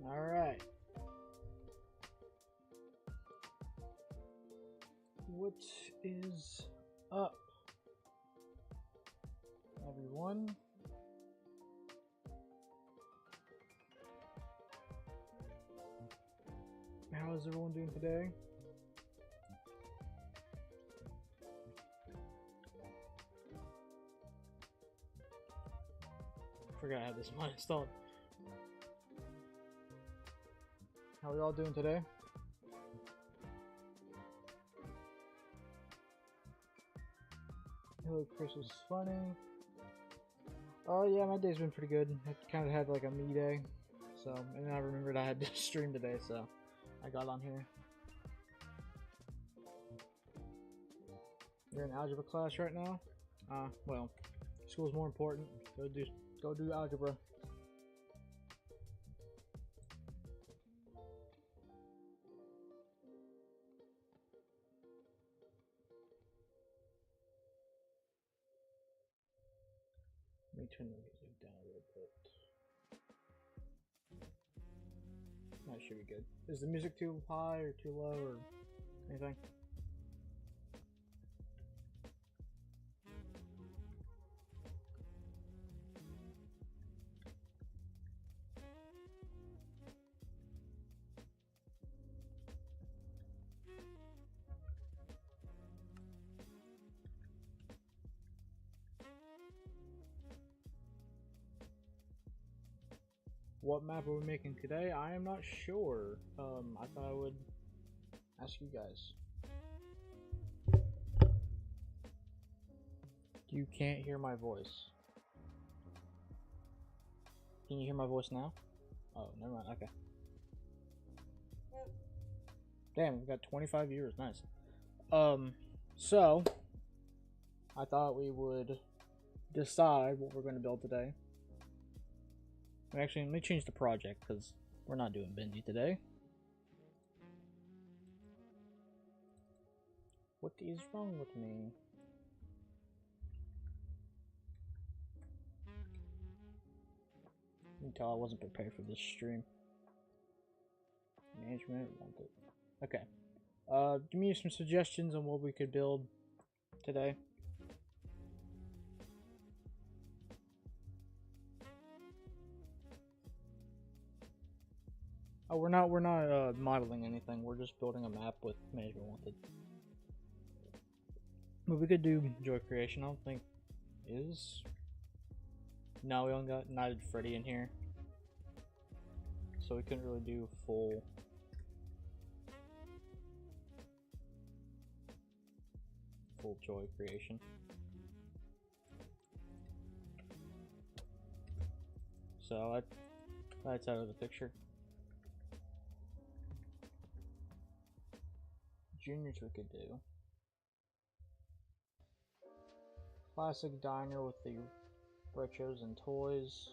All right. What is up, everyone? How is everyone doing today? I forgot I had this one installed. How are y'all doing today? Hello, Chris was funny. Oh yeah, my day's been pretty good. I kind of had like a me day, so and then I remembered I had to stream today, so I got on here. You're in algebra class right now? Well, school's more important. Go do algebra. Let me turn the music down a little bit. That should be good. Is the music too high or too low or anything? What map are we making today? I am not sure. I thought I would ask you guys. You can't hear my voice. Can you hear my voice now? Oh, never mind. Okay. Damn, we've got 25 viewers. Nice. So I thought we would decide what we're going to build today. Actually, let me change the project because we're not doing Benji today. What is wrong with me? You can tell I wasn't prepared for this stream. Management wanted. Okay. Give me some suggestions on what we could build today. Oh, we're not modeling anything. We're just building a map with management wanted. But we could do Joy Creation. I don't think is. No, we only got United Freddy in here. so we couldn't really do full joy creation. So that's out of the picture. Juniors we could do. Classic diner with the retros and toys.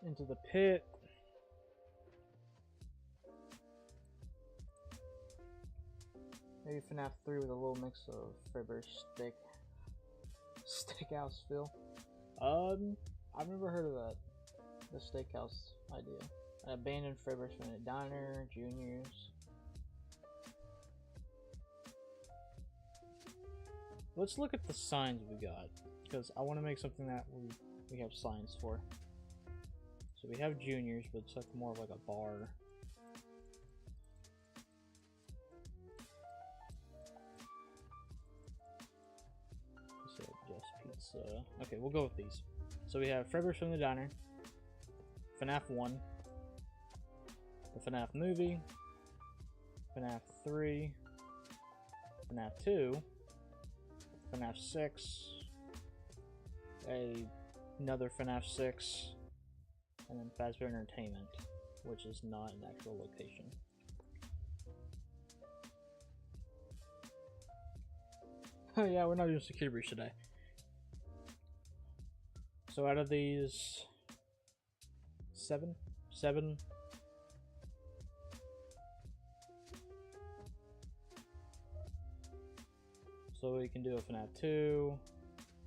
Into the pit. Maybe FNAF 3 with a little mix of Fredbear's steakhouse feel. I've never heard of that. The steakhouse idea. Abandoned Fredbear's Diner, Juniors. Let's look at the signs we got, because I want to make something that we have signs for. So we have Juniors, but it's like more of like a bar. So just pizza. Okay, we'll go with these. So we have Fredbear's from the Diner, FNAF 1, the FNAF movie, FNAF 3, FNAF 2, FNAF 6, another FNAF 6, and then Fazbear Entertainment, which is not an actual location. Oh yeah, we're not doing security breach today. So out of these seven. So we can do a FNAF 2,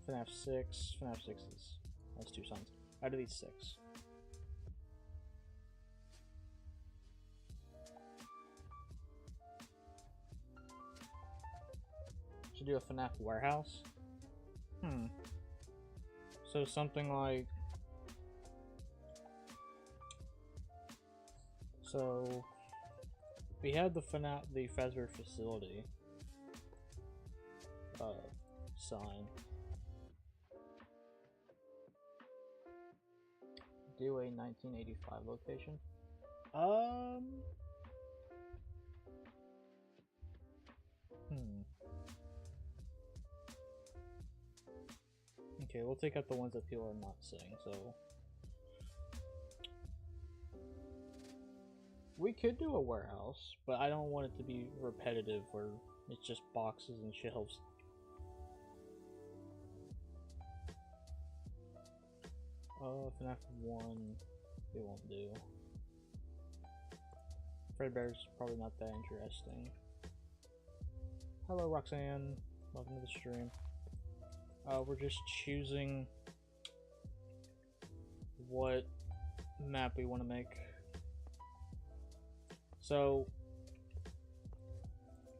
FNAF 6, FNAF 6 has 2 signs. Out of these 6. Should do a FNAF warehouse. So something like, so we have the Fazbear facility sign. Do a 1985 location. Okay, we'll take out the ones that people are not saying, so we could do a warehouse, but I don't want it to be repetitive where it's just boxes and shelves. FNAF 1 we won't do. Fredbear's probably not that interesting. Hello Roxanne, welcome to the stream. We're just choosing what map we want to make. So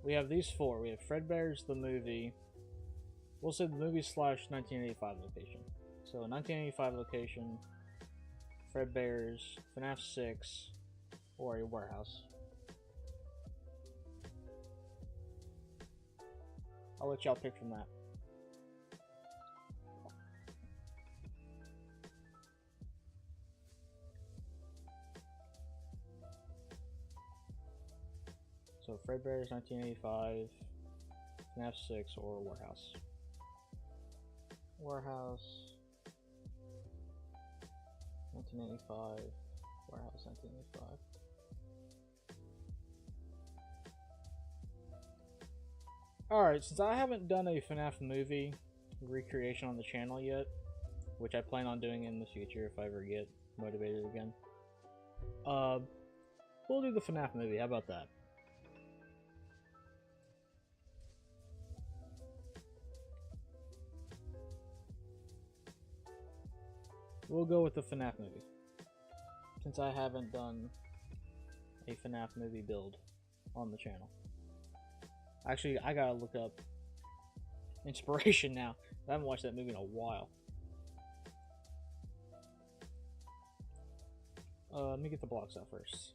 we have these 4. We have Fredbear's, the movie. We'll say the movie / 1985 location. So 1985 location, Fredbear's, FNAF 6, or a warehouse. I'll let y'all pick from that. So Fredbear's 1985, FNAF 6, or warehouse. Warehouse 1985, warehouse 1985. Alright, since I haven't done a FNAF movie recreation on the channel yet, which I plan on doing in the future if I ever get motivated again, we'll do the FNAF movie. How about that? We'll go with the FNAF movie, since I haven't done a FNAF movie build on the channel. Actually, I gotta look up inspiration now. I haven't watched that movie in a while. Let me get the blocks out first.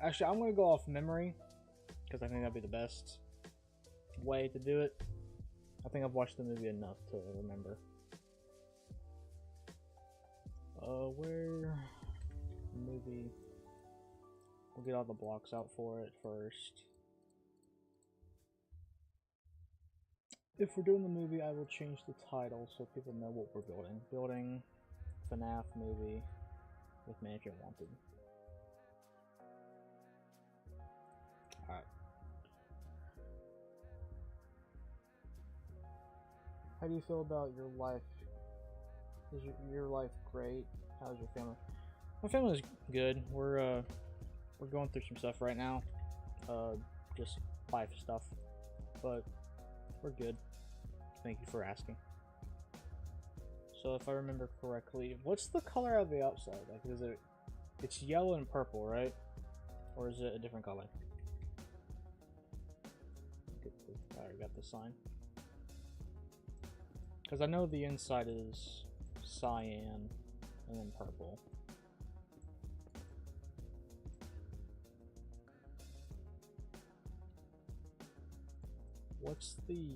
Actually, I'm gonna go off memory, because I think that'd be the best way to do it. I think I've watched the movie enough to remember. Where movie? We'll get all the blocks out for it first. If we're doing the movie, I will change the title so people know what we're building. Building FNAF movie with Mannequin Wanted. Alright. How do you feel about your life? Is your life great? How's your family? My family's good. We're going through some stuff right now. Just life stuff. But we're good. Thank you for asking. So if I remember correctly, what's the color of the outside? Like, is it? It's yellow and purple, right? Or is it a different color? I got the sign. Because I know the inside is cyan and then purple. What's the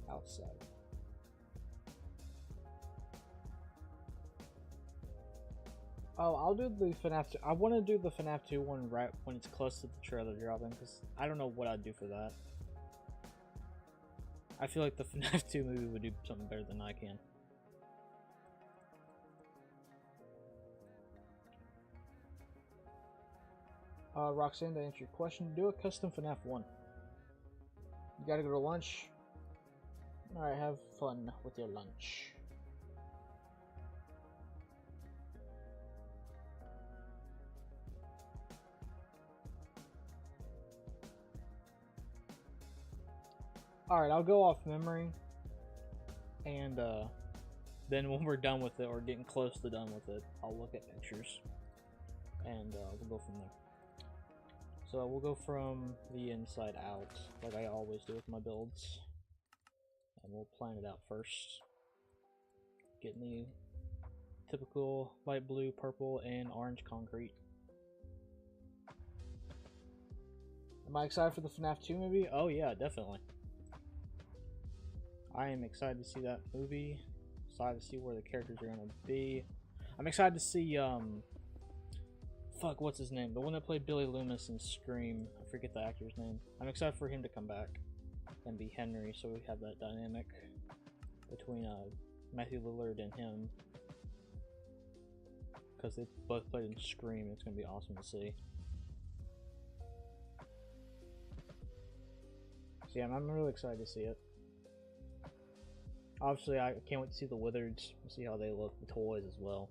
outside? Oh, I'll do the FNAF 2. I want to do the FNAF 2 one right when it's close to the trailer dropping, because I don't know what I'd do for that. I feel like the FNAF 2 movie would do something better than I can. Roxanne, to answer your question, do a custom FNAF 1. You gotta go to lunch. Alright, have fun with your lunch. Alright, I'll go off memory. And then when we're done with it, or getting close to done with it, I'll look at pictures. And we'll go from there. So we'll go from the inside out, like I always do with my builds. And we'll plan it out first. Getting the typical light blue, purple, and orange concrete. Am I excited for the FNAF 2 movie? Oh yeah, definitely. I am excited to see that movie. Excited to see where the characters are gonna be. I'm excited to see fuck, what's his name? The one that played Billy Loomis in Scream. I forget the actor's name. I'm excited for him to come back and be Henry, so we have that dynamic between Matthew Lillard and him. Because they both played in Scream. It's gonna be awesome to see. So yeah, I'm really excited to see it. Obviously, I can't wait to see the Wizards, see how they look, the toys as well.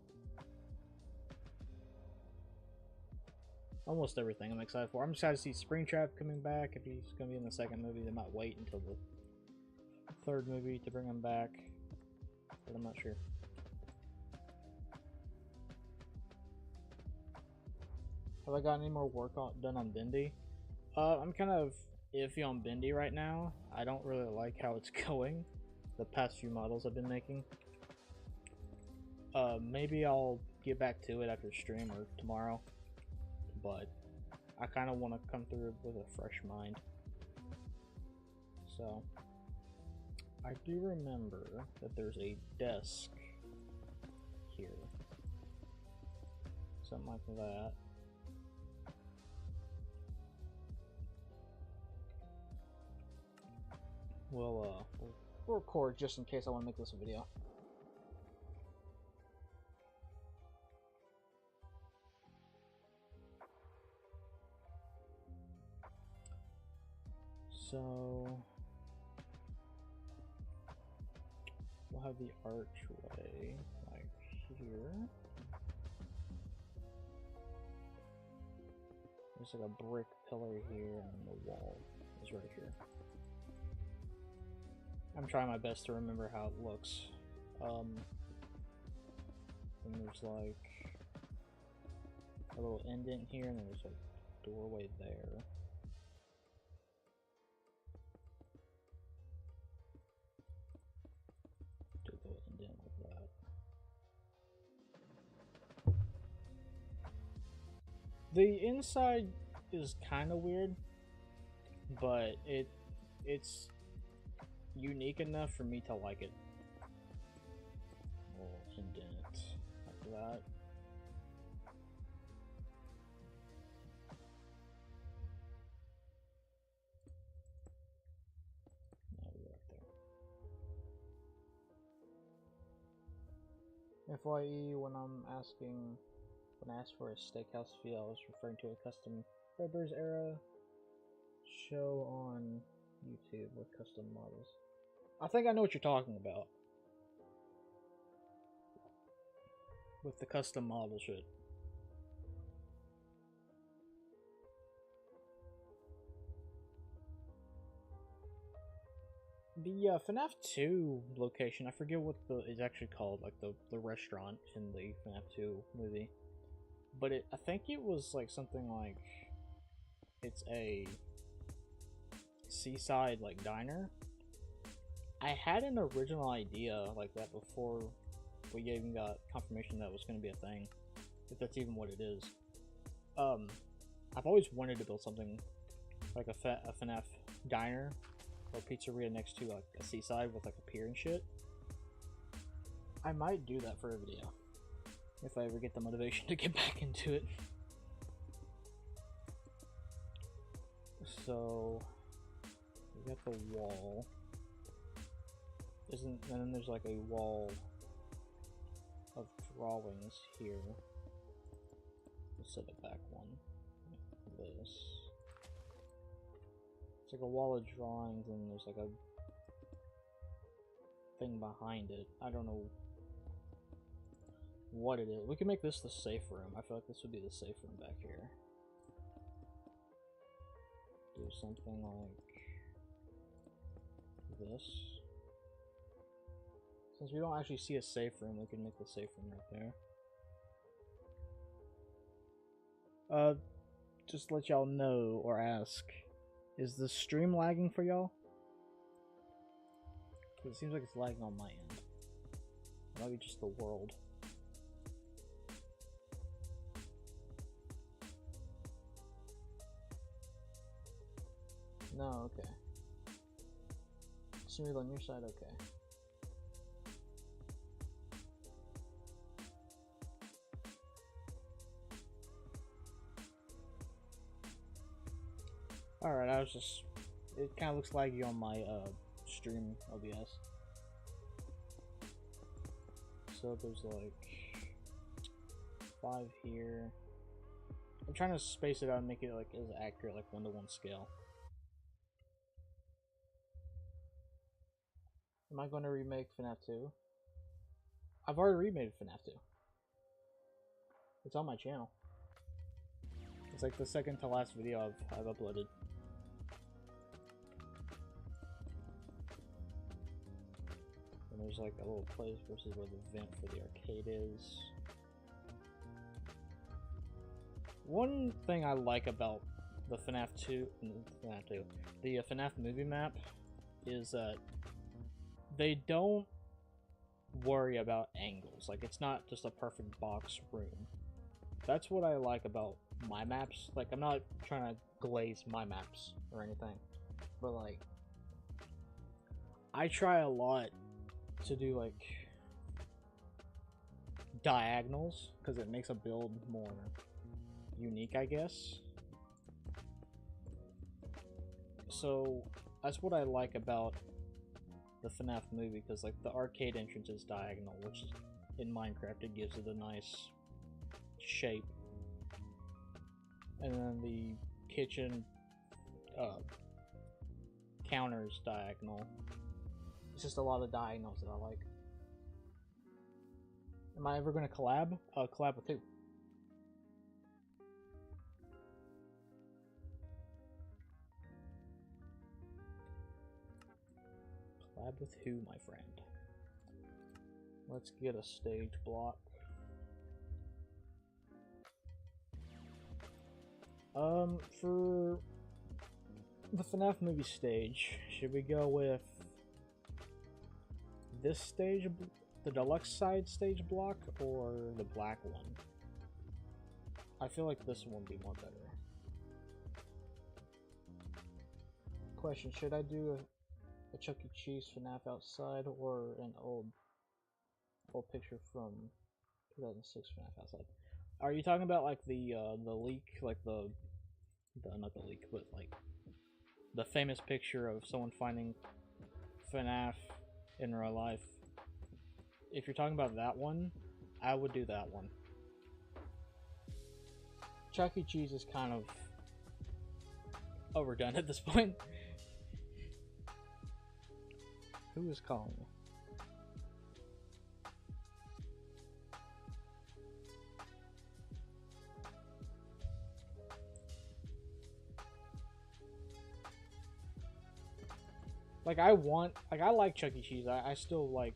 Almost everything I'm excited for. I'm excited to see Springtrap coming back. If he's going to be in the second movie, they might wait until the third movie to bring him back. But I'm not sure. Have I got any more work done on Bendy? I'm kind of iffy on Bendy right now. I don't really like how it's going. The past few models I've been making. Maybe I'll get back to it after stream or tomorrow. But I kind of want to come through with a fresh mind. So I do remember that there's a desk here. Something like that. We'll record just in case I want to make this a video. So we'll have the archway like here. There's like a brick pillar here, and the wall is right here. I'm trying my best to remember how it looks. And there's like a little indent here, and there's a doorway there. Do a little indent like that. The inside is kind of weird, but it's unique enough for me to like it. that. No, right there. FYE, when I asked for a steakhouse feel, I was referring to a custom Febers era show on YouTube with custom models. I think I know what you're talking about. With the custom model shit. The FNAF 2 location, I forget what is actually called, like the restaurant in the FNAF 2 movie. But I think it was like something like, it's a seaside like diner. I had an original idea like that before we even got confirmation that was going to be a thing, if that's even what it is. I've always wanted to build something like a FNAF diner or pizzeria next to like a seaside with like a pier and shit. I might do that for a video if I ever get the motivation to get back into it. So we got the wall. And then there's like a wall of drawings here. Let's set it back one. Like this. It's like a wall of drawings and there's like a thing behind it. I don't know what it is. We can make this the safe room. I feel like this would be the safe room back here. Do something like this. Since we don't actually see a safe room, we can make the safe room right there. Just to let y'all know or ask, is the stream lagging for y'all? Because it seems like it's lagging on my end. Maybe just the world. No, okay. Smooth on your side, okay. Alright, it kind of looks laggy on my stream OBS. So there's like 5 here. I'm trying to space it out and make it like as accurate, like 1-to-1 scale. Am I going to remake FNAF 2? I've already remade FNAF 2. It's on my channel. It's like the second to last video I've uploaded. And there's like a little place versus where the vent for the arcade is. One thing I like about the FNAF 2, the FNAF movie map is that they don't worry about angles. Like, it's not just a perfect box room. That's what I like about my maps. Like, I'm not trying to glaze my maps or anything, but like, I try a lot to do like diagonals because it makes a build more unique, I guess. So that's what I like about the FNAF movie, because like the arcade entrance is diagonal, which is, in Minecraft it gives it a nice shape, and then the kitchen counters diagonal. It's just a lot of diagonals that I like. Am I ever going to collab? Collab with who? Collab with who, my friend? Let's get a stage block. For the FNAF movie stage, should we go with this stage, the deluxe side stage block, or the black one? I feel like this one would be more better. Question, should I do a Chuck E. Cheese FNAF outside or an old picture from 2006 FNAF outside. Are you talking about like the leak, like the not the leak, but like the famous picture of someone finding FNAF in real life? If you're talking about that one, I would do that one. Chuck E. Cheese is kind of overdone at this point. Who is calling me? Like I like Chuck E. Cheese. I still like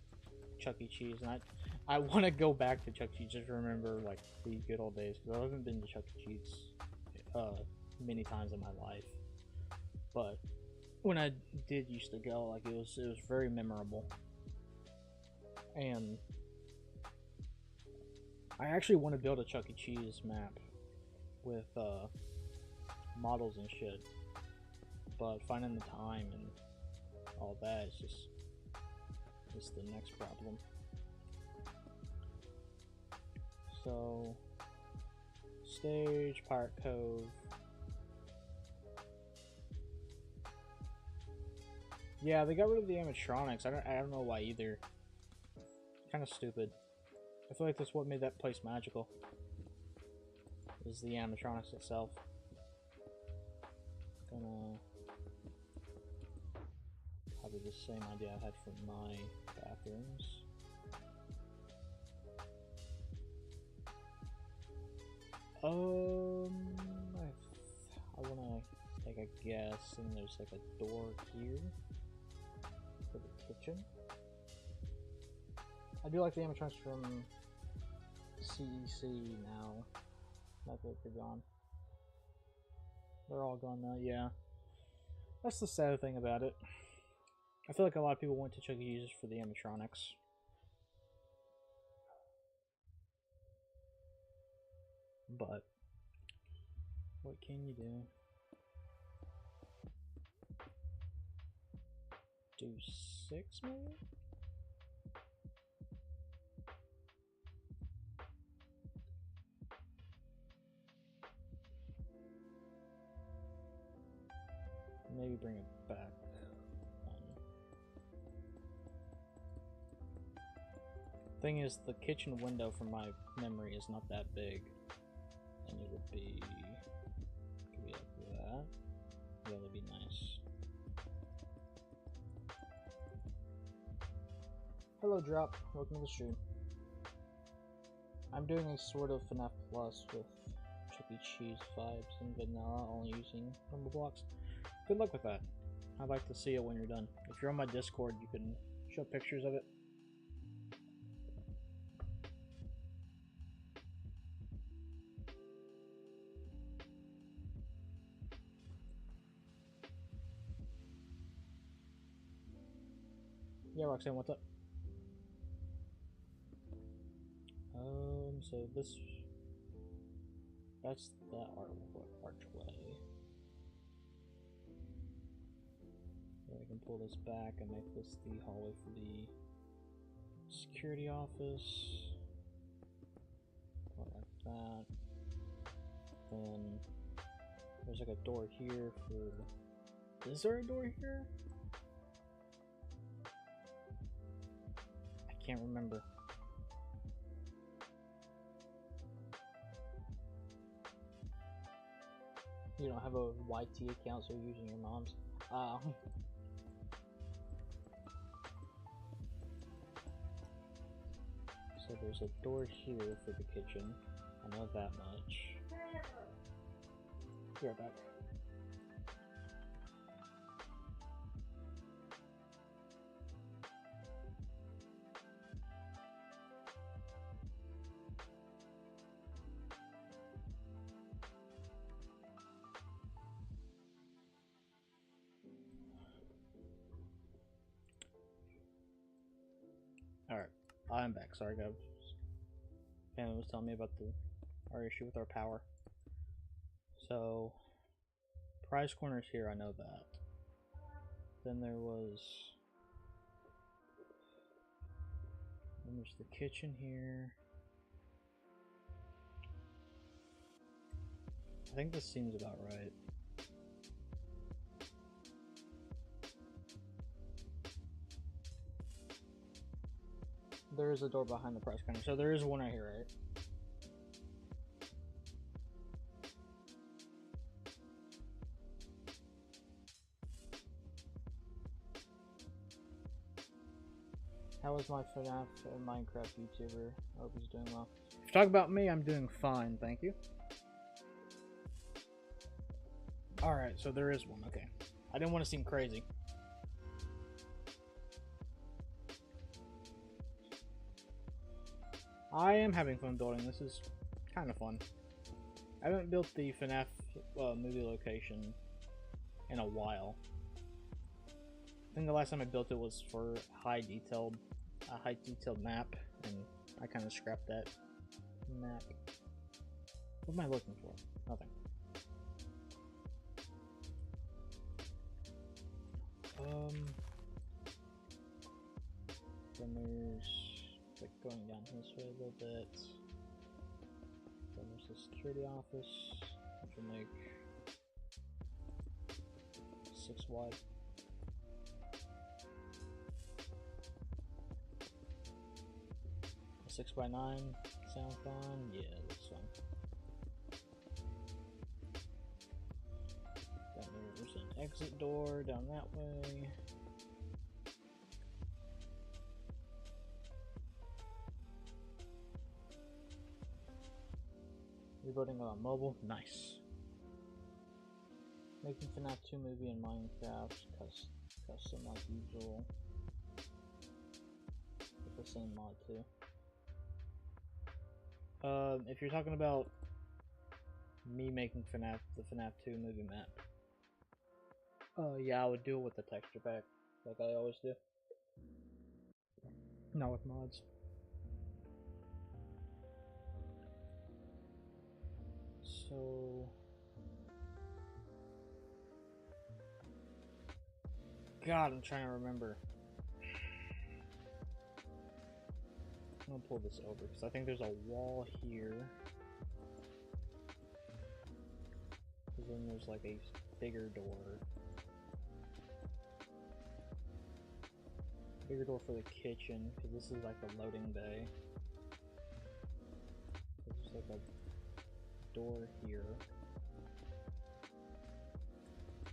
Chuck E. Cheese, and I want to go back to Chuck E. Cheese just to remember like the good old days, because I haven't been to Chuck E. Cheese many times in my life. But when I did used to go, like it was very memorable. And I actually want to build a Chuck E. Cheese map with models and shit. But finding the time and all that is the next problem. So stage, Pirate Cove. Yeah, they got rid of the animatronics. I don't know why either. Kind of stupid. I feel like that's what made that place magical. Is the animatronics itself. Gonna copy the same idea I had for my bathrooms. I wanna take a guess, and there's like a door here for the kitchen. I do like the animatronics from CEC now. Not that they're gone. They're all gone now, yeah. That's the sad thing about it. I feel like a lot of people went to Chuck E. Cheese for the animatronics. But what can you do? Do 6 maybe? Maybe bring it back one. Thing is, the kitchen window from my memory is not that big. And it would be like that. Yeah, that'd be nice. Hello, Drop. Welcome to the stream. I'm doing a sort of FNAF Plus with Chuck E. Cheese vibes and vanilla, only using normal blocks. Good luck with that. I'd like to see it when you're done. If you're on my Discord, you can show pictures of it. Yeah, Roxanne, what's up? So that's that archway. I can pull this back and make this the hallway for the security office. Like that. Then there's like a door here for... Is there a door here? I can't remember. You don't have a YT account, so you're using your mom's. So there's a door here for the kitchen. I know that much. Be right back. Alright, I'm back. Sorry, guys. Pam was telling me about our issue with our power. So, prize corner's here, I know that. Then there's the kitchen here. I think this seems about right. There is a door behind the price counter, so there is one right here, right? How is my FNAF and Minecraft YouTuber? I hope he's doing well. If you talk about me, I'm doing fine, thank you. Alright, so there is one, okay. I didn't want to seem crazy. I am having fun building. This is kind of fun. I haven't built the FNAF movie location in a while. I think the last time I built it was for a high detailed map, and I kind of scrapped that map. What am I looking for? Nothing. Then there's like going down this way a little bit. Then there's the security office, which will make 6 wide. A 6x9 sounds fine. Yeah, that's fine. Then there's an exit door down that way. Rebuilding on mobile, nice. Making FNAF 2 movie in Minecraft, custom like usual. With the same mod too. If you're talking about me making the FNAF 2 movie map, yeah, I would do it with the texture pack, like I always do. Not with mods. So, God, I'm trying to remember. I'm gonna pull this over because I think there's a wall here. And then there's like a bigger door. Bigger door for the kitchen because this is like the loading bay. There's like a door here.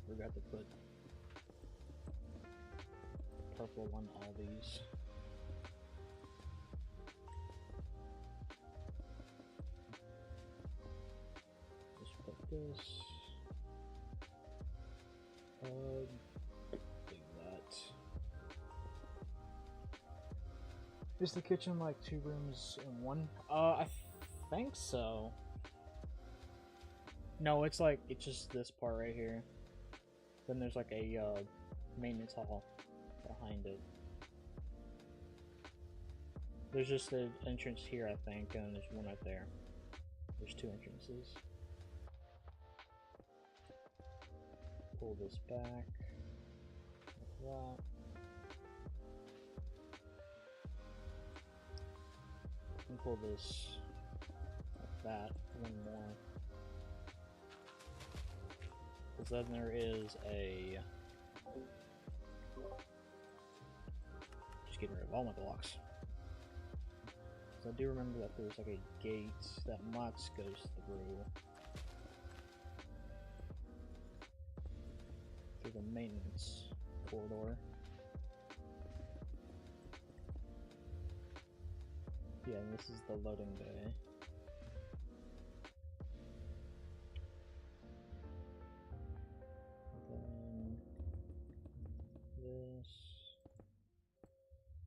Forgot to put purple on all these. Just put this. Do that. Is the kitchen like 2 rooms in one? I think so. No, it's just this part right here. Then there's like a maintenance hall behind it. There's just an entrance here, I think, and there's one right there. There's 2 entrances. Pull this back like that. And pull this like that. One more. Because then there is a... Just getting rid of all my blocks. So I do remember that there's like a gate that Mox goes through the maintenance corridor. Yeah, and this is the loading bay.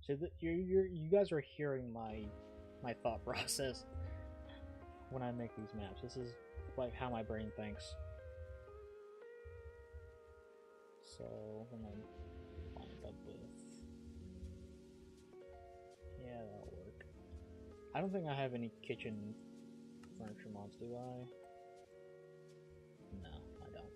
So you guys are hearing my thought process when I make these maps. This is like how my brain thinks. So I'm gonna line it up with, yeah, that'll work. I don't think I have any kitchen furniture mods, do I? No, I don't.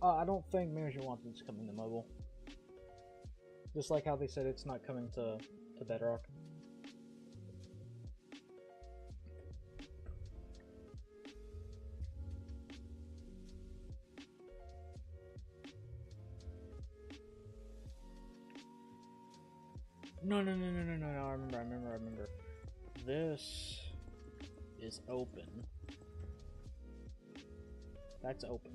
I don't think Manager Wanted's coming to mobile. Just like how they said it's not coming to Bedrock. No, no, no, no, no, no, no, I remember. This is open. That's open.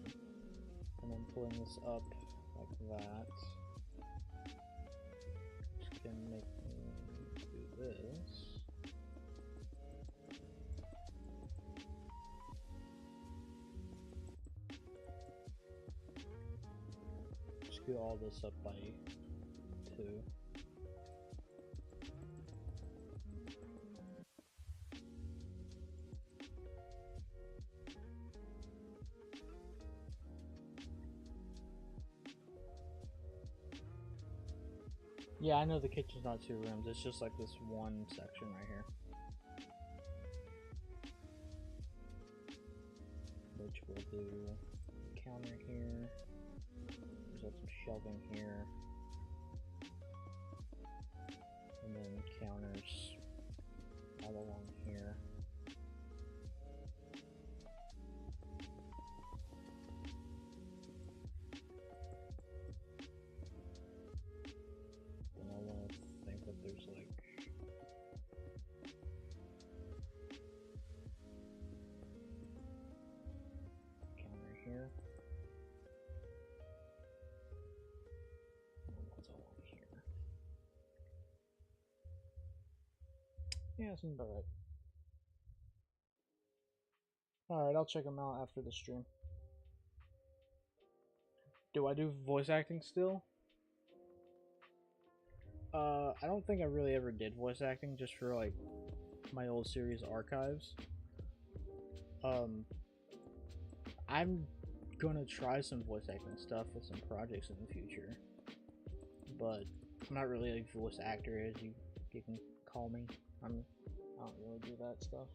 And then pulling this up like that. Just gonna make me do this. Screw all this up by 2. Yeah, I know the kitchen's not 2 rooms, it's just like this one section right here. Which we'll do a counter here. There's some shelving here. And then counters all along here. And I want to think that there's like counter here. And what's all along here? Yeah, seems about right. Alright, I'll check them out after the stream. Do I do voice acting still? I don't think I really ever did voice acting, just for like my old series archives. I'm gonna try some voice acting stuff with some projects in the future, but I'm not really a voice actor, as you can call me. I don't really do that stuff.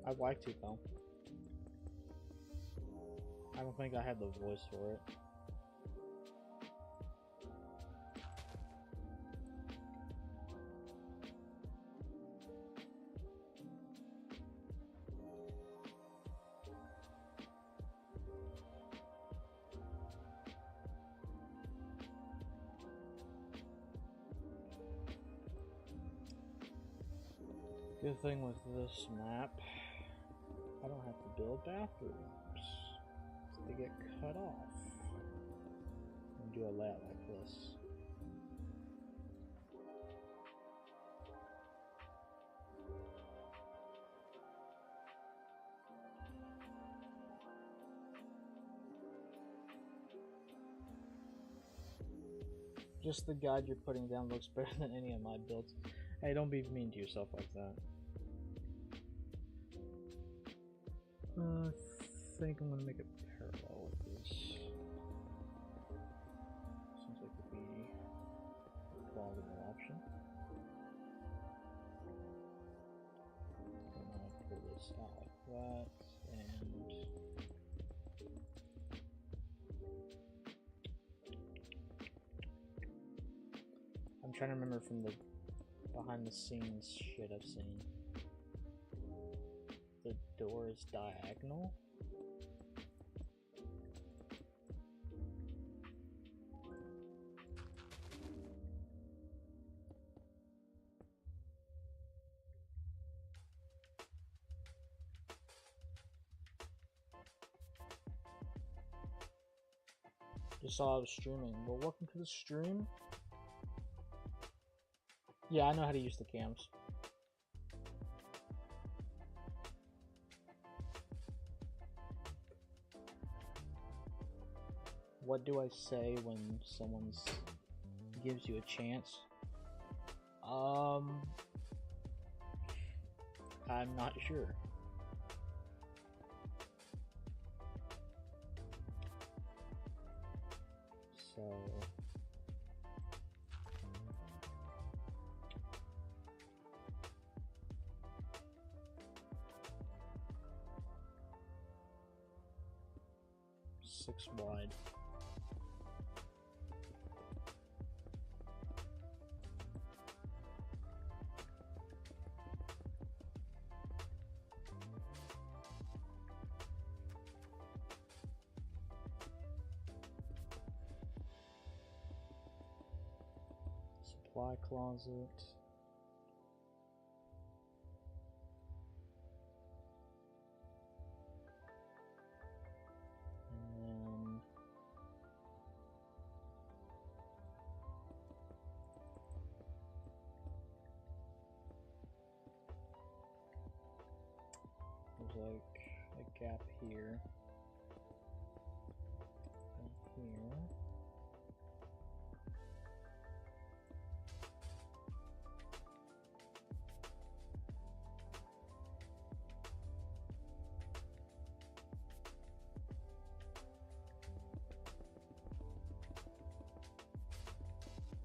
I'd like to though. I don't think I have the voice for it. Good thing with this map, I don't have to build bathrooms. They get cut off. And do a layout like this. Just the guide you're putting down looks better than any of my builds. Hey, don't be mean to yourself like that. I think I'm gonna make it parallel with this. Seems like it would be a plausible option. I'm gonna pull this out like that, and I'm trying to remember from the behind the scenes shit I've seen. The door is diagonal. Just saw I was streaming. Well, welcome to the stream. Yeah, I know how to use the cams. What do I say when someone gives you a chance? I'm not sure. So six wide. supply closet. And there's like a gap here and here.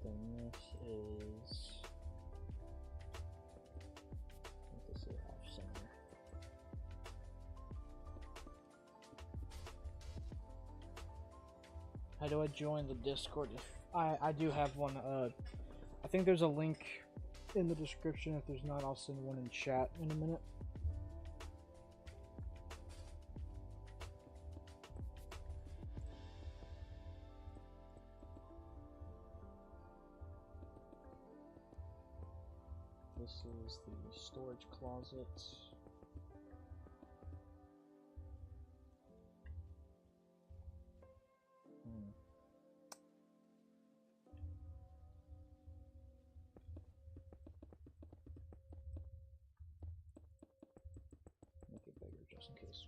Then this is, I think this is off center. How do I join the Discord? If I do have one. I think there's a link in the description. If there's not, I'll send one in chat in a minute. This is the storage closet. Make it bigger just in case.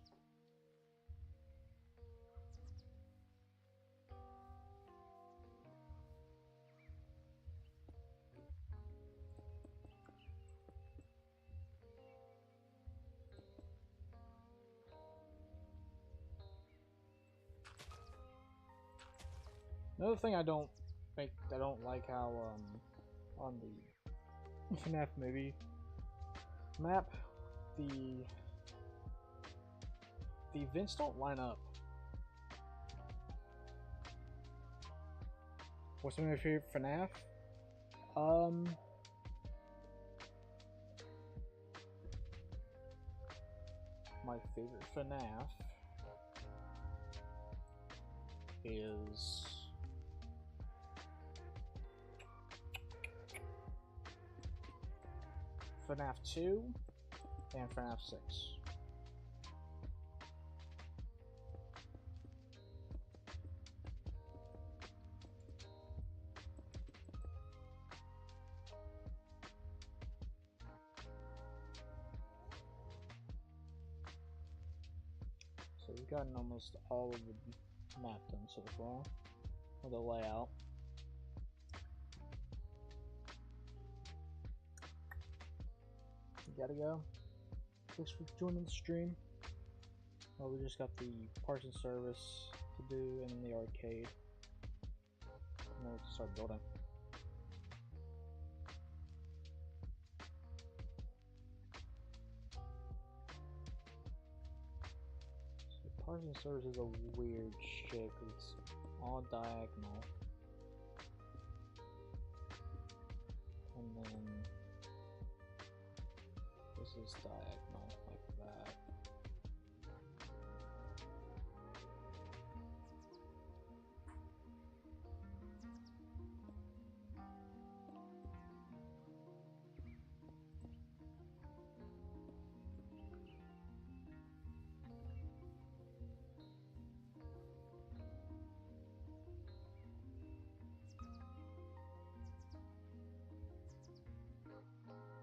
Another thing I don't like how on the FNAF movie map the events don't line up. What's my favorite FNAF? My favorite FNAF is FNAF 2 and FNAF 6. So we've gotten almost all of the map done so far, or the layout. Gotta go. Thanks for joining the stream. Well, we just got the parts and service to do and the arcade. And then we can start building. So parts and service is a weird shape. It's all diagonal. And then this is diagonal like that.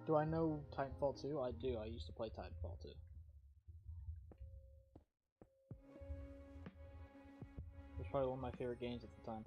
Do I know Titanfall 2? I do. I used to play Titanfall 2. It was probably one of my favorite games at the time.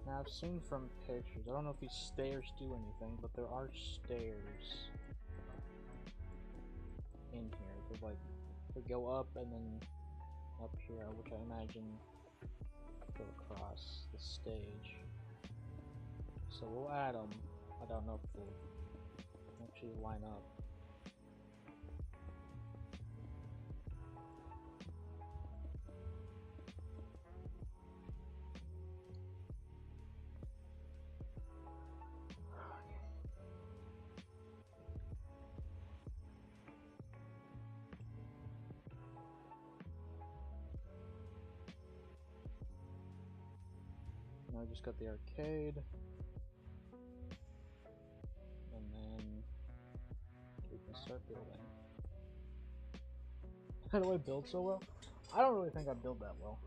Now I've seen from pictures, I don't know if these stairs do anything, but there are stairs in here. They're like, they go up and then up here, which I imagine go across the stage. So we'll add them. I don't know if they'll actually line up. Now I just got the arcade. And then we can start building. How do I build so well? I don't really think I build that well.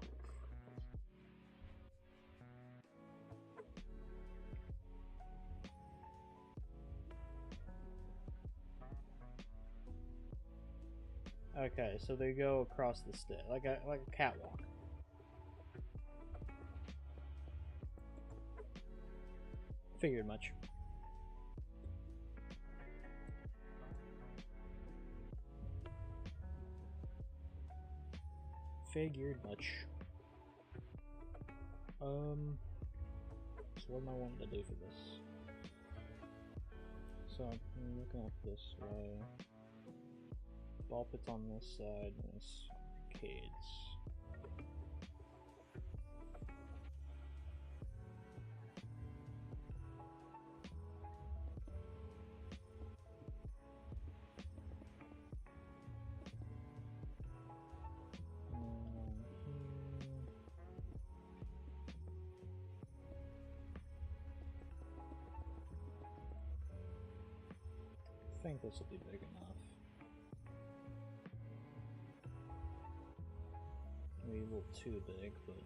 Okay, so they go across the stick like a catwalk. Figured much. Figured much. So what am I wanting to do for this? So I'm looking at this way. Ball pits on this side and it's arcades. I think this will be big enough. Maybe a little too big, but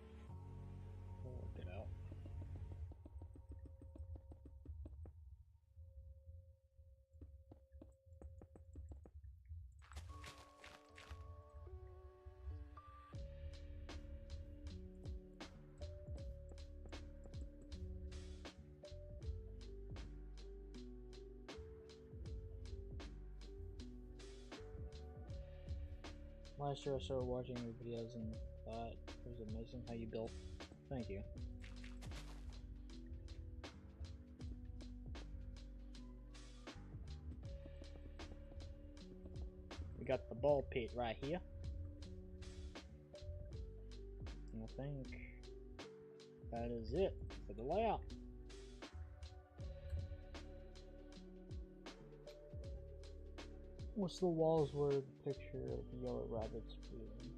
we'll work it out. Last year I started watching your videos and thought it was amazing how you built. Thank you. We got the ball pit right here. And I think that is it for the layout. What's the walls where the picture of the yellow rabbits being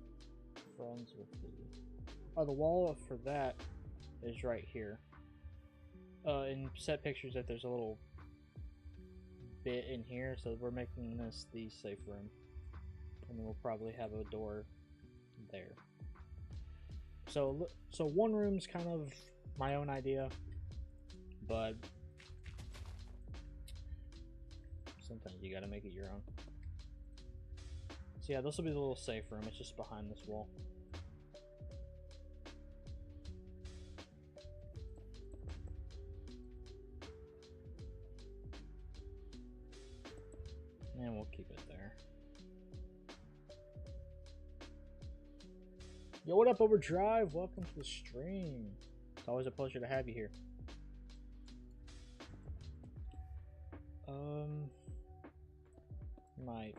friends with the... Oh, the wall for that is right here. In set pictures that there's a little bit in here, so we're making this the safe room. And we'll probably have a door there. So one room's kind of my own idea, but sometimes you gotta make it your own. So yeah, this will be the little safe room. It's just behind this wall. And we'll keep it there. Yo, what up, Overdrive? Welcome to the stream. It's always a pleasure to have you here. Might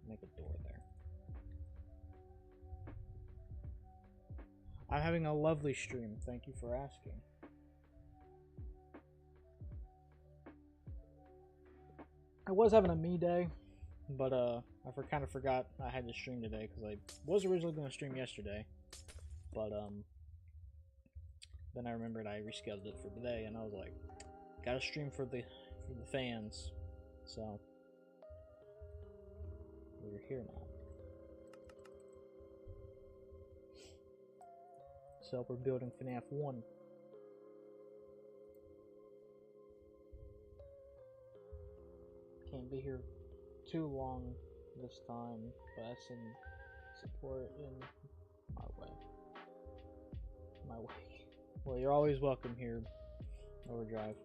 make a door there. I'm having a lovely stream. Thank you for asking. I was having a me day, but I kind of forgot I had to stream today because I was originally going to stream yesterday, but then I remembered I rescheduled it for today, and I was like, gotta stream for the fans, so we're here now. So we're building FNAF 1. Can't be here too long this time, but I some support in my way. Well, you're always welcome here, Overdrive.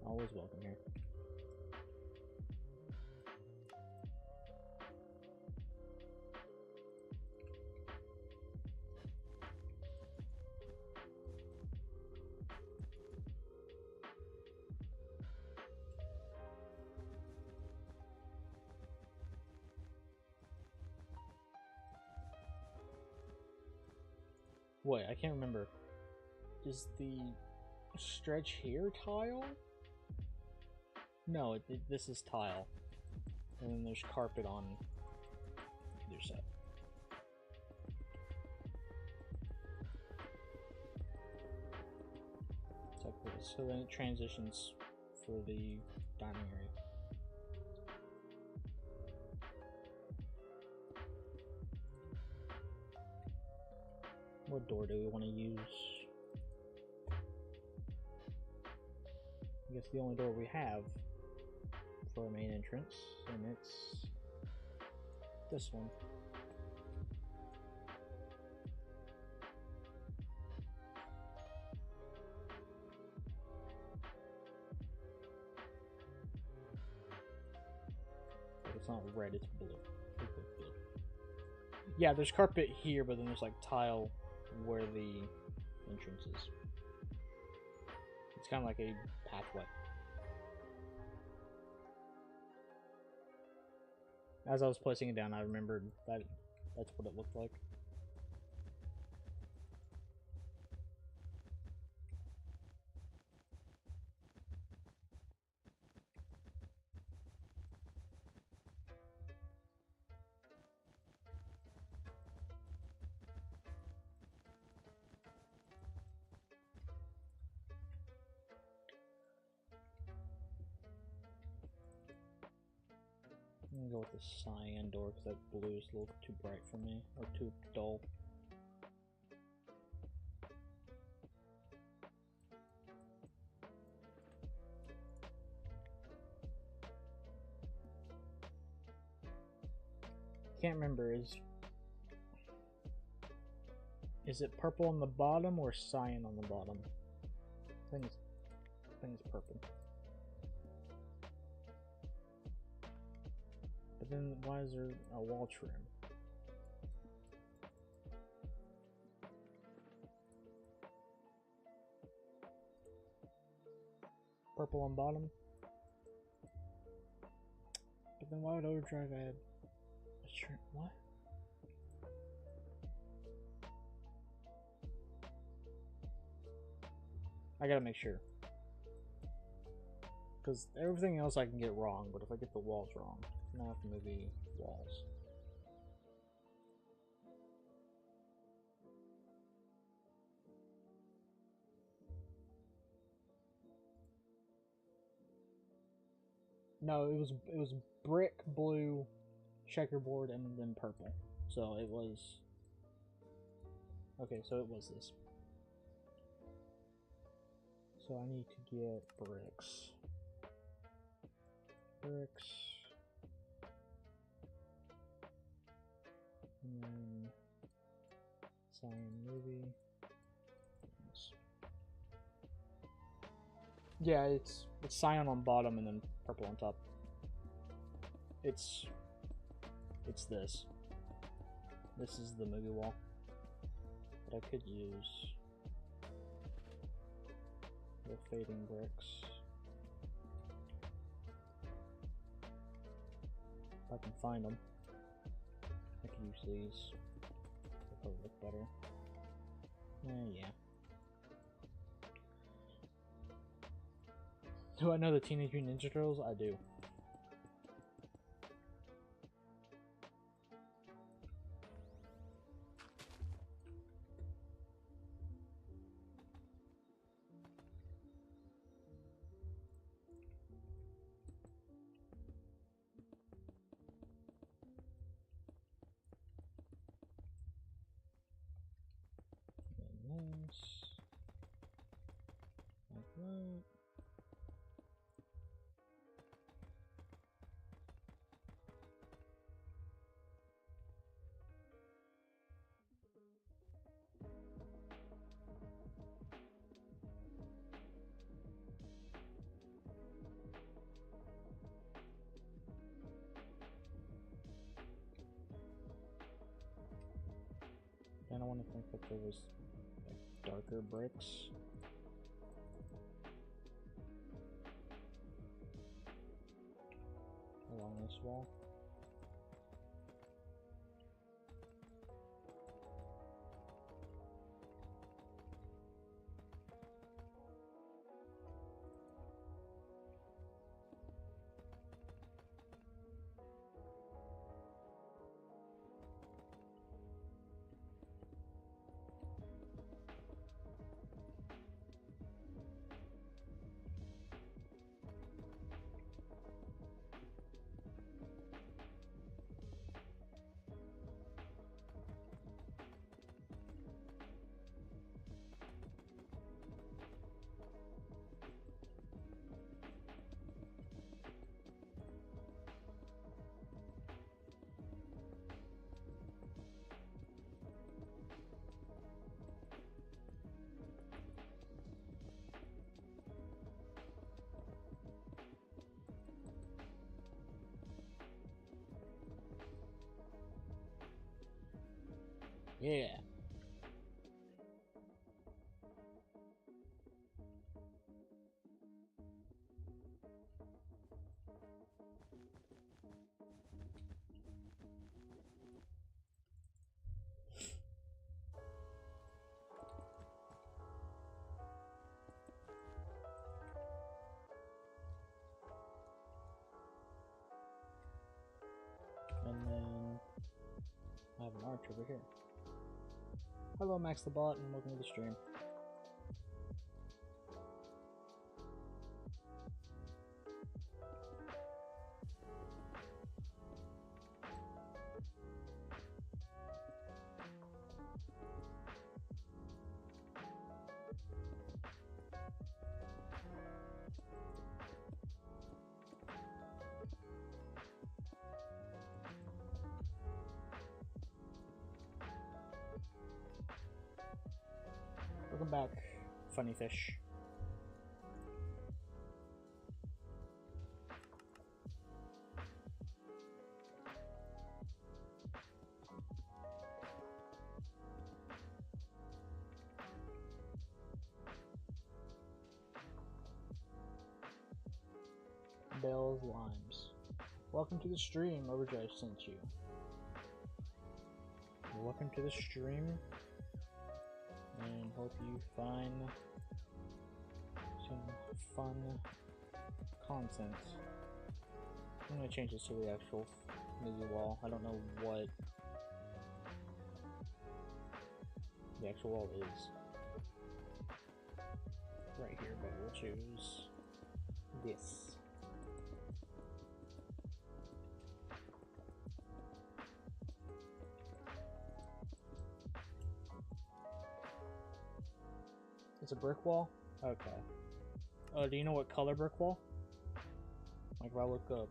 Always welcome here. Wait, I can't remember. Is the stretch here tile? No, this is tile. And then there's carpet on either side. It's like this. So then it transitions for the dining area. What door do we want to use? I guess the only door we have for our main entrance, and it's this one. But it's not red, it's blue. Yeah, there's carpet here, but then there's like tile where the entrance is. It's kind of like a pathway. As I was placing it down, I remembered that that's what it looked like. I'm gonna go with the cyan door because that blue is a little too bright for me, or too dull. Can't remember, is it purple on the bottom or cyan on the bottom? I think it's purple. But then why is there a wall trim? Purple on bottom. But then why would Overdrive add a trim? What? I gotta make sure. Because everything else I can get wrong, but if I get the walls wrong, then I have to move the walls. No, it was brick, blue, checkerboard, and then purple. So it was... Okay, so it was this. So I need to get bricks. Bricks. And then cyan movie. Yeah, it's cyan on bottom and then purple on top. It's this. This is the movie wall. But I could use the fading bricks. If I can find them. I could use these. They'll probably look better. Yeah. Do I know the Teenage Mutant Ninja Turtles? I do. And this. Like that. And I want to think that there was like darker bricks. Along this wall. Yeah. And then I have an arch over here. Hello, Max the Bot, and welcome to the stream. Welcome back, funny fish. Bells Limes. Welcome to the stream, Overdrive sent you. Welcome to the stream, and hope you find some fun content. I'm gonna change this to the actual movie wall. I don't know what the actual wall is right here, but we'll choose this. It's a brick wall? Okay. Do you know what color brick wall? Like if I look up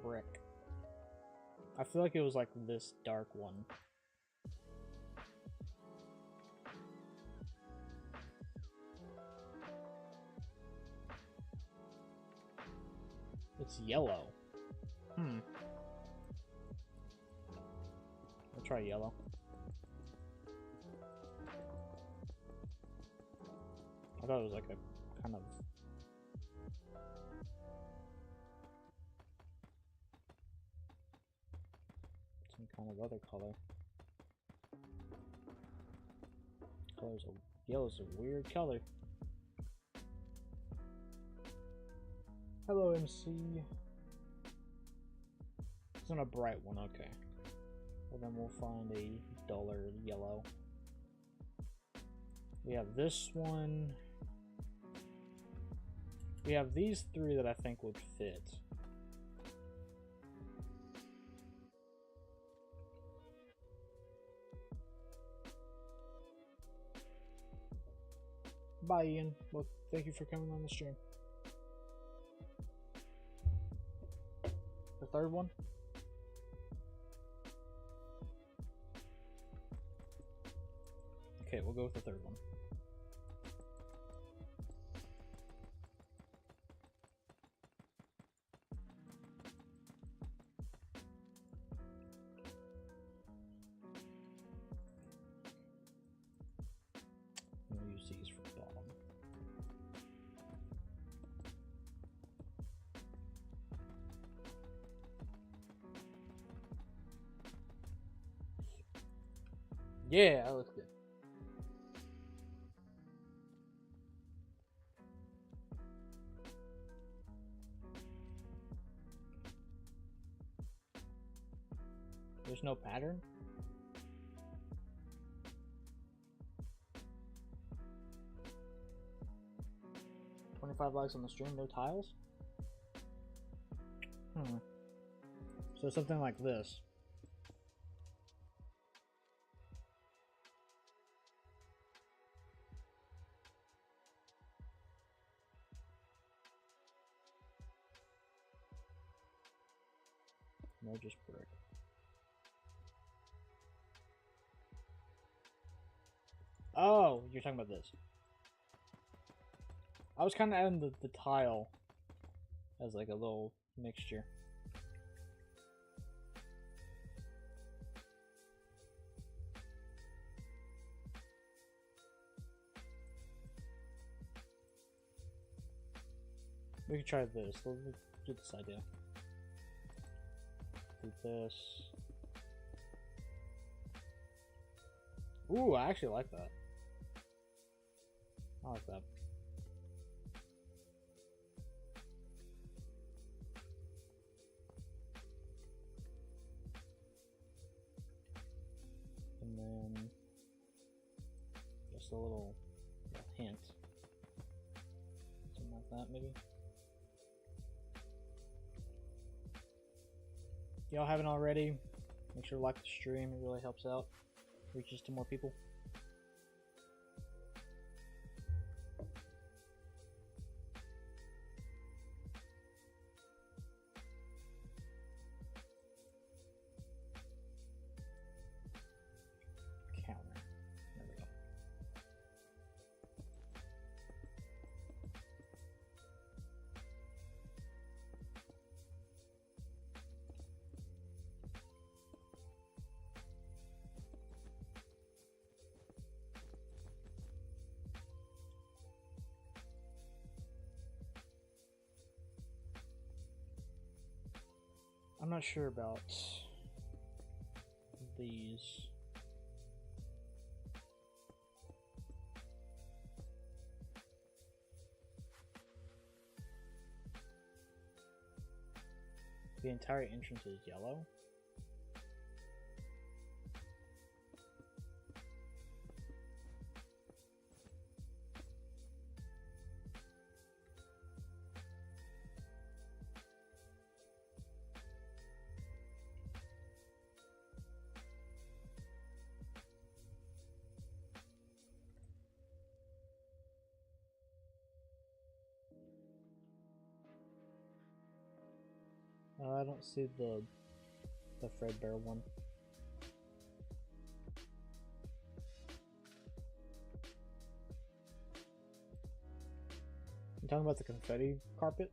brick. I feel like it was like this dark one. It's yellow. I'll try yellow. I thought it was like a kind of some kind of other color. Yellow's a weird color. Hello, MC. It's not a bright one, okay. Well, then we'll find a duller yellow. We have this one. We have these three that I think would fit. Bye, Ian. Well, thank you for coming on the stream. The third one? Okay, we'll go with the third one. I'm gonna use these for the bottom. Yeah, that looks good. There's no pattern? $25 likes on the stream, no tiles? So something like this. No, just brick. Oh, you're talking about this. I was kind of adding the tile as like a little mixture. We can try this. Let's do this idea. Do this. Ooh, I actually like that. I like that. And then just a little hint. Something like that, maybe. If y'all haven't already, make sure to like the stream. It really helps out. Reaches to more people. Counter. There we go. I'm not sure about these. The entire entrance is yellow. I don't see the Fredbear one. You talking about the confetti carpet?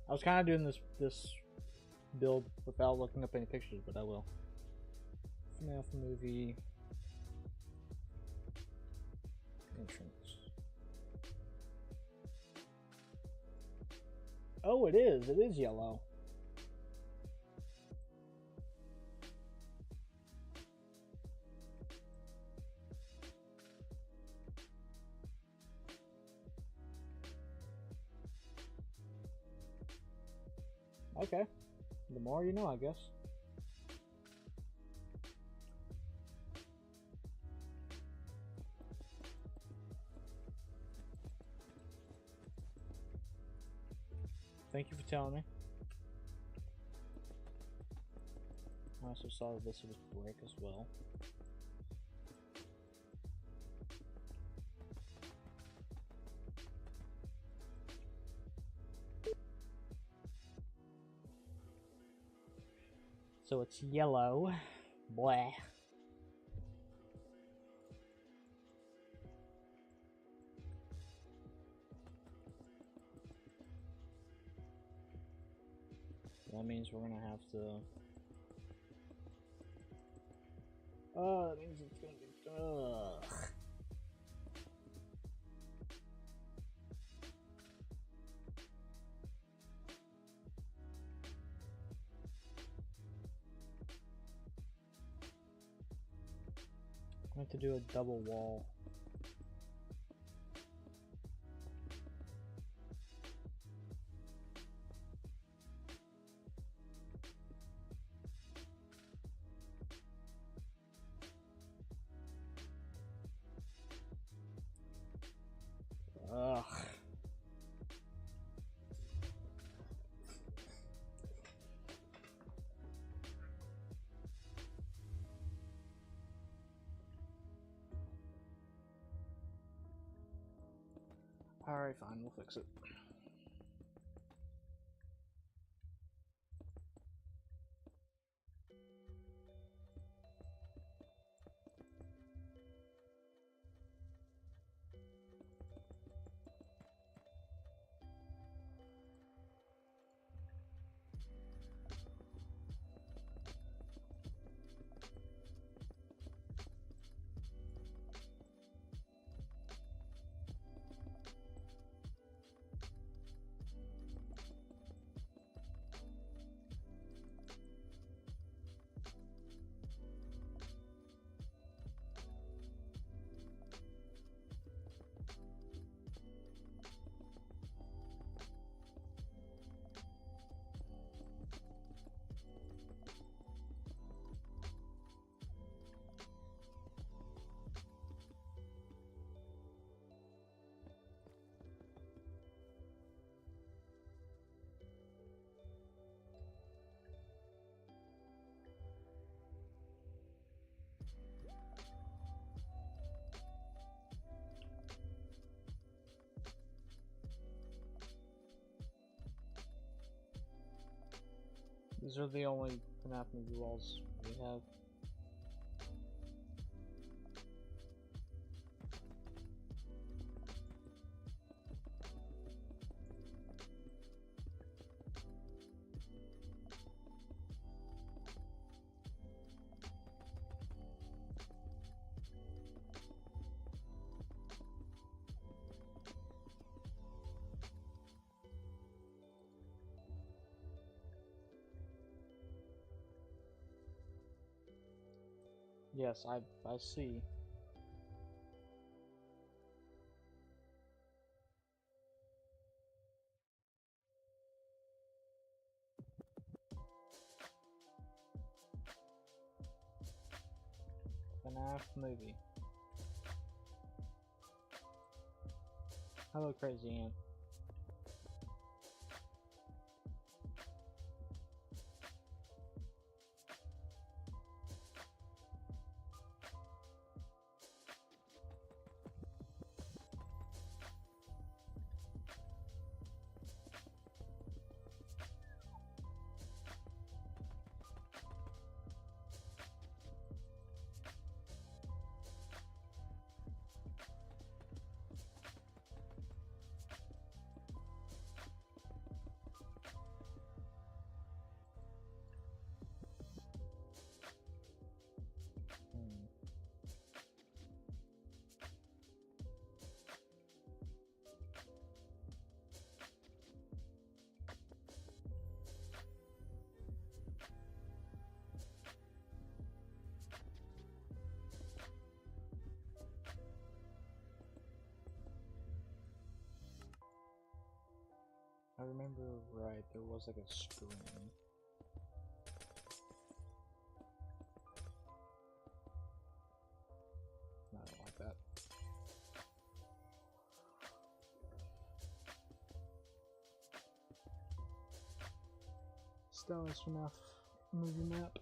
I was kind of doing this build without looking up any pictures, but I will. FNAF movie entrance. Oh, it is. It is yellow. Okay. The more you know, I guess. Thank you for telling me. I also saw that this was brick as well. So it's yellow. Blah. That means we're gonna have to. Oh, that means it's gonna be. Ugh. I have to do a double wall. Ugh. Alright, fine, we'll fix it. These are the only FNAF movie walls we have. Yes, I see. FNAF movie. Hello, Crazy Ant. I remember right, there was like a string. No, I don't like that. Stylish FNAF movie map.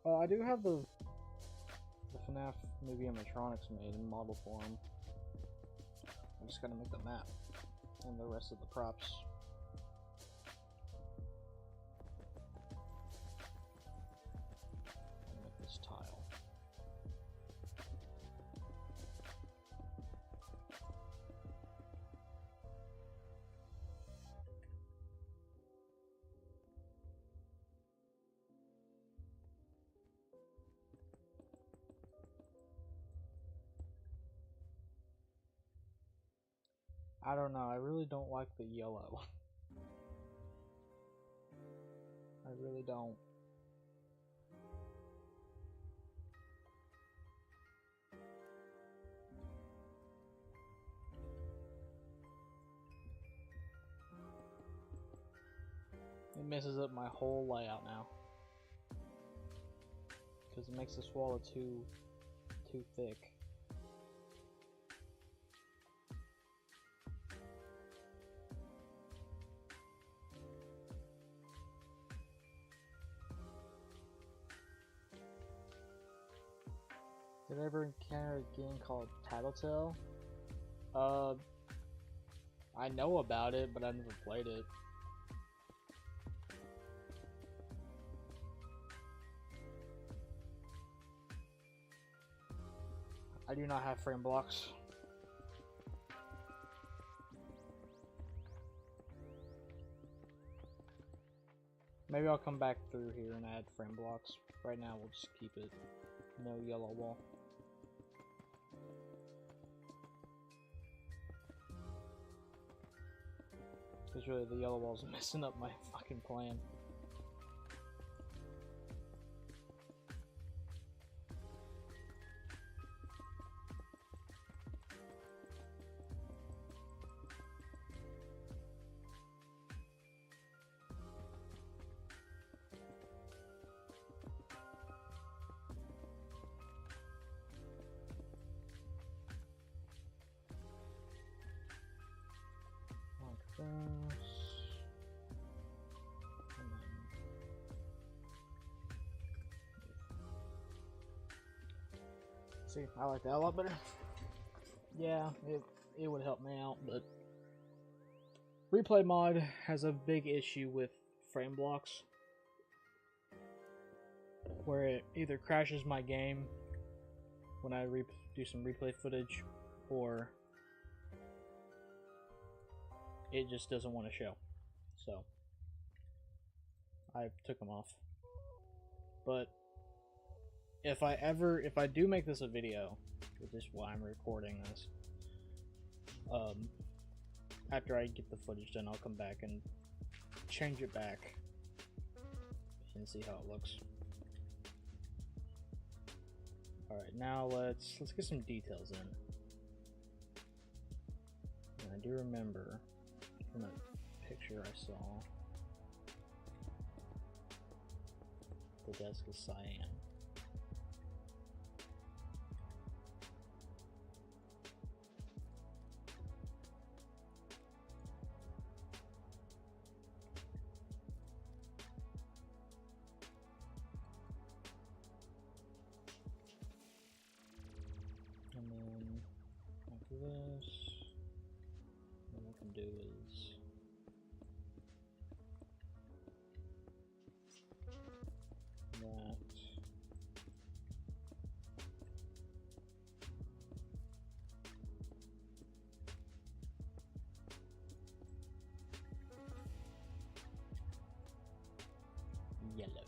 I do have the FNAF movie animatronics made in model form. I just gotta make the map and the rest of the props. Make this tile. I don't know, I really don't like the yellow. I really don't. It messes up my whole layout now. Because it makes the swallow too thick. Did I ever encounter a game called Tattletale? I know about it, but I've never played it. I do not have frame blocks. Maybe I'll come back through here and add frame blocks. Right now we'll just keep it no yellow wall. Because really the yellow wall's messing up my fucking plan. See, I like that a lot better. Yeah, it would help me out, but Replay Mod has a big issue with frame blocks. where it either crashes my game when I do some replay footage, or it just doesn't want to show. So I took them off. But if I do make this a video, which is why I'm recording this, after I get the footage done, I'll come back and change it back and see how it looks. Alright, now let's get some details in. And I do remember from that picture I saw, the desk is cyan. And then after this, what I can do is that. Yellow.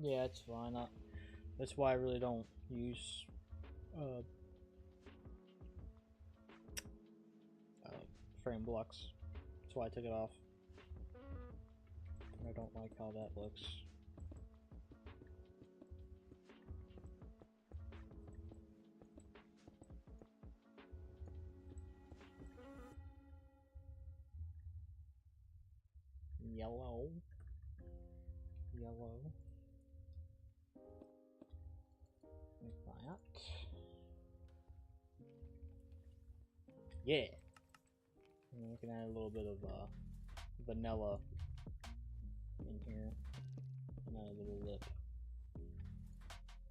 Yeah, it's fine. That's why I really don't use frame blocks. That's why I took it off. I don't like how that looks. Yellow. Yellow. Like that. Yeah. And we can add a little bit of vanilla in here. And add a little lip.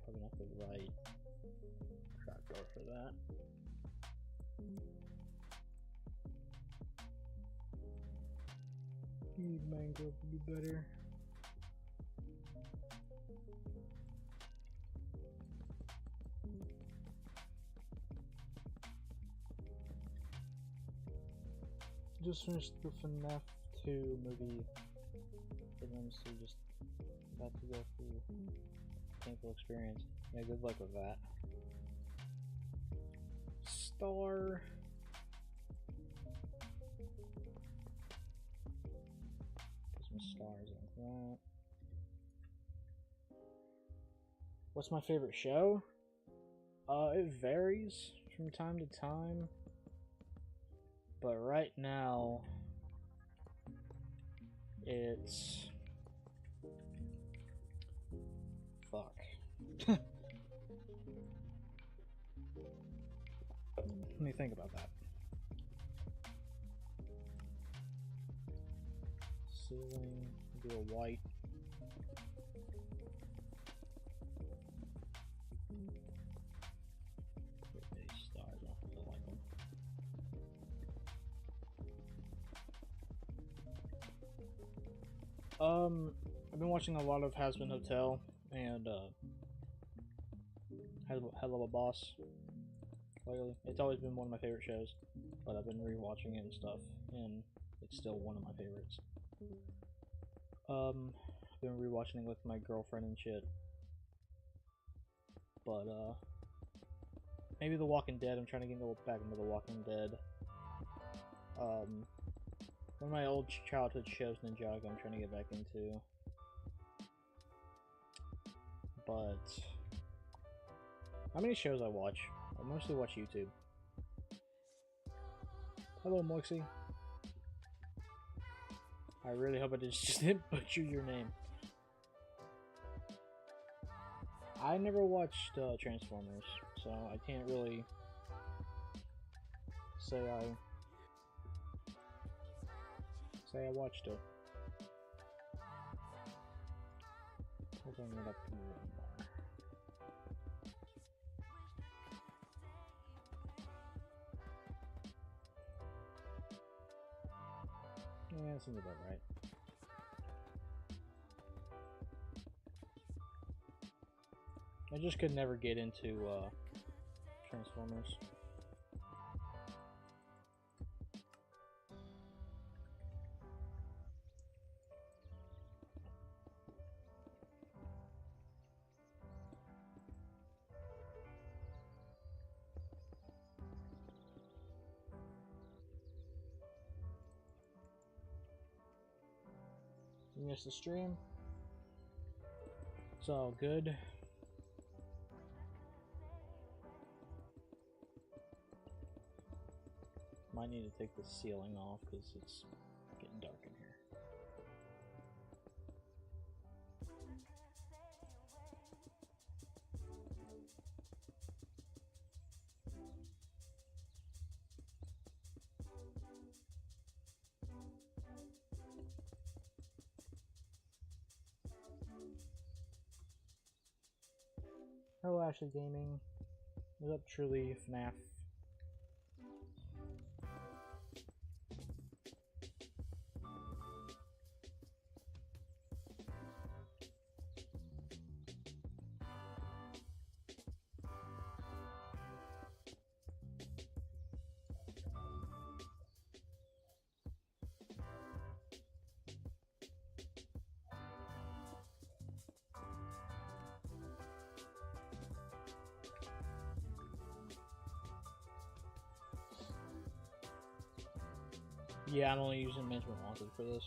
Probably not the right trapdoor for that. Mango would be better. Just finished the FNAF 2 movie, and I'm still just about to go through a painful experience. Yeah, good luck with that. Star. Put some stars like that. What's my favorite show? It varies from time to time. But right now, it's... Fuck. Let me think about that. Ceiling, do a white. Get these stars off if I like them. I've been watching a lot of Hazbin Hotel and Hell of a Boss lately. It's always been one of my favorite shows, but I've been rewatching it and stuff, and it's still one of my favorites. I've been rewatching it with my girlfriend and shit, but maybe The Walking Dead. I'm trying to get back into The Walking Dead. One of my old childhood shows, Ninjago, I'm trying to get back into. But how many shows I watch? I mostly watch YouTube. Hello, Moxie. I really hope I just didn't butcher your name. I never watched Transformers, so I can't really say Say I watched it. Open it up one more. Yeah, that seems about right. I just could never get into Transformers. You missed the stream. It's all good. Might need to take the ceiling off because it's getting dark in here. Hello, Ashley Gaming. What's up, Truly FNAF? Yeah, I'm only using Management Wanted for this.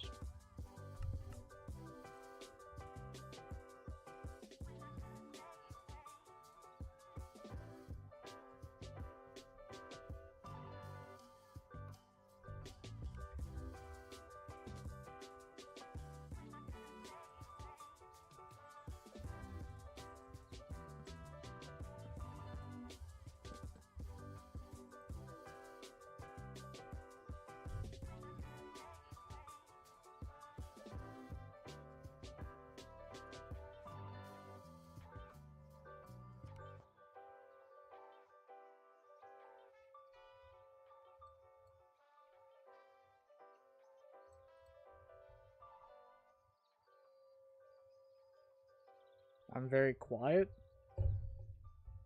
I'm very quiet.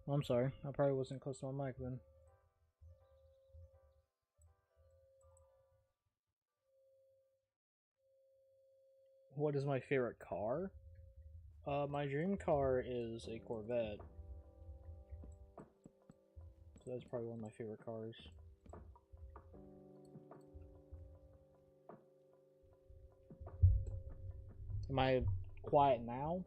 I'm sorry, I probably wasn't close to my mic then. What is my favorite car? My dream car is a Corvette. So that's probably one of my favorite cars. Am I quiet now?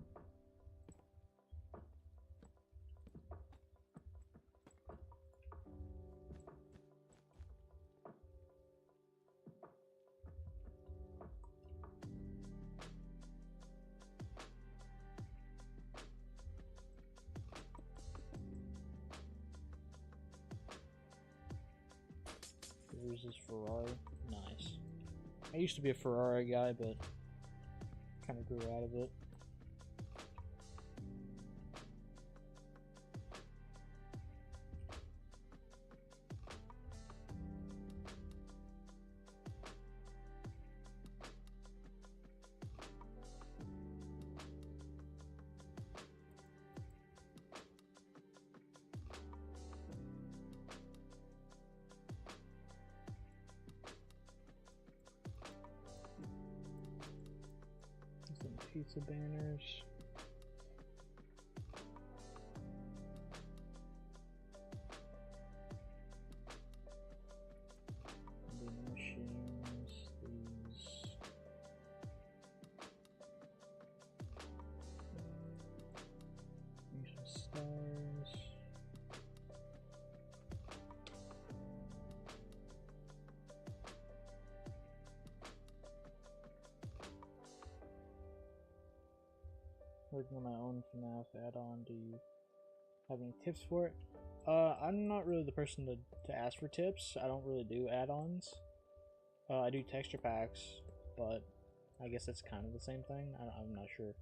There's this Ferrari. Nice. I used to be a Ferrari guy, but kind of grew out of it. Some pizza banners. The machines, these. These are stars. Working on my own FNAF add-on. Do you have any tips for it? I'm not really the person to ask for tips. I don't really do add-ons. I do texture packs. but I guess it's kind of the same thing. I'm not sure.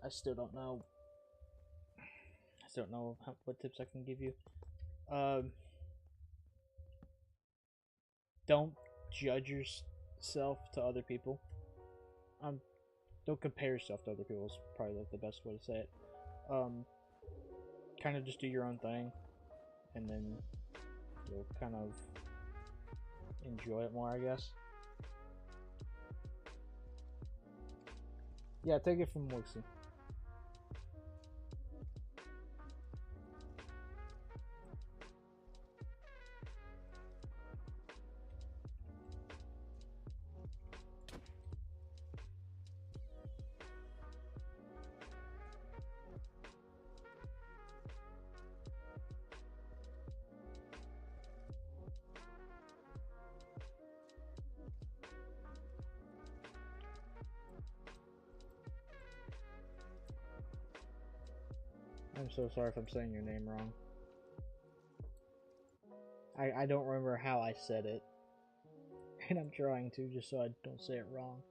I still don't know. I still don't know what tips I can give you. Don't judge yourself to other people. Don't compare yourself to other people is probably like the best way to say it. Kind of just do your own thing, and then you'll kind of enjoy it more, I guess. Yeah, take it from Wixie. I'm so sorry if I'm saying your name wrong. I don't remember how I said it. And I'm trying to, just so I don't say it wrong.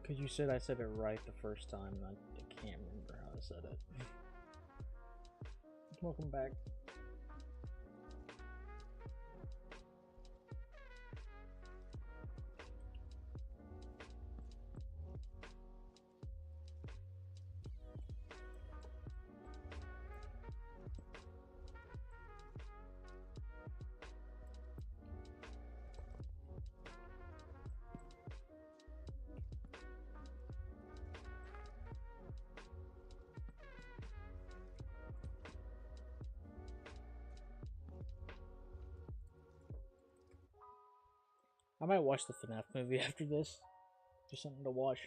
Because you said I said it right the first time, and I can't remember how I said it. Welcome back. I might watch the FNAF movie after this. Just something to watch.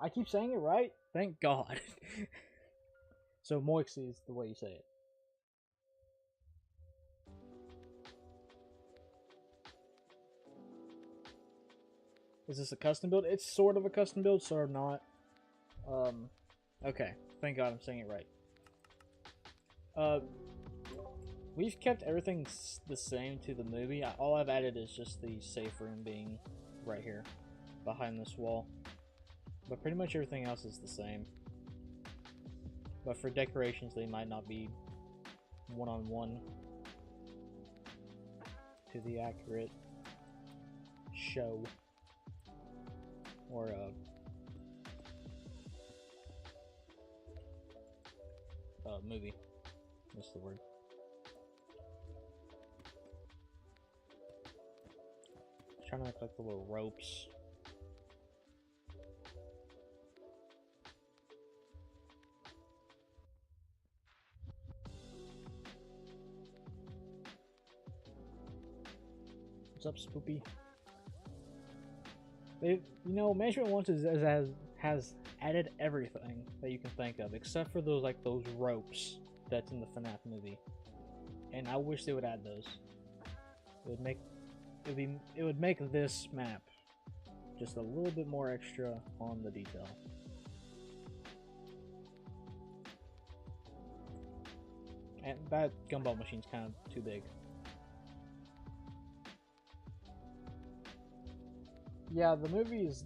I keep saying it right? Thank God. So Moixie is the way you say it. Is this a custom build? It's sort of a custom build, sort of not. Okay. Thank God I'm saying it right. We've kept everything the same to the movie. All I've added is just the safe room being right here, behind this wall. But pretty much everything else is the same. But for decorations, they might not be one-on-one to the accurate show or movie. That's the word. Trying to look like the little ropes. What's up, Spoopy? Management Once has added everything that you can think of, except for those ropes that's in the FNAF movie. And I wish they would add those. It would make this map just a little bit more extra on the detail. And that gumball machine's kind of too big. Yeah, the movie's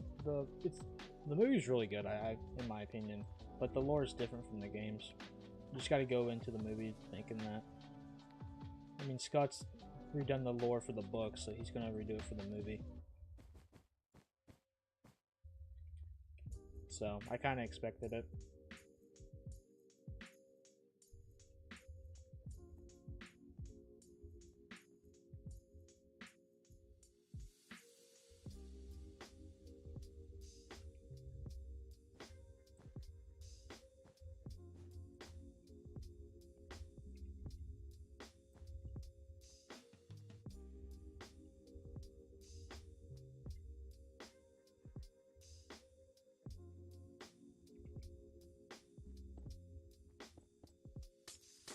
really good, in my opinion, but the lore is different from the games. You just got to go into the movie thinking that. I mean, Scott's redone the lore for the book, so he's gonna redo it for the movie. So I kind of expected it.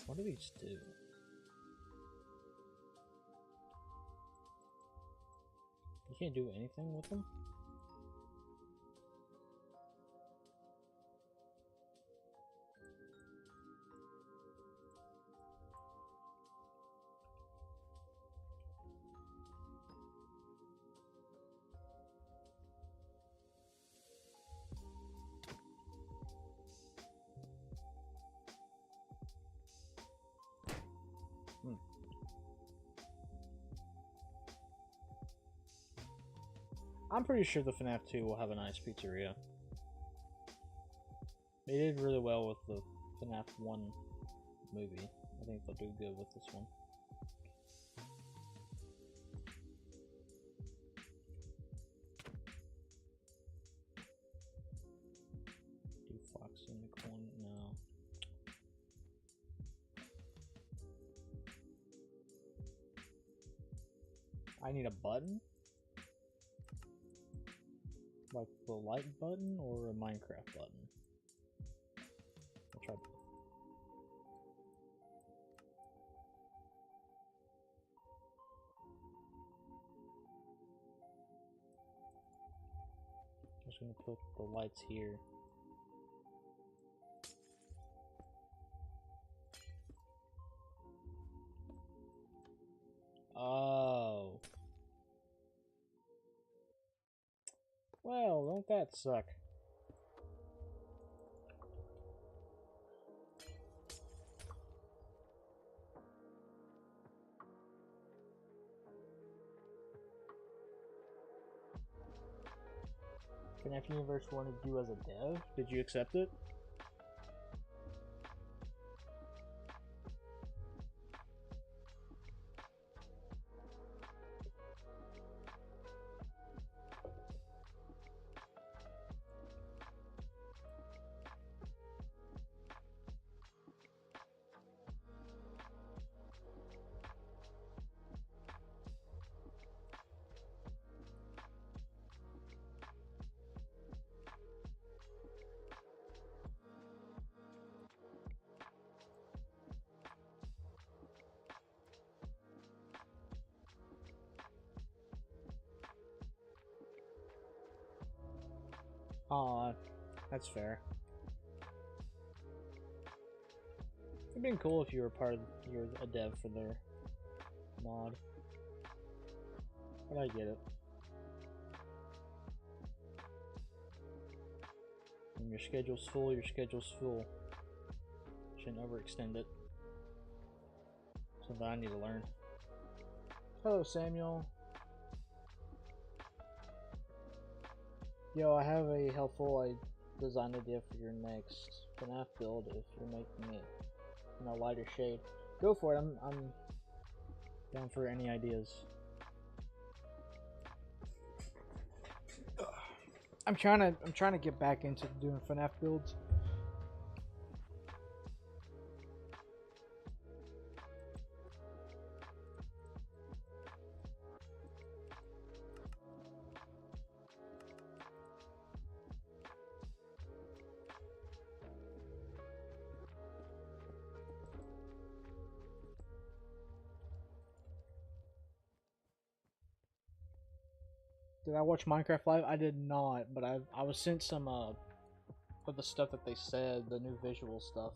What do these do? can't do anything with them? I'm pretty sure the FNAF 2 will have a nice pizzeria. They did really well with the FNAF 1 movie. I think they'll do good with this one. Do Fox in the corner? No. I need a button? Like the light button or a Minecraft button? I'll try both. I'm just gonna put the lights here. Oh. Well, don't that suck? FNAF Universe wanted you as a dev. Did you accept it? Aw, that's fair. It'd been cool if you were you're a dev for their mod. But I get it. When your schedule's full, your schedule's full. Shouldn't overextend it. Something I need to learn. Hello, Samuel. Yo, I have a helpful design idea for your next FNAF build if you're making it in a lighter shade. Go for it. I'm down for any ideas. I'm trying to get back into doing FNAF builds. Did I watch Minecraft Live? I did not, but I was sent some of the stuff that they said, the new visual stuff.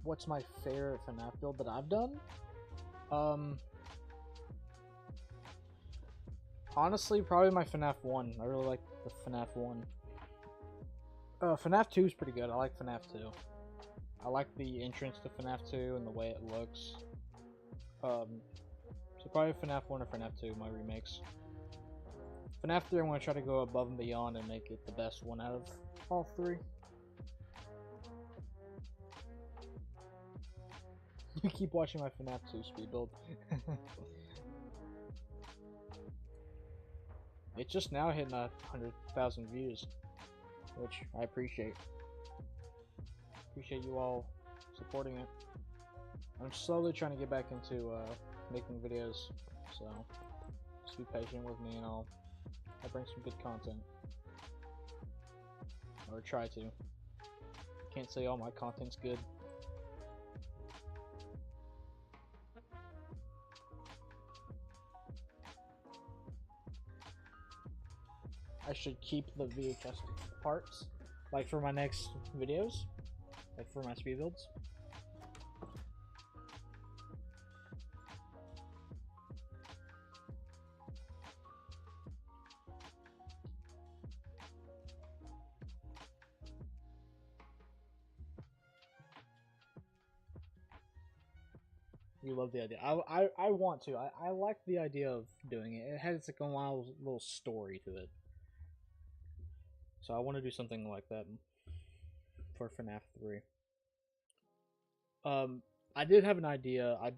What's my favorite FNAF build that I've done? Honestly, probably my FNAF 1. I really like the FNAF 1. FNAF 2 is pretty good. I like FNAF 2. I like the entrance to FNAF 2 and the way it looks. So probably FNAF 1 or FNAF 2, my remakes. FNAF 3, I'm going to try to go above and beyond and make it the best one out of all three. You keep watching my FNAF 2 speed build. It's just now hitting 100,000 views, which I appreciate. Appreciate you all supporting it. I'm slowly trying to get back into making videos, so just be patient with me and I'll bring some good content. Or try to. Can't say all my content's good. I should keep the VHS parts, like for my next videos, like for my speed builds. You love the idea. I want to. I like the idea of doing it. It has like a wild little story to it. So I want to do something like that for FNAF 3. I did have an idea. I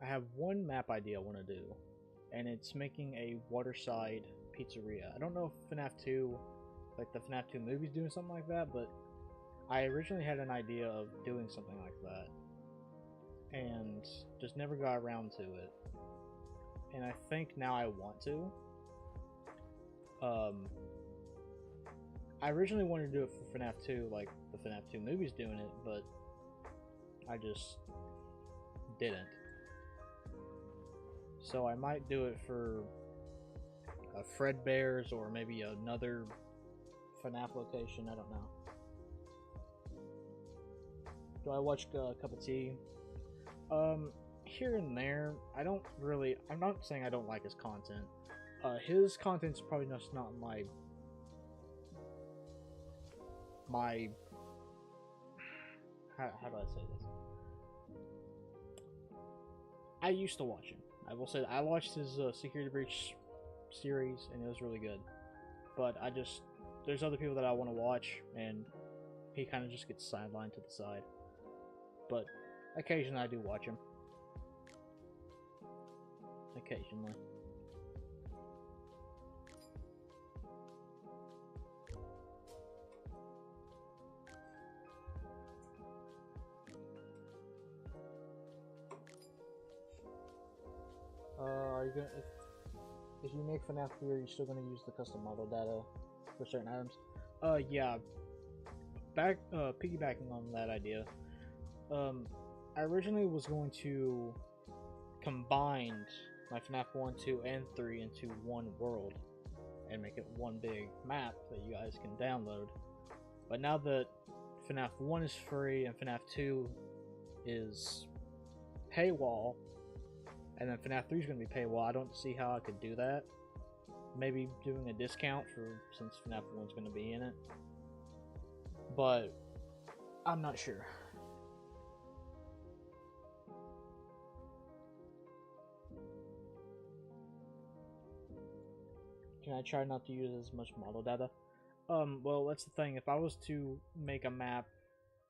have one map idea I want to do, and it's making a waterside pizzeria. I don't know if FNAF 2, like the FNAF 2 movie's doing something like that, but I originally had an idea of doing something like that, and just never got around to it. And I think now I want to. I originally wanted to do it for FNAF 2, like the FNAF 2 movie's doing it, but I just didn't. So I might do it for Fredbear's or maybe another FNAF location, I don't know. Do I watch Cup of Tea? Here and there. I'm not saying I don't like his content. His content's probably just not my how do I say this? I used to watch him. I will say that I watched his Security Breach series, and it was really good. But there's other people that I want to watch, and he kind of just gets sidelined to the side. But occasionally I do watch him. Occasionally. Are you gonna if you make FNAF 3, are you still gonna use the custom model data for certain items? Yeah. Piggybacking on that idea. I originally was going to combine my FNAF 1, 2, and 3 into one world and make it one big map that you guys can download. But now that FNAF 1 is free and FNAF 2 is paywall, and then FNAF 3 is going to be paywall, I don't see how I could do that. Maybe doing a discount since FNAF 1 is going to be in it. But I'm not sure. Can I try not to use as much model data? Well, that's the thing. If I was to make a map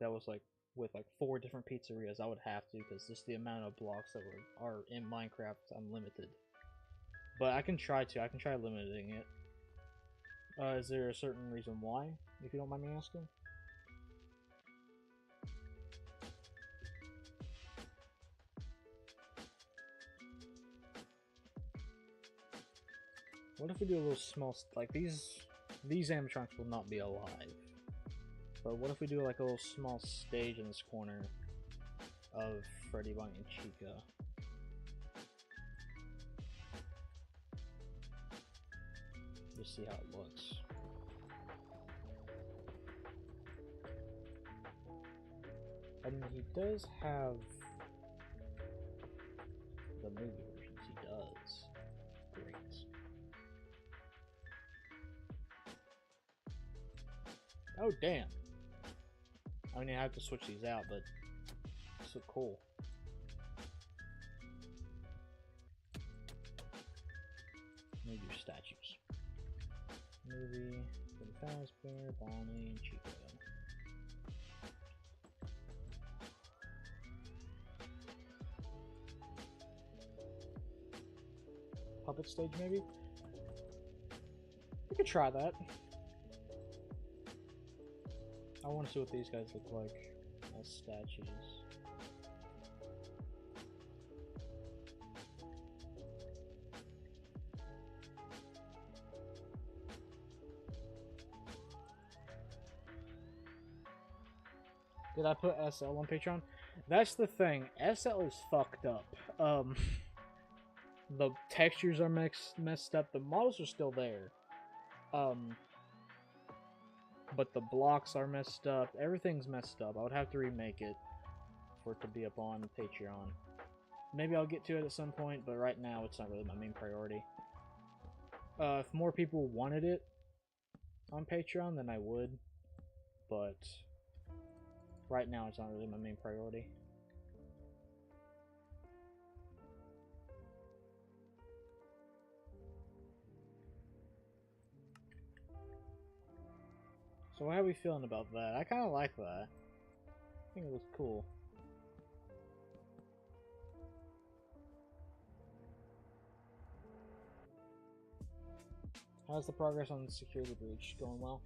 that was like with like 4 different pizzerias, I would have to, because just the amount of blocks that are in Minecraft, I'm limited. But I can try limiting it. Is there a certain reason why, if you don't mind me asking? What if we do a little small, like these animatronics will not be alive. But what if we do like a little small stage in this corner of Freddy, Bonnie, and Chica? Just see how it looks. I mean, he does have the movie versions. He does. Great. Oh, damn. I mean, I have to switch these out, but it's so cool. Let me do statues. Movie, Fazbear, Bonnie, and Chico. Puppet stage, maybe? We could try that. I want to see what these guys look like as statues. Did I put SL on Patreon? That's the thing. SL is fucked up. The textures are messed up. The models are still there. But the blocks are messed up. Everything's messed up. I would have to remake it for it to be up on Patreon. Maybe I'll get to it at some point, but right now it's not really my main priority. If more people wanted it on Patreon, then I would. But right now it's not really my main priority. So how are we feeling about that? I kind of like that. I think it looks cool. How's the progress on the security breach? Going well?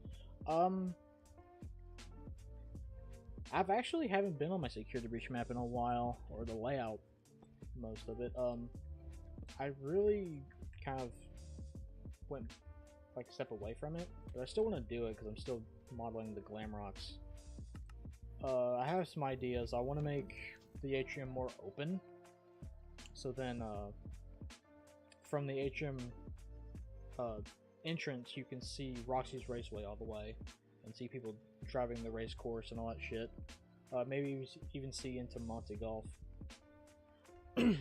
I've actually haven't been on my security breach map in a while, or the layout, most of it. I really kind of went like a step away from it, but I still want to do it because I'm still modeling the glam rocks. I have some ideas. I want to make the atrium more open, so then from the atrium entrance you can see Roxy's Raceway all the way and see people driving the race course and all that shit. Maybe even see into Monte Golf,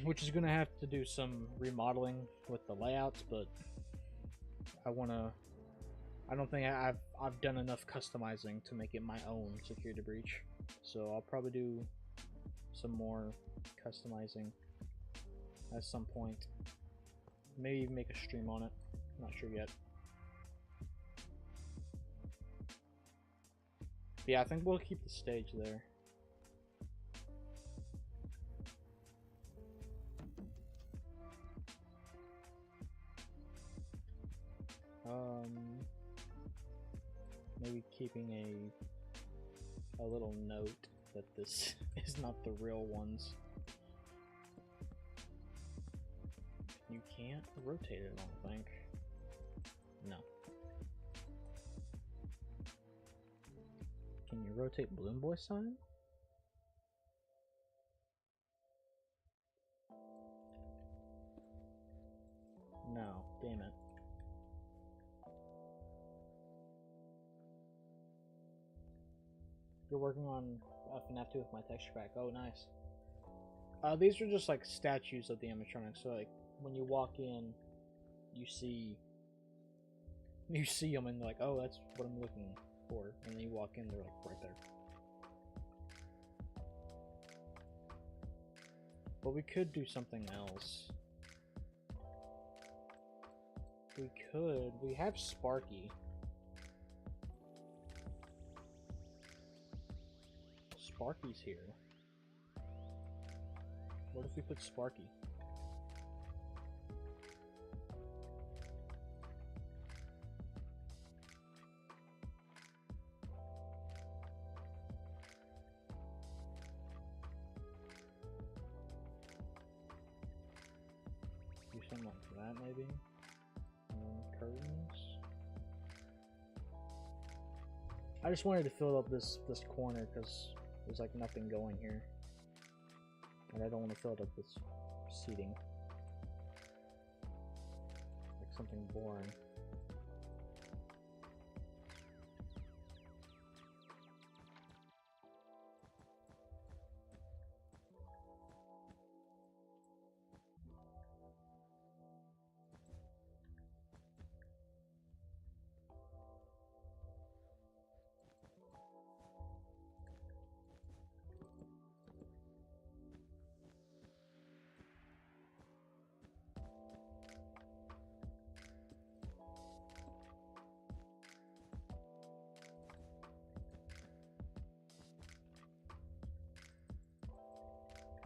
which is gonna have to do some remodeling with the layouts, but I don't think I've done enough customizing to make it my own security breach, so I'll probably do some more customizing at some point. Maybe even make a stream on it. I'm not sure yet. But yeah, I think we'll keep the stage there. Maybe keeping a little note that this is not the real ones. You can't rotate it, I don't think. No. Can you rotate Bloom Boy sign? No, damn it. You're working on FNAF 2 with my texture pack. Oh, nice. These are just like statues of the animatronics. So like when you walk in, you see them and they're like, oh, that's what I'm looking for. And then you walk in, they're like right there. But we could do something else. We have Sparky. Sparky's here. What if we put Sparky? Do something like that, maybe? Curtains? I just wanted to fill up this corner because there's like nothing going here. And I don't want to fill it up with seating. Like something boring.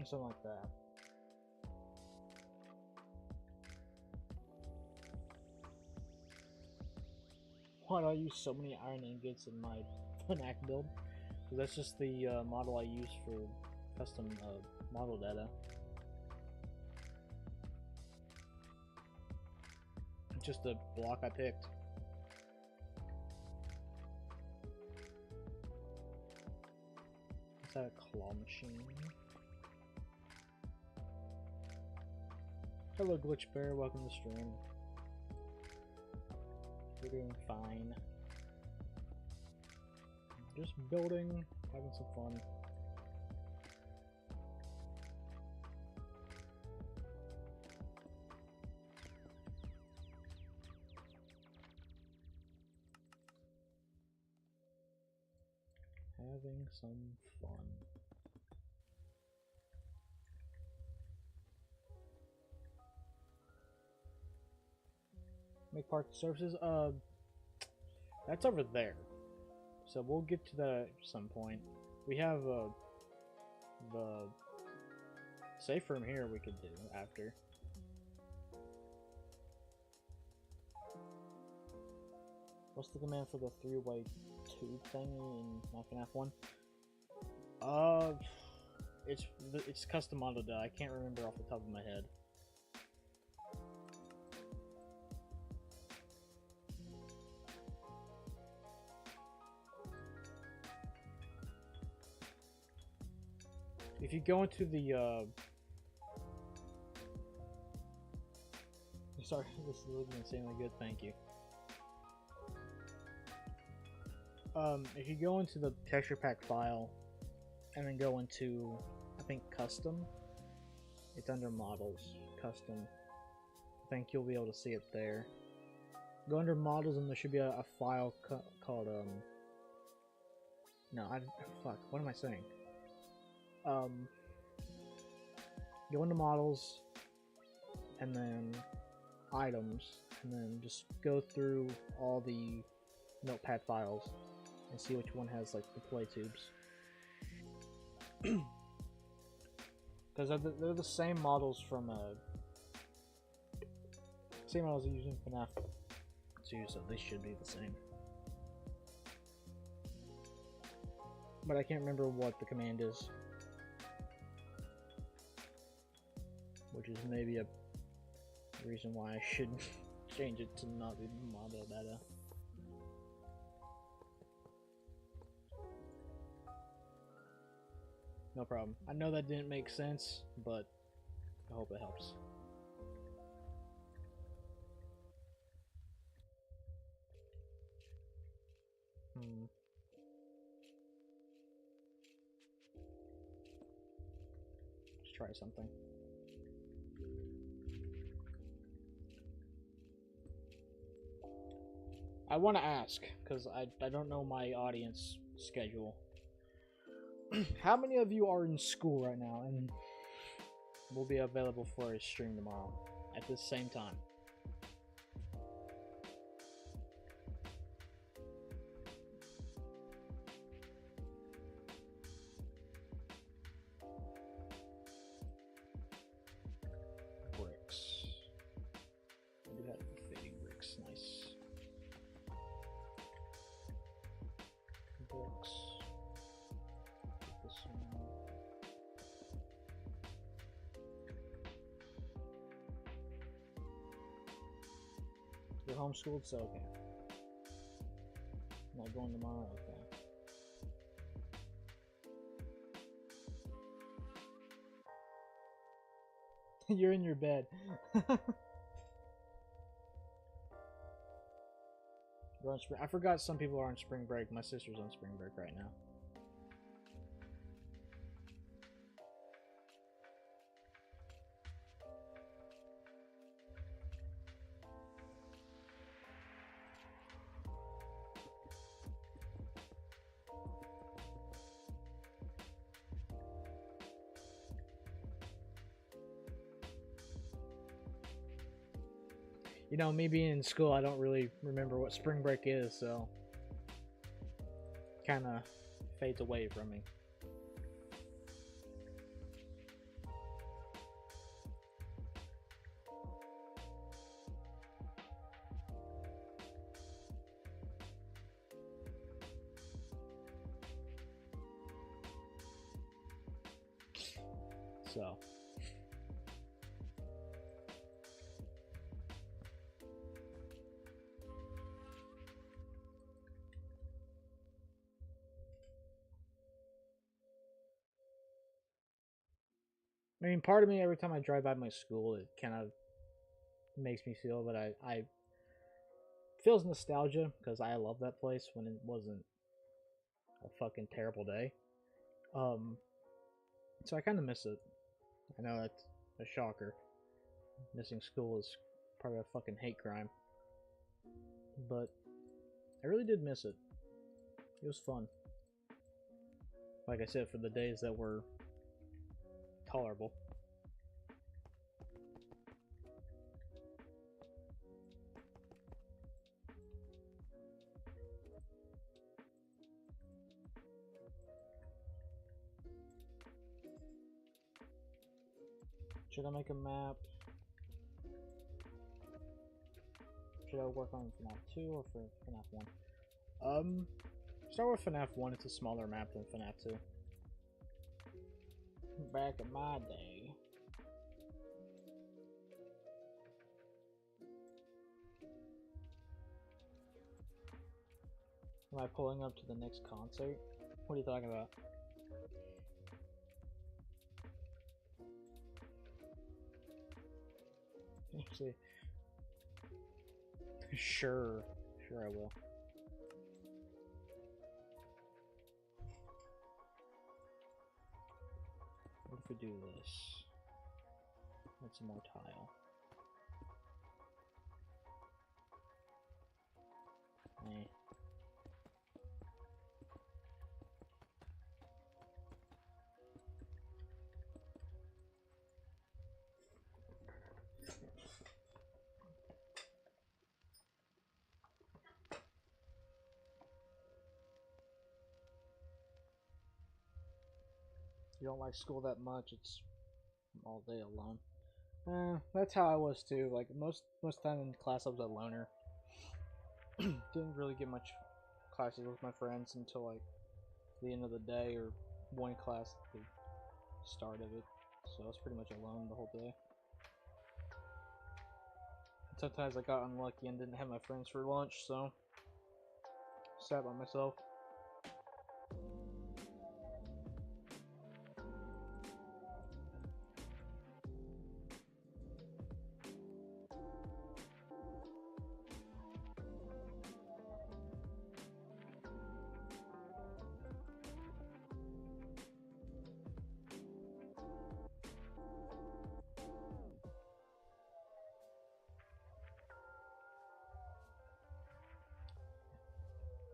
Something like that. Why do I use so many iron ingots in my FNAF build? Because that's just the model I use for custom model data. It's just the block I picked. that claw machine? Hello, Glitch Bear. Welcome to the stream. We're doing fine. Just building, having some fun. Having some fun. Make parts and services. That's over there. So we'll get to that at some point. We have the safe room here we could do after. What's the command for the three-way tube thing in FNAF 1? It's custom modeled. I can't remember off the top of my head. If you go into the sorry, this is insanely good. Thank you. If you go into the texture pack file and then go into, I think, custom, it's under models, custom. I think you'll be able to see it there. Go under models and there should be a file called no, fuck, what am I saying? Go into models and then items and then just go through all the notepad files and see which one has like the play tubes. Because they're the same models from same models you use in FNAF 2, so they should be the same. But I can't remember what the command is, which is maybe a reason why I should change it to not be model data. No problem. I know that didn't make sense, but I hope it helps. Let's try something. I want to ask, because I don't know my audience schedule. How many of you are in school right now and will be available for a stream tomorrow at the same time? Bricks. I do have fading bricks. Nice. Bricks. You're homeschooled, so okay. Not going tomorrow, okay. You're in your bed. You're on spring. I forgot some people are on spring break. My sister's on spring break right now. You know, me being in school, I don't really remember what spring break is, so kind of fades away from me. So I mean, part of me every time I drive by my school, it kind of makes me feel that I feels nostalgia because I love that place when it wasn't a fucking terrible day. Um, so I kind of miss it. I know that's a shocker. Missing school is probably a fucking hate crime, but I really did miss it. It was fun. Like I said, for the days that were tolerable. Should I make a map? Should I work on FNAF 2 or for FNAF 1? Start with FNAF 1. It's a smaller map than FNAF 2. Back in my day. Am I pulling up to the next concert? What are you talking about? Actually, sure I will. What if we do this? That's some more tile. Eh. You don't like school that much, it's all day alone. That's how I was too. Like most time in class I was a loner. Didn't really get much classes with my friends until like the end of the day or one class at the start of it. So I was pretty much alone the whole day. Sometimes I got unlucky and didn't have my friends for lunch, so sat by myself.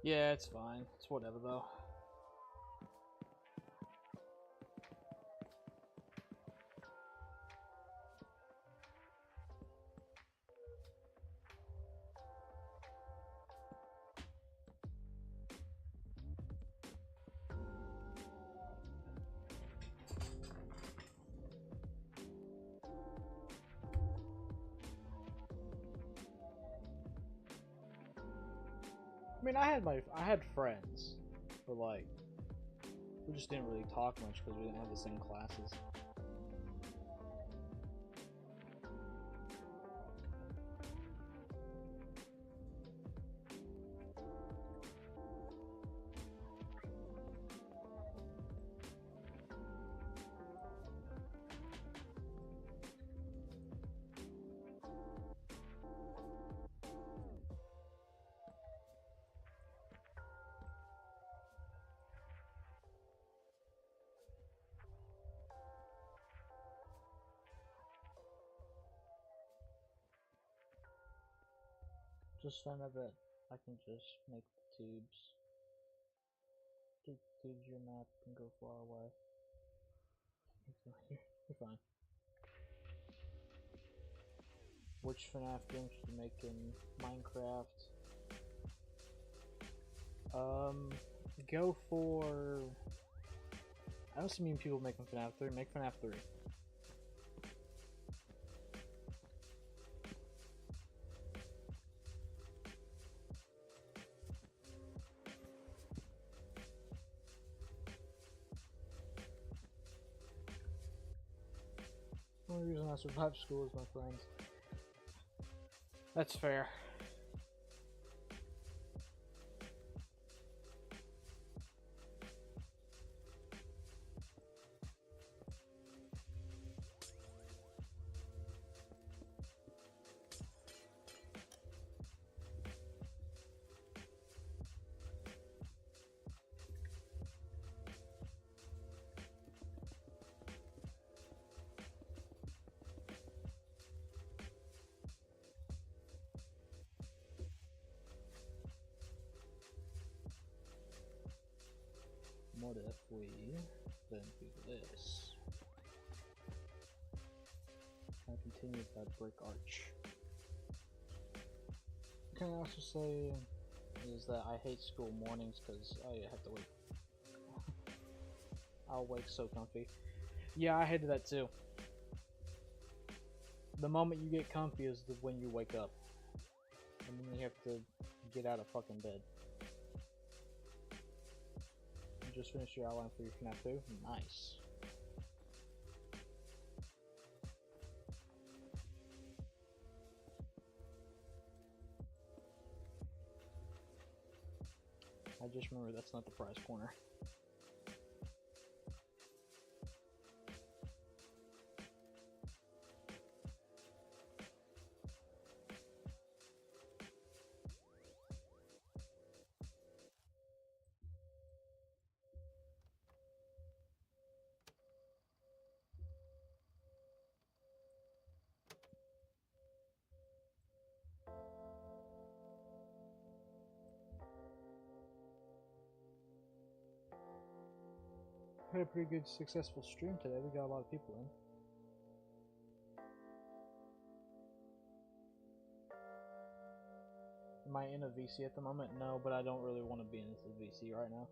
Yeah, it's fine. It's whatever though. I mean, I had friends, but like, we just didn't really talk much because we didn't have the same classes. Just found out that I can just make the tubes. Tubes your map and go far away. You're fine. Which FNAF game should you make in Minecraft? Go for... I don't see many people making FNAF 3. Make FNAF 3. The only reason I survived school is my friends. That's fair. what if we then do this? I continue with that brick arch. Can I also say is that I hate school mornings because I have to wake. I'll wake so comfy. Yeah, I hated that too. The moment you get comfy is when you wake up. And then you have to get out of fucking bed. You just finished your outline for your FNAF 2? Nice. I just remember that's not the prize corner. Had a pretty good successful stream today. We got a lot of people in. Am I in a VC at the moment? No, but I don't really want to be in a VC right now.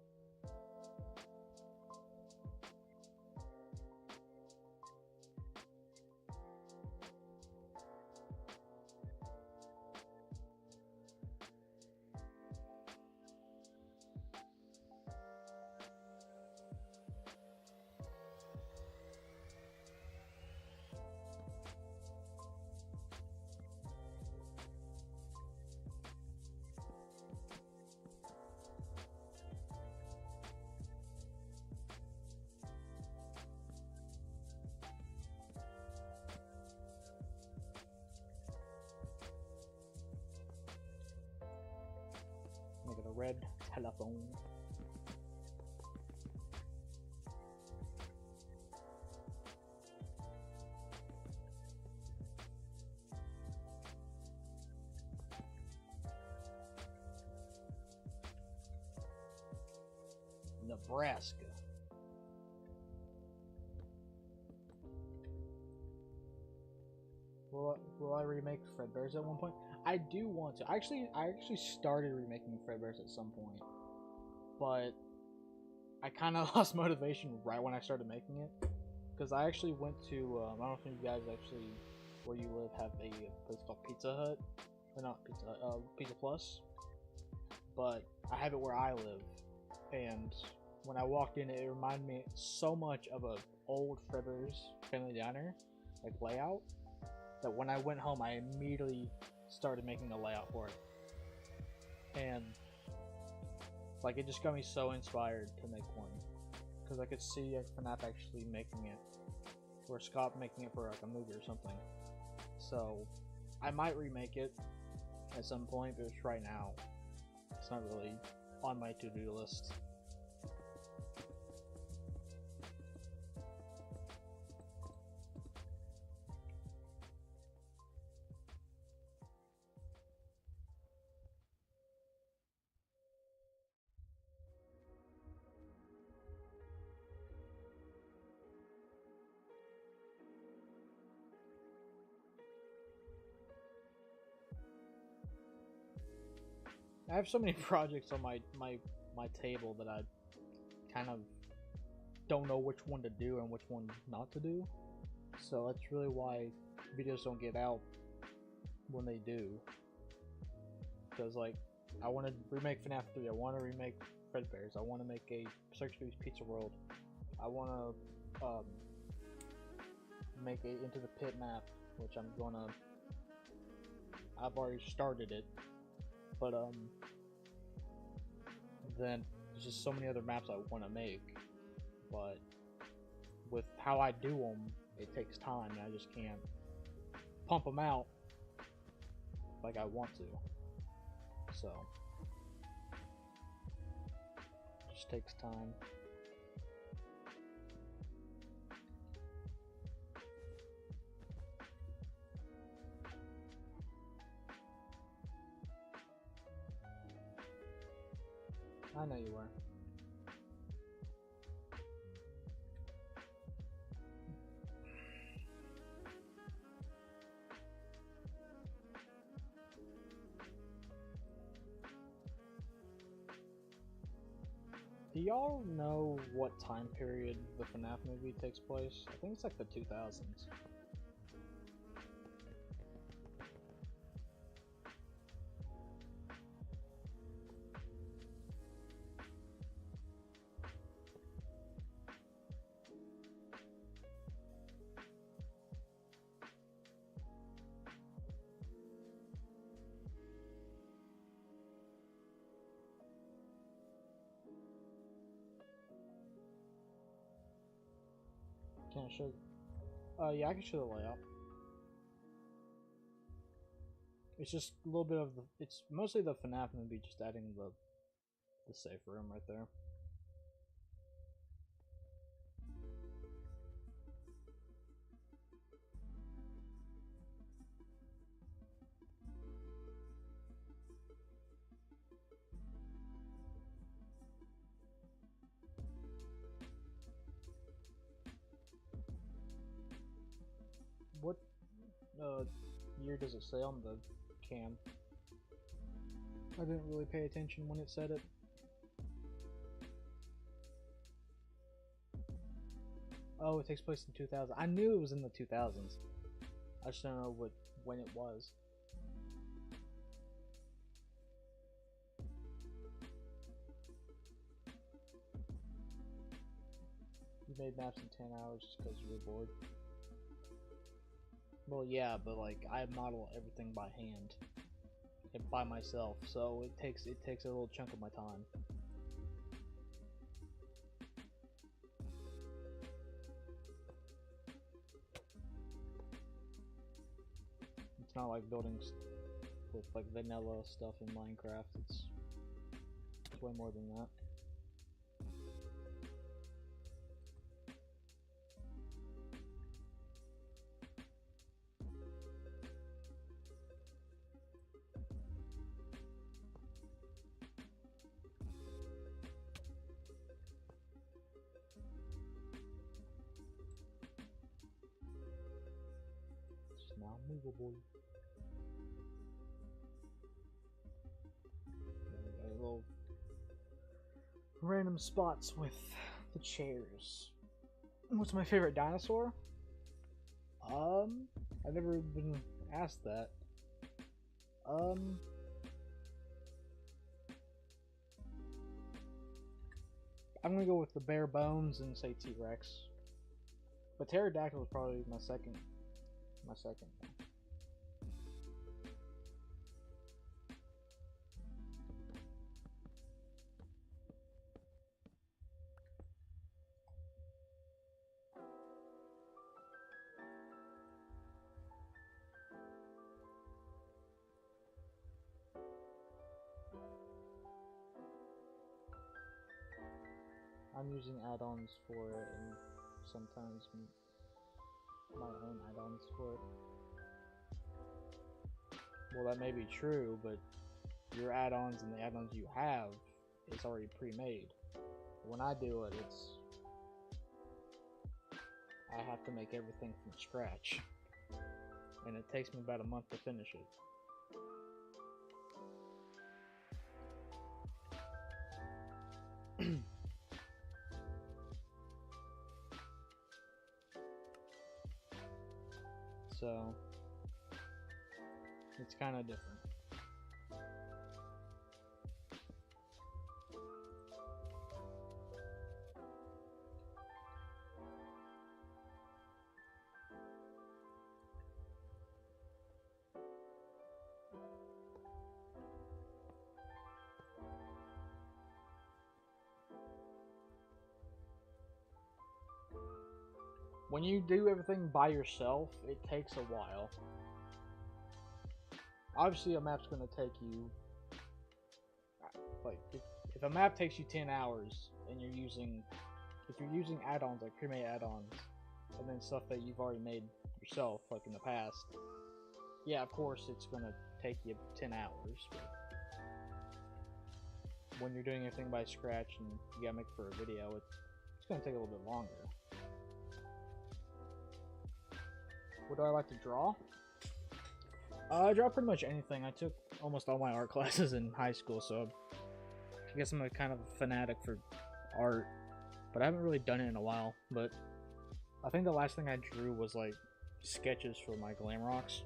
Make it a red telephone. Nebraska. Will I remake Fredbear's at one point? I do want to. I actually started remaking Fredbear's at some point, but I kind of lost motivation right when I started making it, because I actually went to I don't know if you guys actually where you live have a place called Pizza Hut, or not Pizza Hut, Pizza Plus, but I have it where I live, and when I walked in, it reminded me so much of a old Fredbear's Family Diner like layout, that when I went home, I immediately started making a layout for it. And like it just got me so inspired to make one, because I could see FNAF actually making it, or Scott making it for like a movie or something. So I might remake it at some point, but right now it's not really on my to-do list. I have so many projects on my table that I kind of don't know which one to do and which one not to do. So that's really why videos don't get out when they do. Because like, I want to remake FNAF 3, I want to remake Fredbear's, I want to make a Circuitry's Pizza World, I want to make a Into the Pit map, which I've already started it. But then there's just so many other maps I want to make, but with how I do them, it takes time, and I just can't pump them out like I want to. So it just takes time. I know you were. Do y'all know what time period the FNAF movie takes place? I think it's like the 2000s. Can I show? Yeah, I can show the layout. It's just a little bit of the. It's mostly the FNAF movie, just adding the safe room right there. What year does it say on the cam? I didn't really pay attention when it said it. Oh, it takes place in 2000. I knew it was in the 2000s. I just don't know when it was. You made maps in 10 hours just because you were bored. Well, yeah, but like I model everything by hand and by myself, so it takes a little chunk of my time. It's not like building with like vanilla stuff in Minecraft. It's way more than that. It's now movable. Little random spots with the chairs. What's my favorite dinosaur? I've never been asked that. I'm gonna go with the bare bones and say T-Rex. But pterodactyl is probably my second. I'm using add-ons for it, and sometimes my own add-ons for it. Well, that may be true, but your add-ons and the add-ons you have is already pre-made. When I do it, I have to make everything from scratch, and it takes me about a month to finish it. So it's kind of different. When you do everything by yourself, it takes a while. Obviously, a map's going to take you, like, if a map takes you 10 hours, and if you're using add-ons, like pre-made add-ons, and then stuff that you've already made yourself, like in the past, yeah, of course, it's going to take you 10 hours, but when you're doing everything by scratch, and you gotta make it for a video, it's going to take a little bit longer. What do I like to draw? I draw pretty much anything. I took almost all my art classes in high school, so I guess I'm a kind of a fanatic for art, but I haven't really done it in a while. But I think the last thing I drew was like sketches for my glam rocks.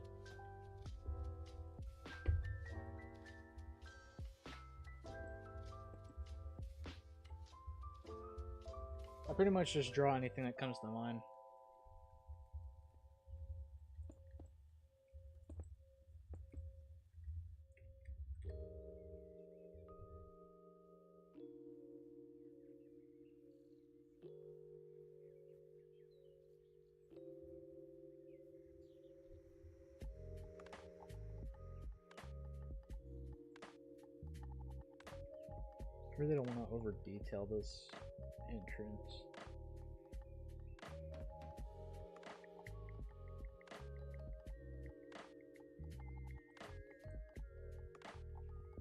I pretty much just draw anything that comes to mind. I really don't want to over detail this entrance.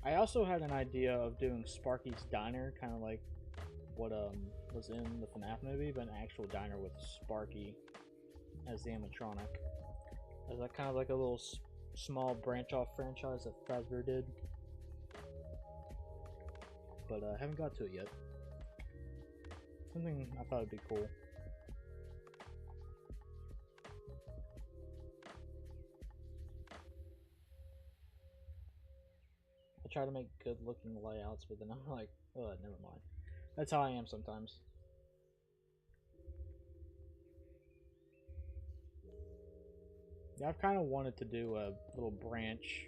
I also had an idea of doing Sparky's Diner, kind of like what was in the FNAF movie, but an actual diner with Sparky as the animatronic. As like kind of like a little small branch off franchise that Fazbear did. But I haven't got to it yet. Something I thought would be cool. I try to make good looking layouts, but then I'm like, oh, never mind. That's how I am sometimes. Yeah, I've kind of wanted to do a little branch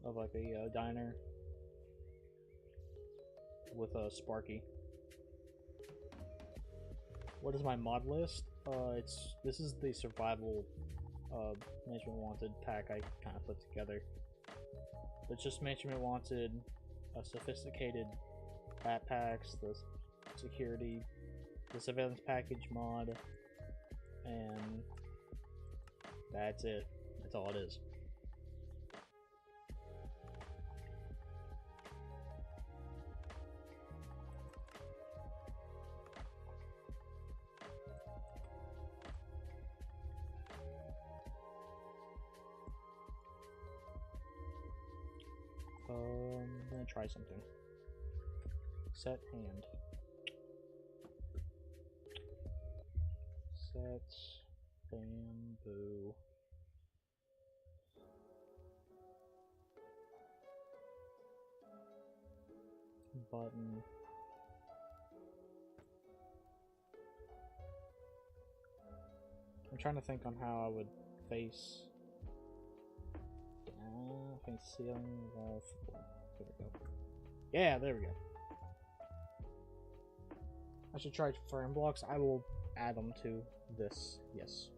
of like a diner with a Sparky. What is my mod list? This is the survival Management Wanted pack I kind of put together. It's just Management Wanted, sophisticated backpacks, the security, the surveillance package mod, and that's it. That's all it is. I'm gonna try something. Set hand. Set bamboo. Button. I'm trying to think on how I would face ceiling, wall, floor. There we go. Yeah, there we go. I should try frame blocks. I will add them to this. Yes.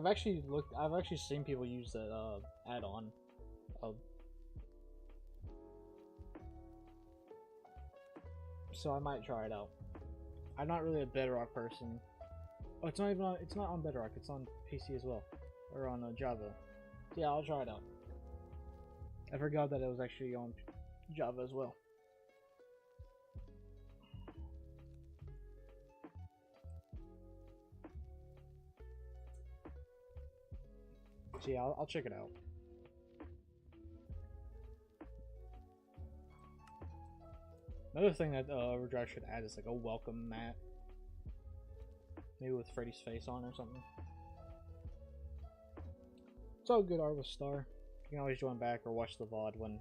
I've actually seen people use that add-on. So I might try it out. I'm not really a Bedrock person. Oh, it's not on Bedrock, it's on PC as well. Or on Java. Yeah, I'll try it out. I forgot that it was actually on Java as well. So yeah, I'll check it out. Another thing that Overdrive should add is like a welcome mat. Maybe with Freddy's face on or something. It's all good, art with Star. You can always join back or watch the VOD when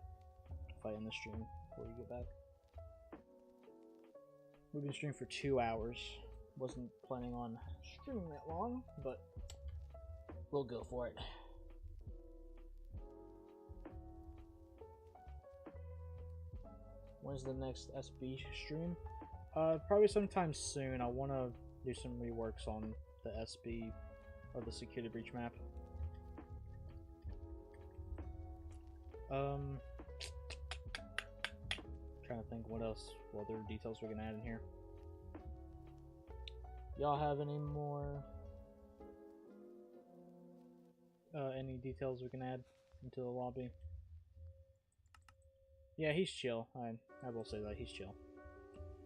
I end the stream before you get back. We've been streaming for 2 hours. Wasn't planning on streaming that long, but we'll go for it. When's the next SB stream? Probably sometime soon. I want to do some reworks on the SB or the security breach map. Trying to think what other details we can add in here. Y'all have any more any details we can add into the lobby. Yeah, he's chill. I will say that he's chill.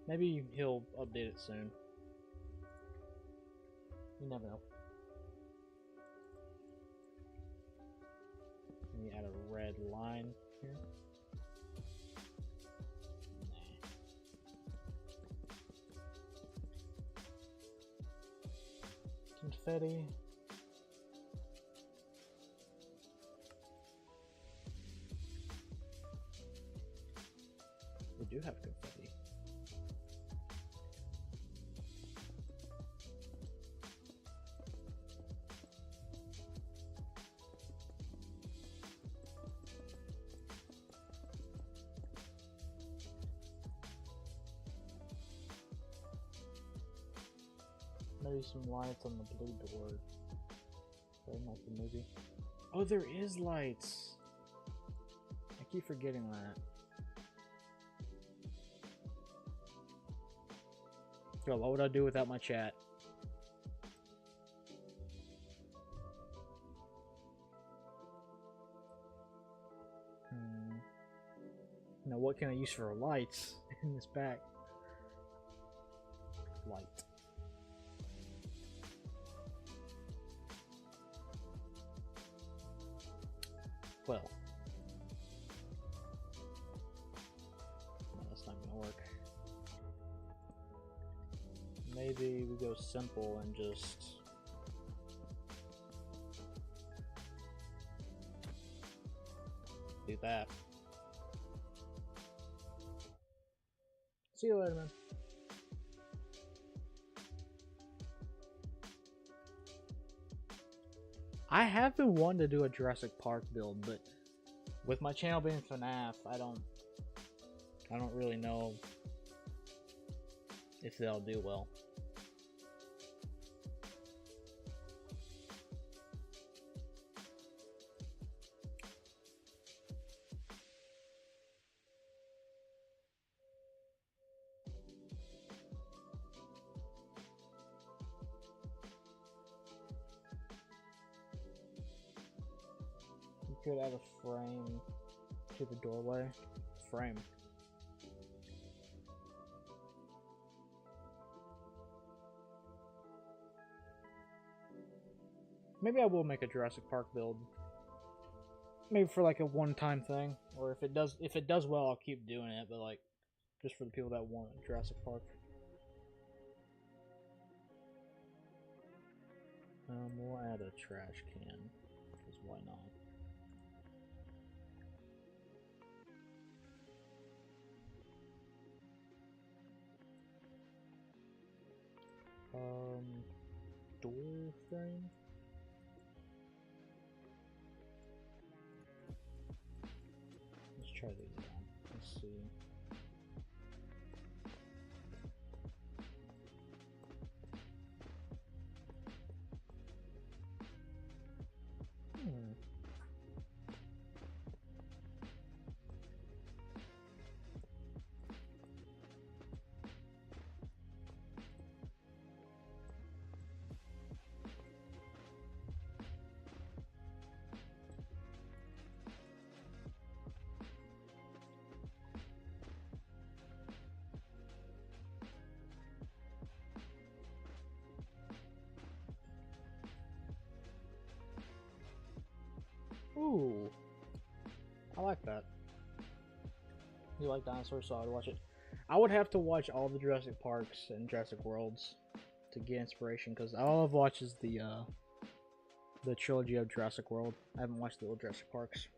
Maybe he'll update it soon. You never know. Let me add a red line here. Confetti. We do have confetti. Maybe some lights on the blue door. Very like the movie. Oh, there is lights. I keep forgetting that. Yo, what would I do without my chat? Now, what can I use for lights in this back? Light. Well, no, that's not gonna work. Maybe we go simple and just do that. See you later, man. I have been wanting to do a Jurassic Park build, but with my channel being FNAF, I don't really know if they'll do well. Could add a frame to the doorway. Frame. Maybe I will make a Jurassic Park build. Maybe for like a one-time thing, or if it does well, I'll keep doing it. But like, just for the people that want Jurassic Park. We'll add a trash can, because why not? Door frame. Let's try these on. Let's see. Ooh, I like that. You like dinosaurs, so I'd watch it. I would have to watch all the Jurassic Parks and Jurassic Worlds to get inspiration, because all I've watched is the trilogy of Jurassic World. I haven't watched the old Jurassic Parks.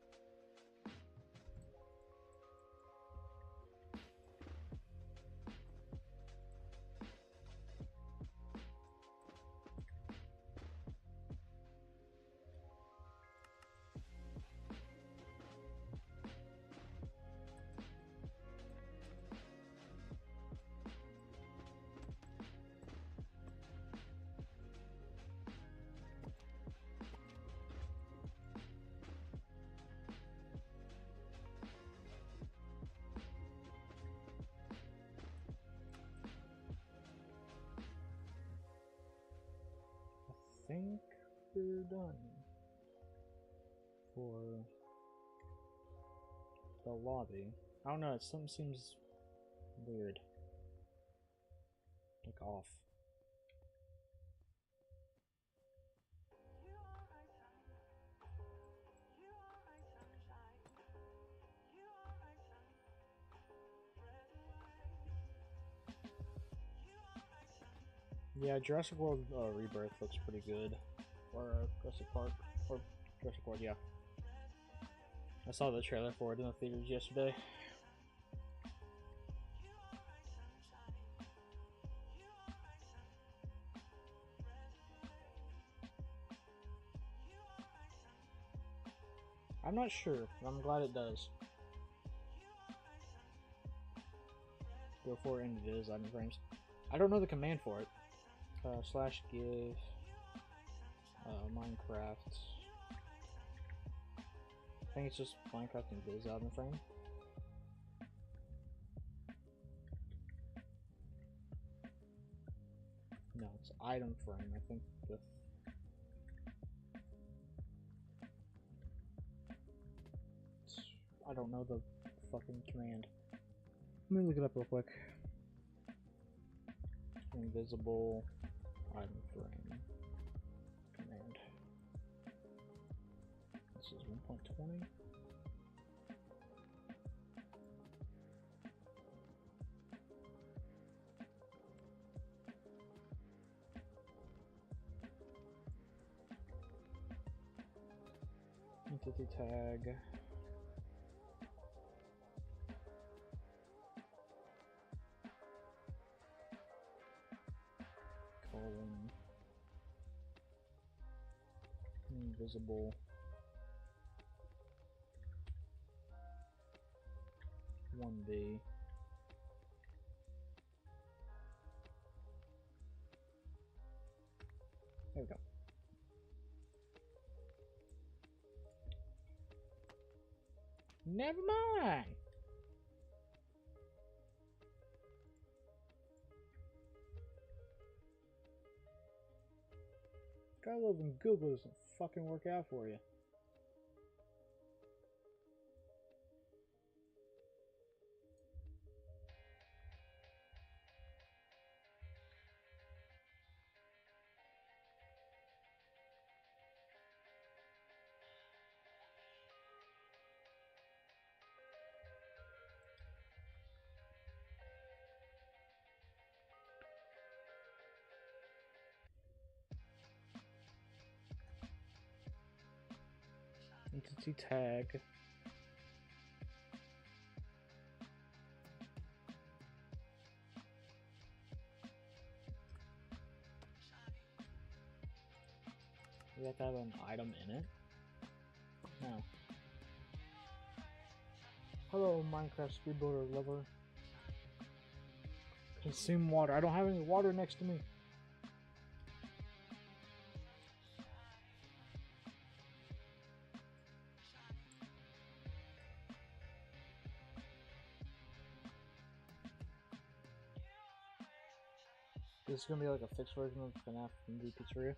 I think we're done. for the lobby. I don't know, something seems weird. Like off. Yeah, Jurassic World Rebirth looks pretty good. Or Jurassic Park. Or Jurassic World, yeah. I saw the trailer for it in the theaters yesterday. I'm not sure, but I'm glad it does. Before it is item frames. I don't know the command for it. Slash give Minecraft. I think it's just Minecraft and Viz item frame. No, it's item frame. I think the I don't know the fucking command. Let me look it up real quick. Invisible item frame command. This is 1.20. Entity tag. Colon. Invisible. 1B. There we go. Never mind. Gotta love when Google doesn't fucking work out for you. Entity tag. You have to have an item in it? No. Hello, Minecraft Speedboater lover. Consume water. I don't have any water next to me. This is gonna be like a fixed version of FNAF Movie Pizzeria.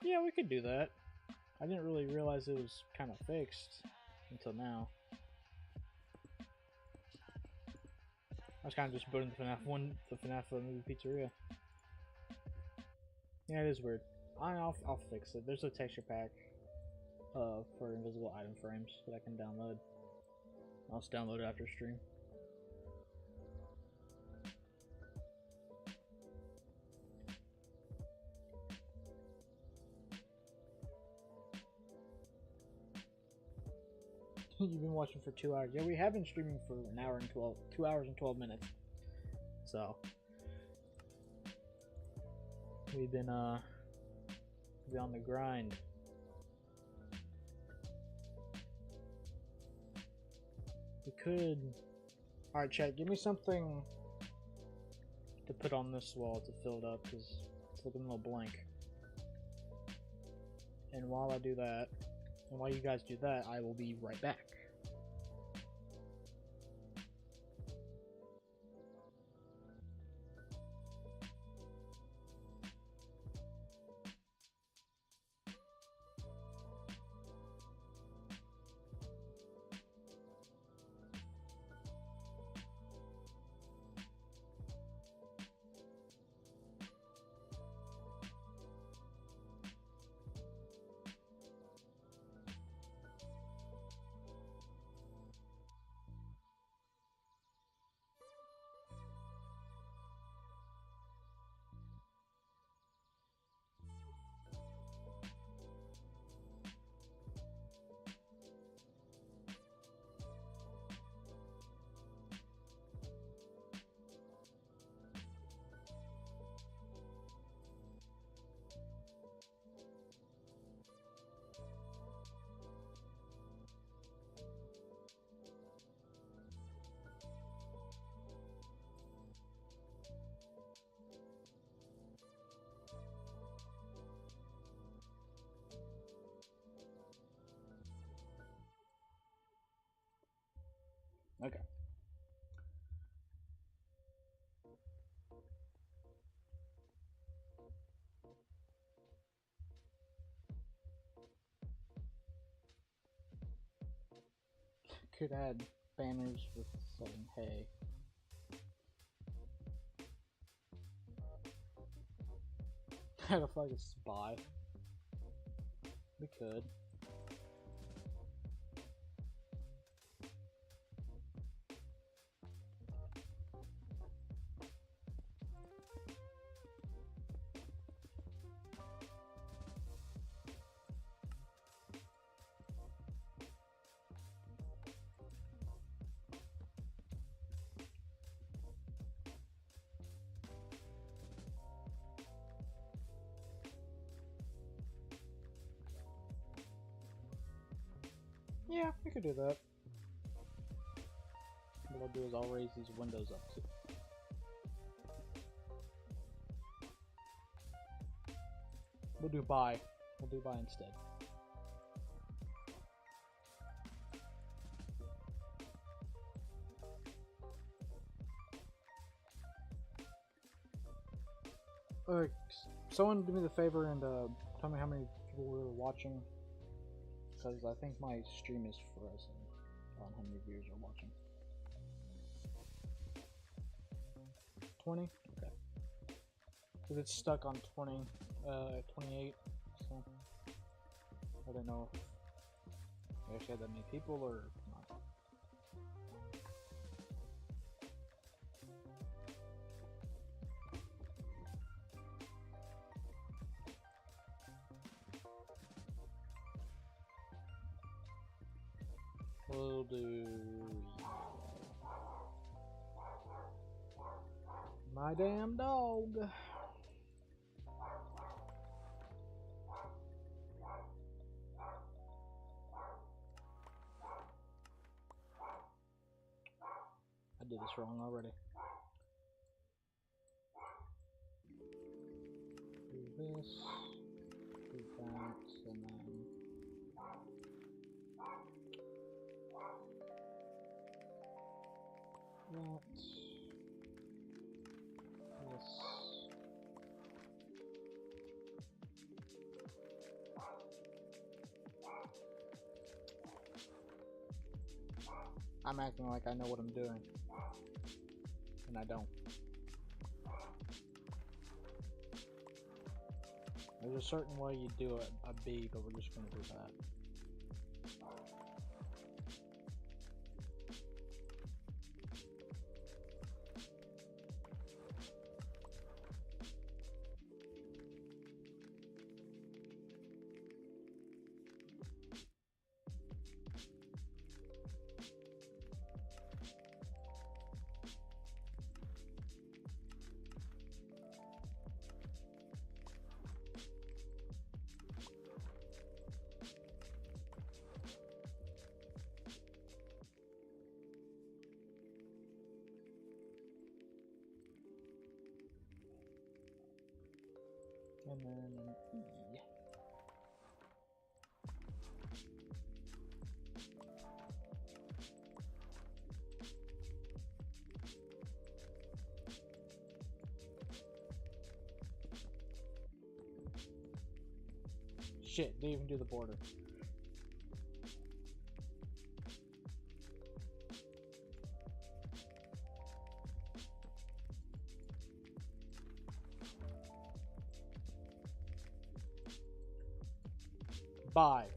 Yeah, we could do that. I didn't really realize it was kind of fixed until now. I was kind of just building the FNAF Movie Pizzeria. Yeah, it is weird. I'll fix it. There's a texture pack for invisible item frames that I can download. I'll just download it after stream. You've been watching for 2 hours. Yeah, we have been streaming for 2 hours and 12 minutes. So we've been on the grind. We could. All right, chat. Give me something to put on this wall to fill it up because it's looking a little blank. And while I do that, and while you guys do that, I will be right back. could add banners with saying hey. Had a fucking spy. We could. Yeah, we could do that. What I'll do is I'll raise these windows up too. We'll do buy. We'll do buy instead. Someone do me the favor and tell me how many people were watching. Because I think my stream is frozen on how many viewers are watching. 20? Okay. Because it's stuck on 20, 28, so I don't know if we actually had that many people or not. We'll do my damn dog. I did this wrong already. Do this, do that, and then that, this. I'm acting like I know what I'm doing, and I don't. There's a certain way you do a B, but we're just going to do that. And then an E. Shit, didn't even do the border. Bye.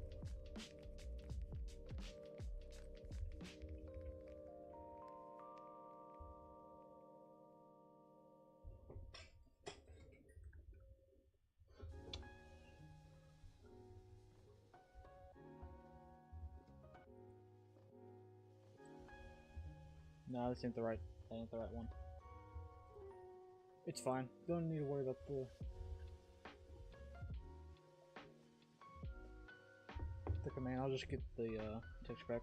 No, this ain't the right. That ain't the right one. It's fine. Don't need to worry about the command. I'll just get the text back.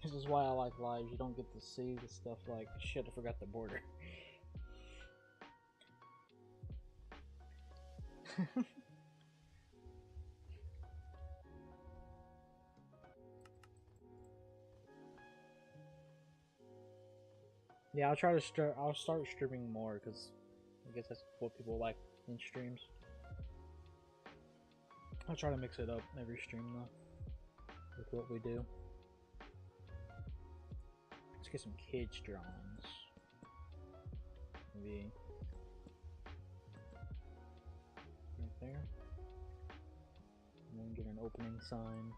This is why I like lives. You don't get to see the stuff like, shit, I forgot the border. Yeah, I'll start streaming more because I guess that's what people like in streams. I'll try to mix it up every stream though, with what we do. Let's get some kids drawings. Maybe right there. And then get an opening sign.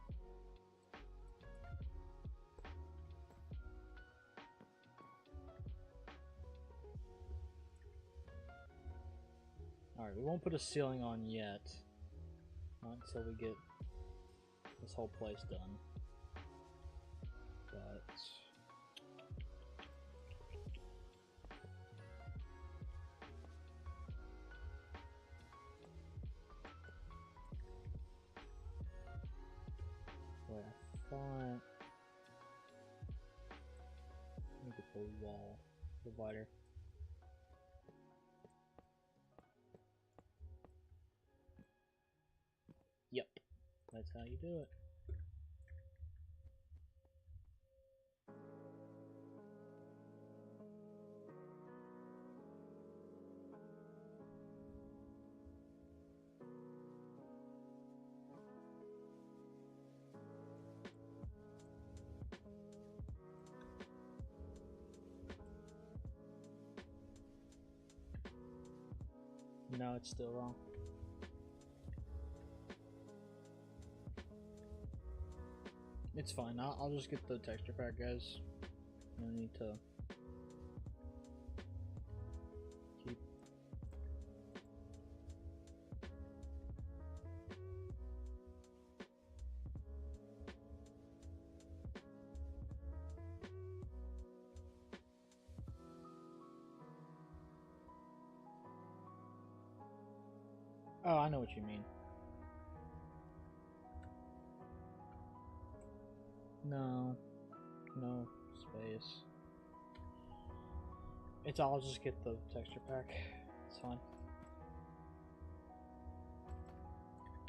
Alright, we won't put a ceiling on yet. Not until we get this whole place done. But wait, I thought let me get the wall divider. Yep, that's how you do it. No, it's still wrong. It's fine. I'll just get the texture pack, guys. No need to keep. Oh, I know what you mean. No space. I'll just get the texture pack. It's fine.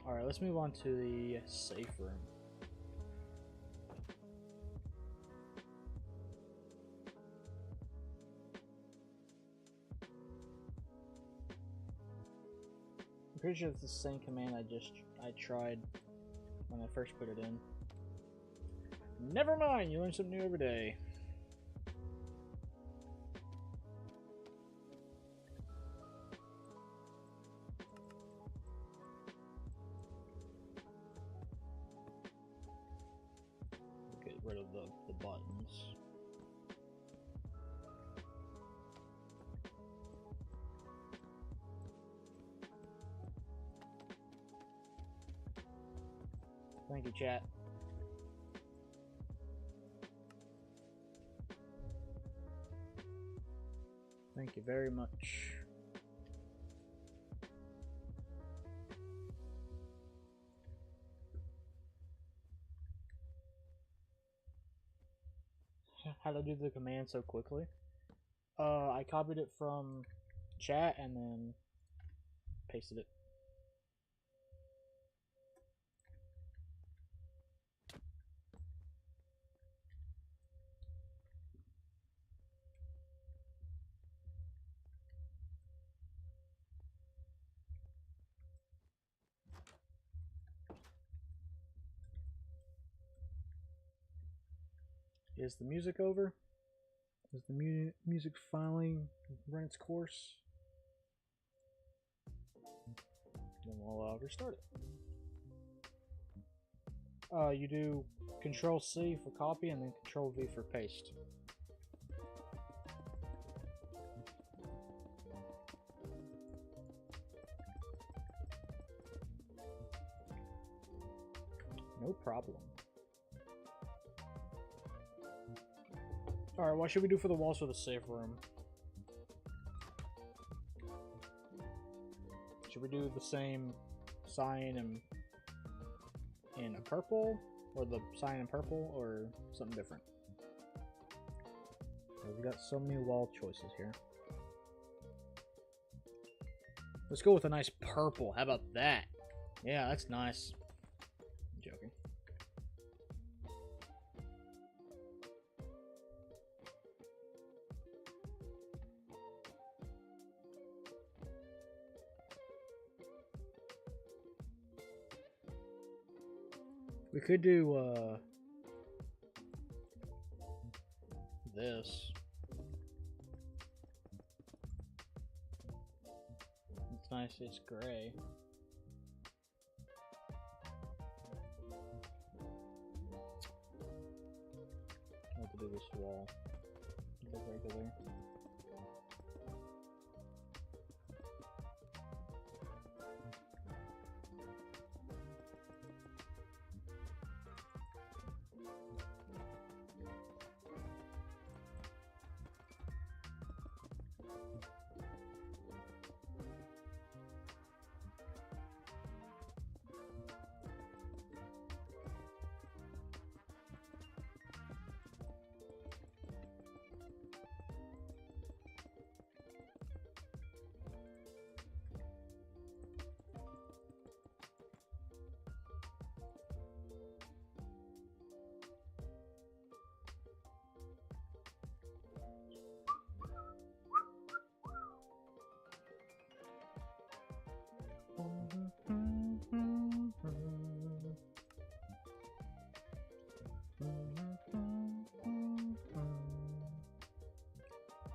Alright, let's move on to the safe room. I'm pretty sure it's the same command I tried when I first put it in. Never mind, you learn something new every day. Get rid of the buttons. Thank you, chat. Thank you very much. How to do the command so quickly? I copied it from chat and then pasted it. Is the music over? Is the music finally run its course? Then we'll restart it. You do Control C for copy and then Control V for paste. No problem. Alright, what should we do for the walls for the safe room? Should we do the same sign in a purple? Or the sign in purple? Or something different? We've got so many wall choices here. Let's go with a nice purple. How about that? Yeah, that's nice. I'm joking. We could do this. It's nice, it's gray. I have to do this wall. The regular.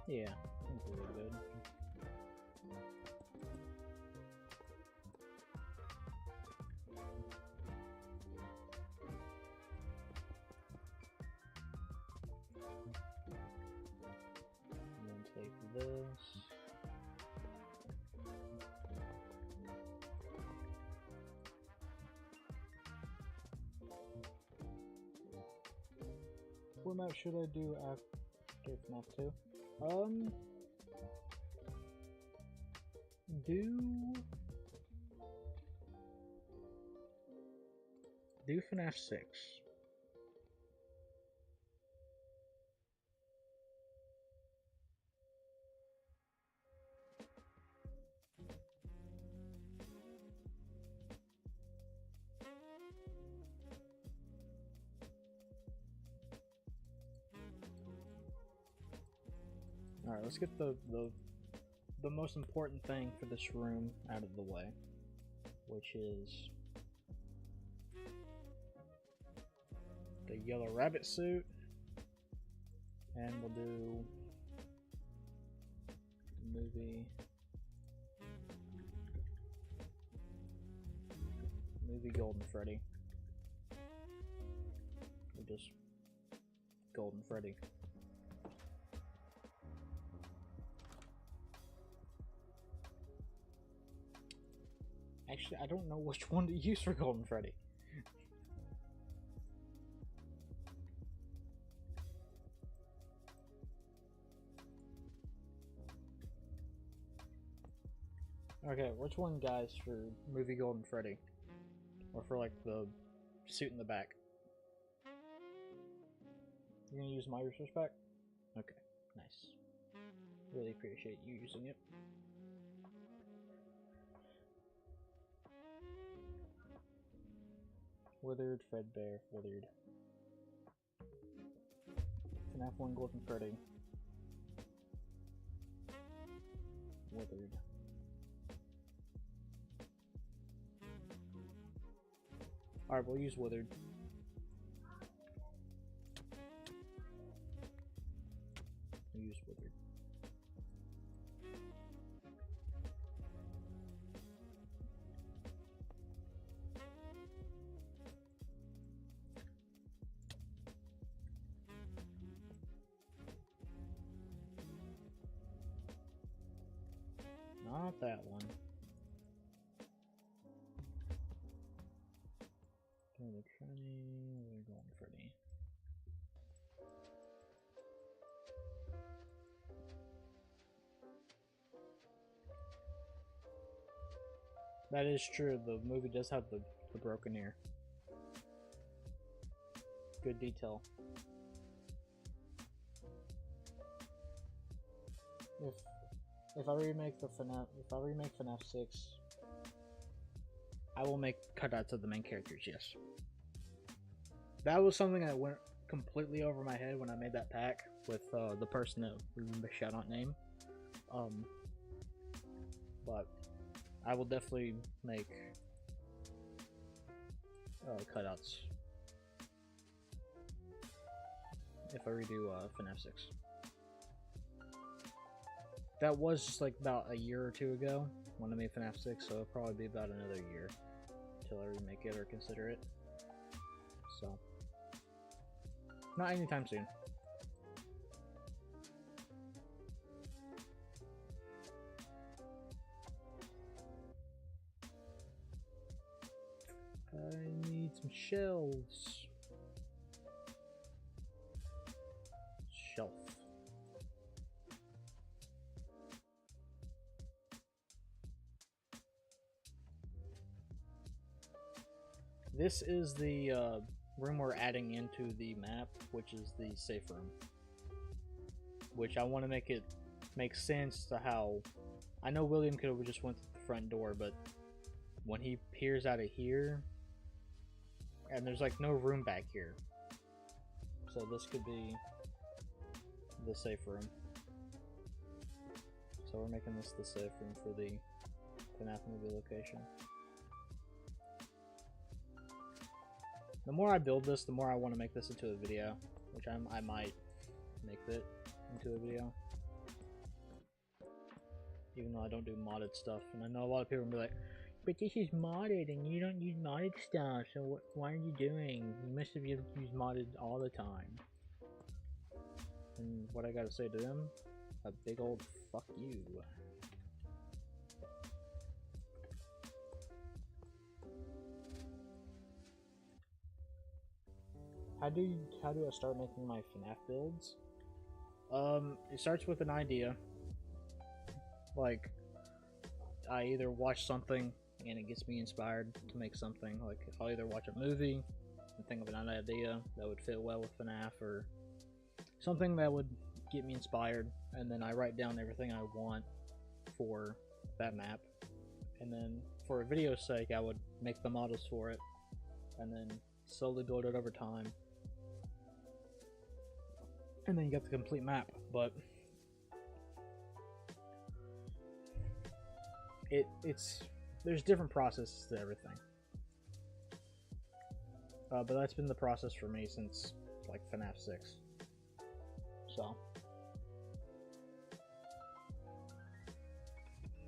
Yeah, that's really good. And then take this. What map should I do after FNAF 2? Do FNAF 6. Alright, let's get the most important thing for this room out of the way, which is the yellow rabbit suit, and we'll do movie Golden Freddy, or just Golden Freddy. Actually, I don't know which one to use for Golden Freddy. Okay, which one, guys, for movie Golden Freddy? Or for, like, the suit in the back? You're gonna use my resource pack? Okay, nice. Really appreciate you using it. Withered, Fredbear, Withered. FNAF 1 Golden Freddy. Withered. Alright, we'll use Withered. We'll use Withered. Not that one. The tranny, we're going Freddy. That is true, the movie does have the broken ear. Good detail. If I remake FNAF 6, I will make cutouts of the main characters, yes. That was something that went completely over my head when I made that pack with the person that we remember shout out name. But I will definitely make cutouts if I redo FNAF 6. That was just like about a year or two ago when I made FNAF 6, so it'll probably be about another year until I remake it or consider it. So, not anytime soon. I need some shelves. Shelf. This is the room we're adding into the map, which is the safe room. Which I want to make it make sense to how... I know William could have just went to the front door, but when he peers out of here, and there's like no room back here. So this could be the safe room. So we're making this the safe room for the FNAF movie location. The more I build this, the more I want to make this into a video, which I might make it into a video. Even though I don't do modded stuff, and I know a lot of people will be like, but this is modded and you don't use modded stuff, so why are you doing? You must have used modded all the time. And what I gotta say to them? A big old fuck you. How do I start making my FNAF builds? It starts with an idea. Like, I either watch something and it gets me inspired to make something. Like, I'll either watch a movie and think of an idea that would fit well with FNAF, or something that would get me inspired, and then I write down everything I want for that map. And then, for a video's sake, I would make the models for it, and then slowly build it over time. And then you get the complete map, but there's different processes to everything. But that's been the process for me since like FNAF 6. So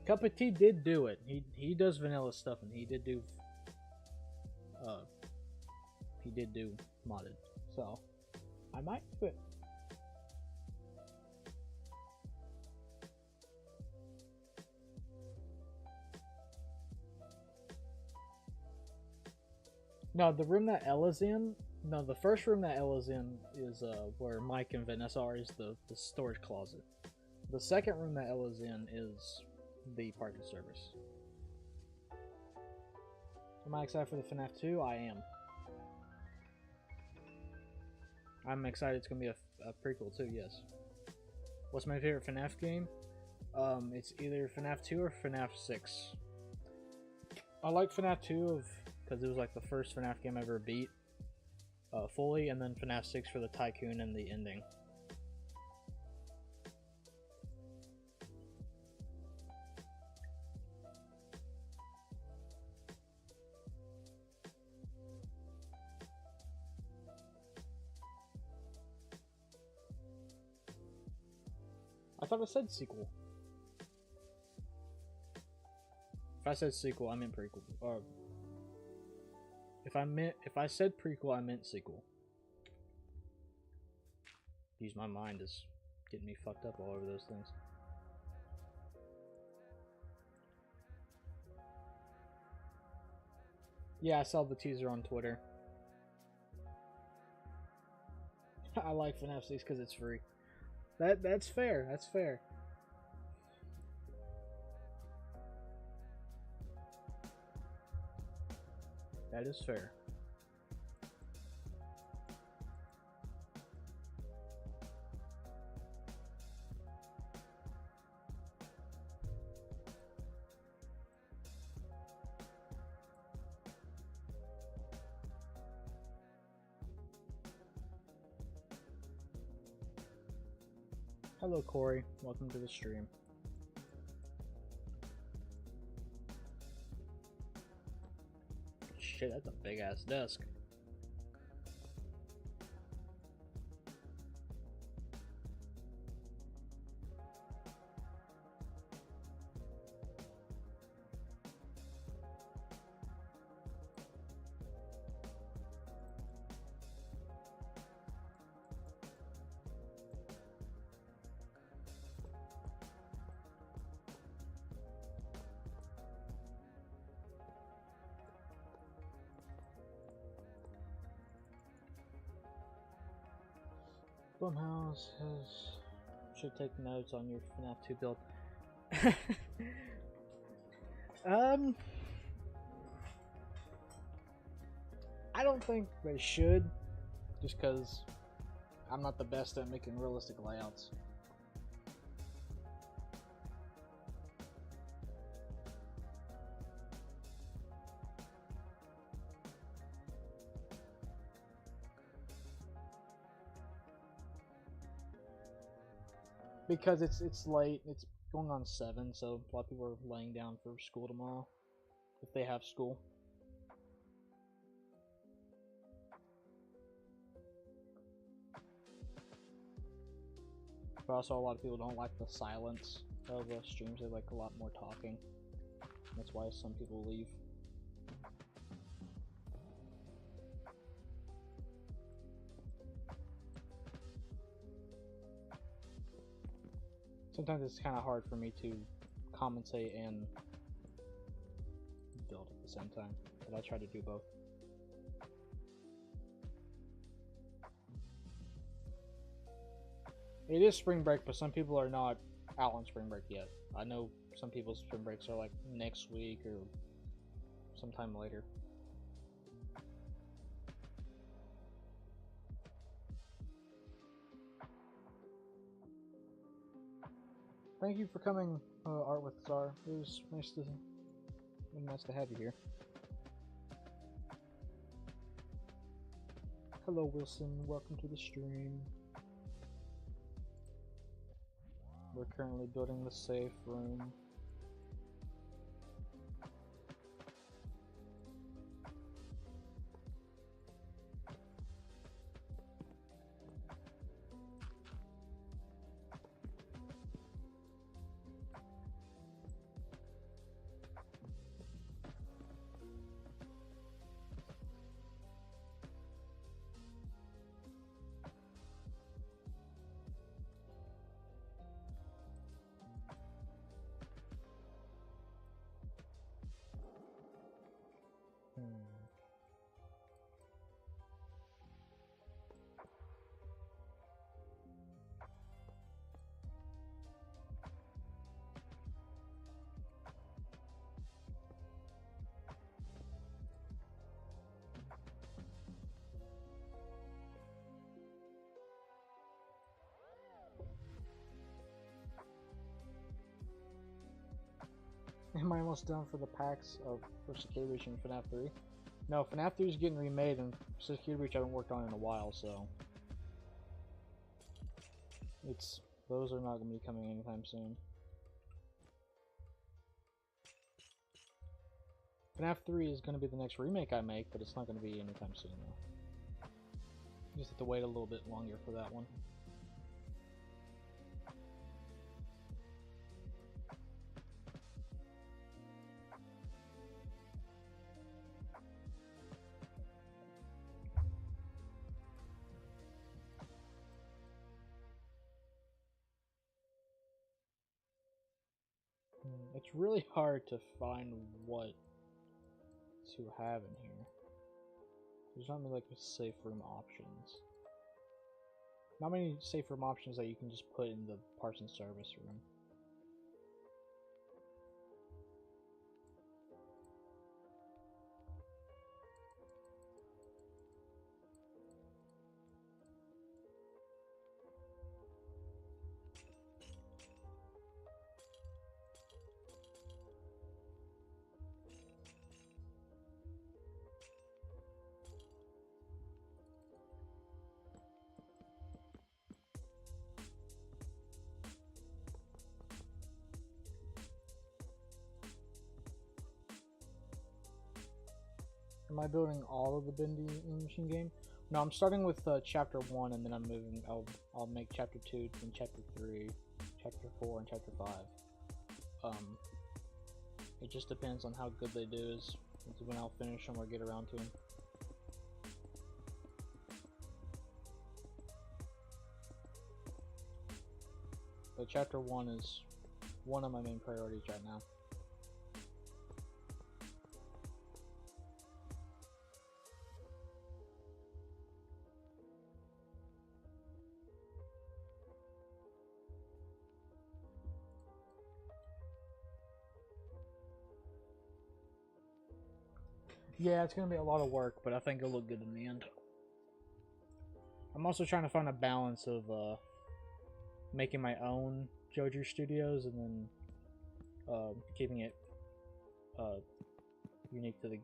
Cup of Tea did do it. He does vanilla stuff, and he did do modded. So I might do it. No, the room that Ella's in, no, the first room that Ella's in is where Mike and Vanessa are, is the storage closet. The second room that Ella's in is the parking service. Am I excited for the FNAF 2? I am. I'm excited it's going to be a prequel too, yes. What's my favorite FNAF game? It's either FNAF 2 or FNAF 6. I like FNAF 2 because it was like the first FNAF game I ever beat fully, and then FNAF 6 for the tycoon and the ending. I thought it said sequel. If I said sequel, I meant prequel. Or if I said prequel, I meant sequel. Use my mind is getting me fucked up all over those things. Yeah, I saw the teaser on Twitter. I like FNAF 6 because it's free. That's fair. That's fair. That is fair. Hello, Corey. Welcome to the stream. Shit, that's a big ass desk. Blumhouse should take notes on your FNAF 2 build. I don't think they should, just because I'm not the best at making realistic layouts. Because it's late, it's going on 7, so a lot of people are laying down for school tomorrow, if they have school. But also a lot of people don't like the silence of streams, they like a lot more talking. That's why some people leave. Sometimes it's kind of hard for me to commentate and build at the same time, but I try to do both. It is spring break, but some people are not out on spring break yet. I know some people's spring breaks are like next week or sometime later. Thank you for coming, Art with Czar. It was nice to have you here. Hello, Wilson. Welcome to the stream. We're currently building the safe room. Am I almost done for the packs for Security Breach and FNAF 3? No, FNAF 3 is getting remade, and Security Breach I haven't worked on in a while, so those are not going to be coming anytime soon. FNAF 3 is going to be the next remake I make, but it's not going to be anytime soon though. You just have to wait a little bit longer for that one. It's really hard to find what to have in here. There's not many like safe room options. Not many safe room options that you can just put in the parts and service room. Am I building all of the vending machine game? No, I'm starting with chapter 1, and then I'm moving. I'll make chapter 2, then chapter 3, chapter 4, and chapter 5. It just depends on how good they do is when I'll finish them or get around to them. But chapter 1 is one of my main priorities right now. Yeah, it's gonna be a lot of work, but I think it'll look good in the end. I'm also trying to find a balance of making my own JoJo Studios and then keeping it unique to the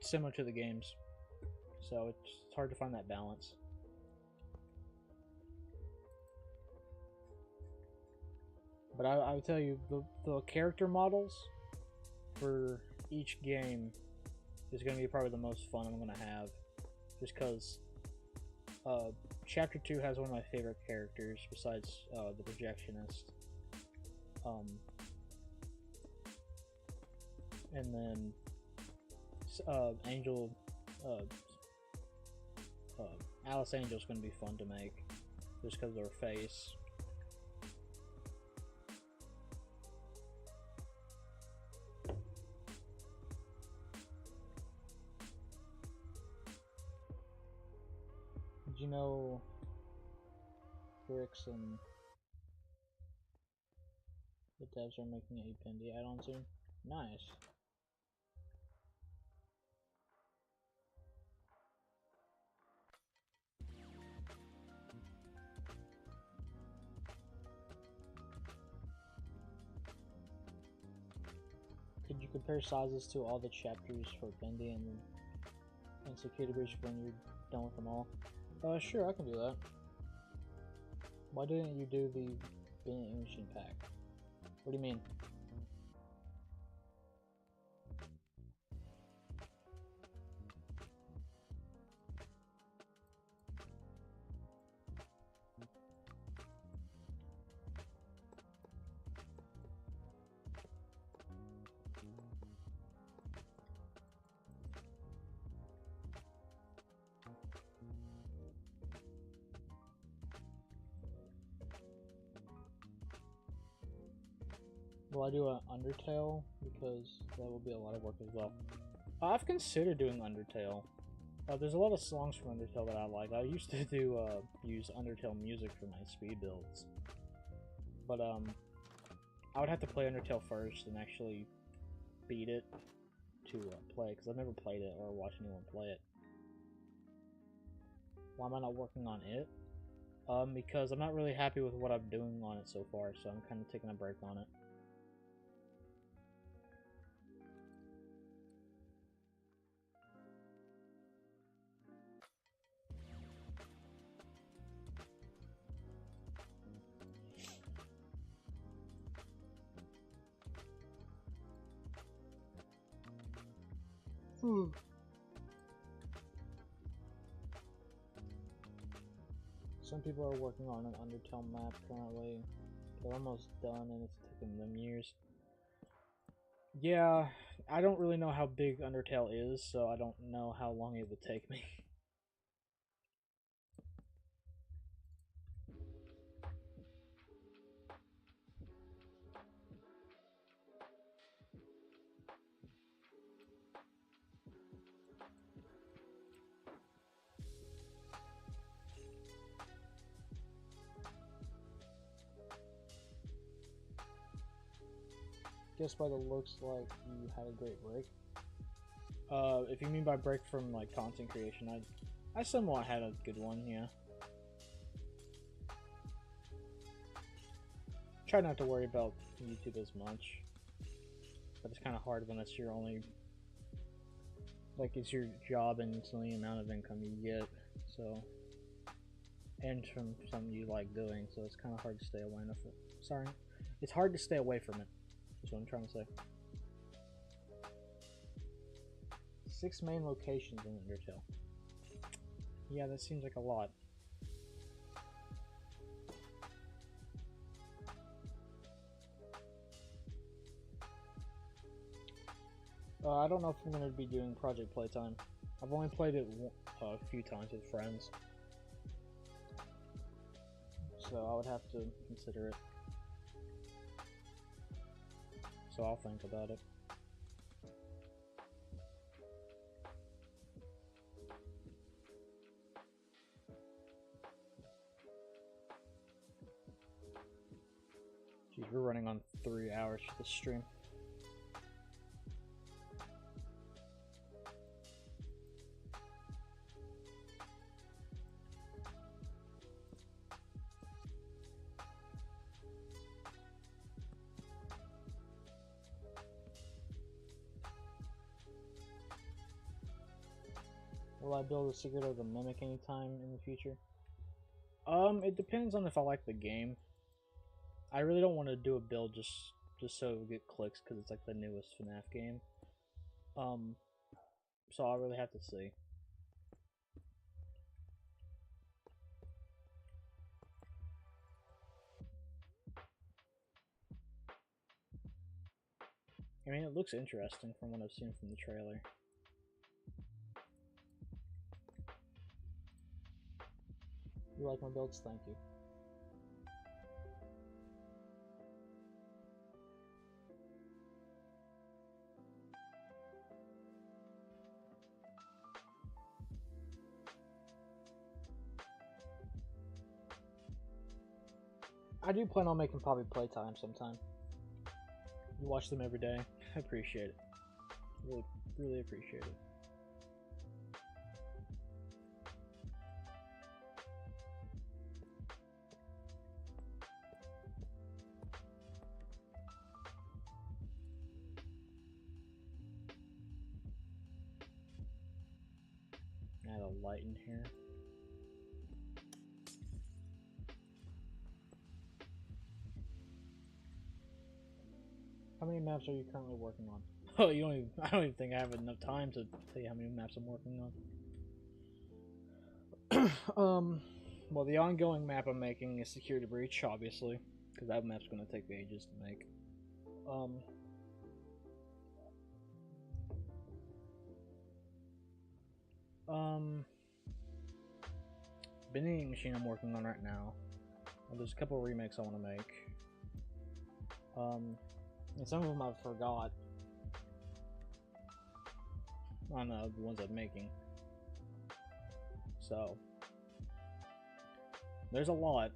similar to the games. So it's hard to find that balance. But I would tell you the character models for each game is going to be probably the most fun I'm going to have, just because Chapter 2 has one of my favorite characters besides the projectionist. And then Angel, Alice Angel's going to be fun to make, just because of her face. Did you know Bricks and the devs are making a Bendy add-on soon? Nice. Could you compare sizes to all the chapters for Bendy and Security Breach when you're done with them all? Sure, I can do that. Why didn't you do the vending machine pack? What do you mean? Will I do an Undertale? Because that will be a lot of work as well. I've considered doing Undertale. There's a lot of songs from Undertale that I like. I used to use Undertale music for my speed builds. But I would have to play Undertale first and actually beat it to play, because I've never played it or watched anyone play it. Why am I not working on it? Because I'm not really happy with what I'm doing on it so far, so I'm kind of taking a break on it. Some people are working on an Undertale map currently. They're almost done and it's taking them years. Yeah, I don't really know how big Undertale is, so I don't know how long it would take me. Guess by the looks like you had a great break. If you mean by break from like content creation, I somewhat had a good one, yeah. Try not to worry about YouTube as much, but it's kind of hard when it's your only, like, it's your job and it's the only amount of income you get, so, and from something you like doing, so it's kind of hard to stay away from it. Sorry, it's hard to stay away from it. That's what I'm trying to say. 6 main locations in Undertale. Yeah, that seems like a lot. I don't know if I'm going to be doing Project Playtime. I've only played it a few times with friends, so I would have to consider it. So I'll think about it. Geez, we're running on 3 hours for this stream. Will I build a secret of the mimic anytime in the future? It depends on if I like the game. I really don't want to do a build just so it will get clicks because it's like the newest FNAF game. So I'll really have to see. I mean, it looks interesting from what I've seen from the trailer. You like my builds? Thank you. I do plan on making probably playtime sometime. You watch them every day. I appreciate it. Really, really appreciate it. Add a light in here. How many maps are you currently working on? Oh, you don't even, I don't even think I have enough time to tell you how many maps I'm working on. Well, the ongoing map I'm making is Security Breach, obviously, because that map's going to take ages to make. Vending machine I'm working on right now. Well, there's a couple of remakes I want to make. And some of them I forgot. I don't know, the ones I'm making. So, there's a lot.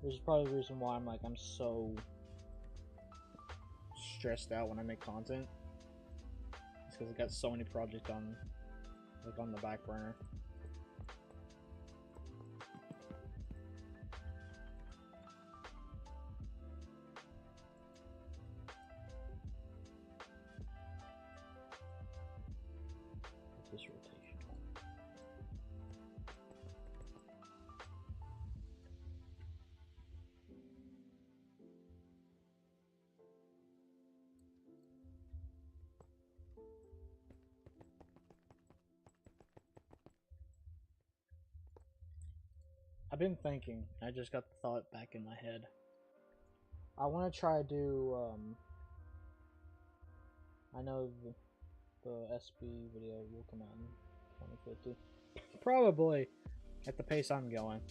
This is probably the reason why I'm so stressed out when I make content. It's because I got so many projects on the back burner. This rotation. I've been thinking. I just got the thought back in my head. I want to try to do. I know the SB video will come out in 2050. Probably at the pace I'm going.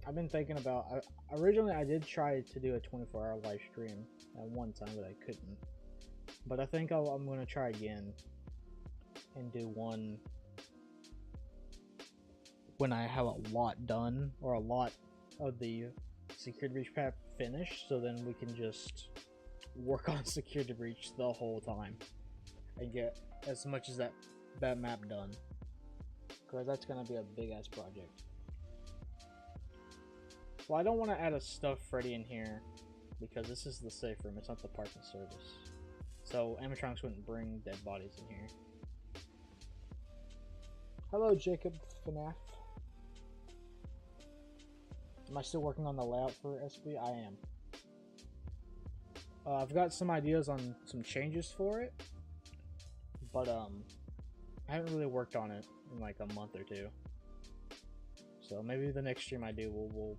I've been thinking about. Originally, I did try to do a 24-hour live stream at one time, but I couldn't. But I think I'm going to try again and do one when I have a lot done or a lot of the Security Breach map finished, so then we can just work on Security Breach the whole time and get as much as that map done, because that's gonna be a big ass project. Well, I don't want to add a stuffed Freddy in here because this is the safe room, it's not the parking service, so animatronics wouldn't bring dead bodies in here. Hello, Jacob FNAF. Am I still working on the layout for SB? I am. I've got some ideas on some changes for it, but I haven't really worked on it in like a month or two. So maybe the next stream I do, we'll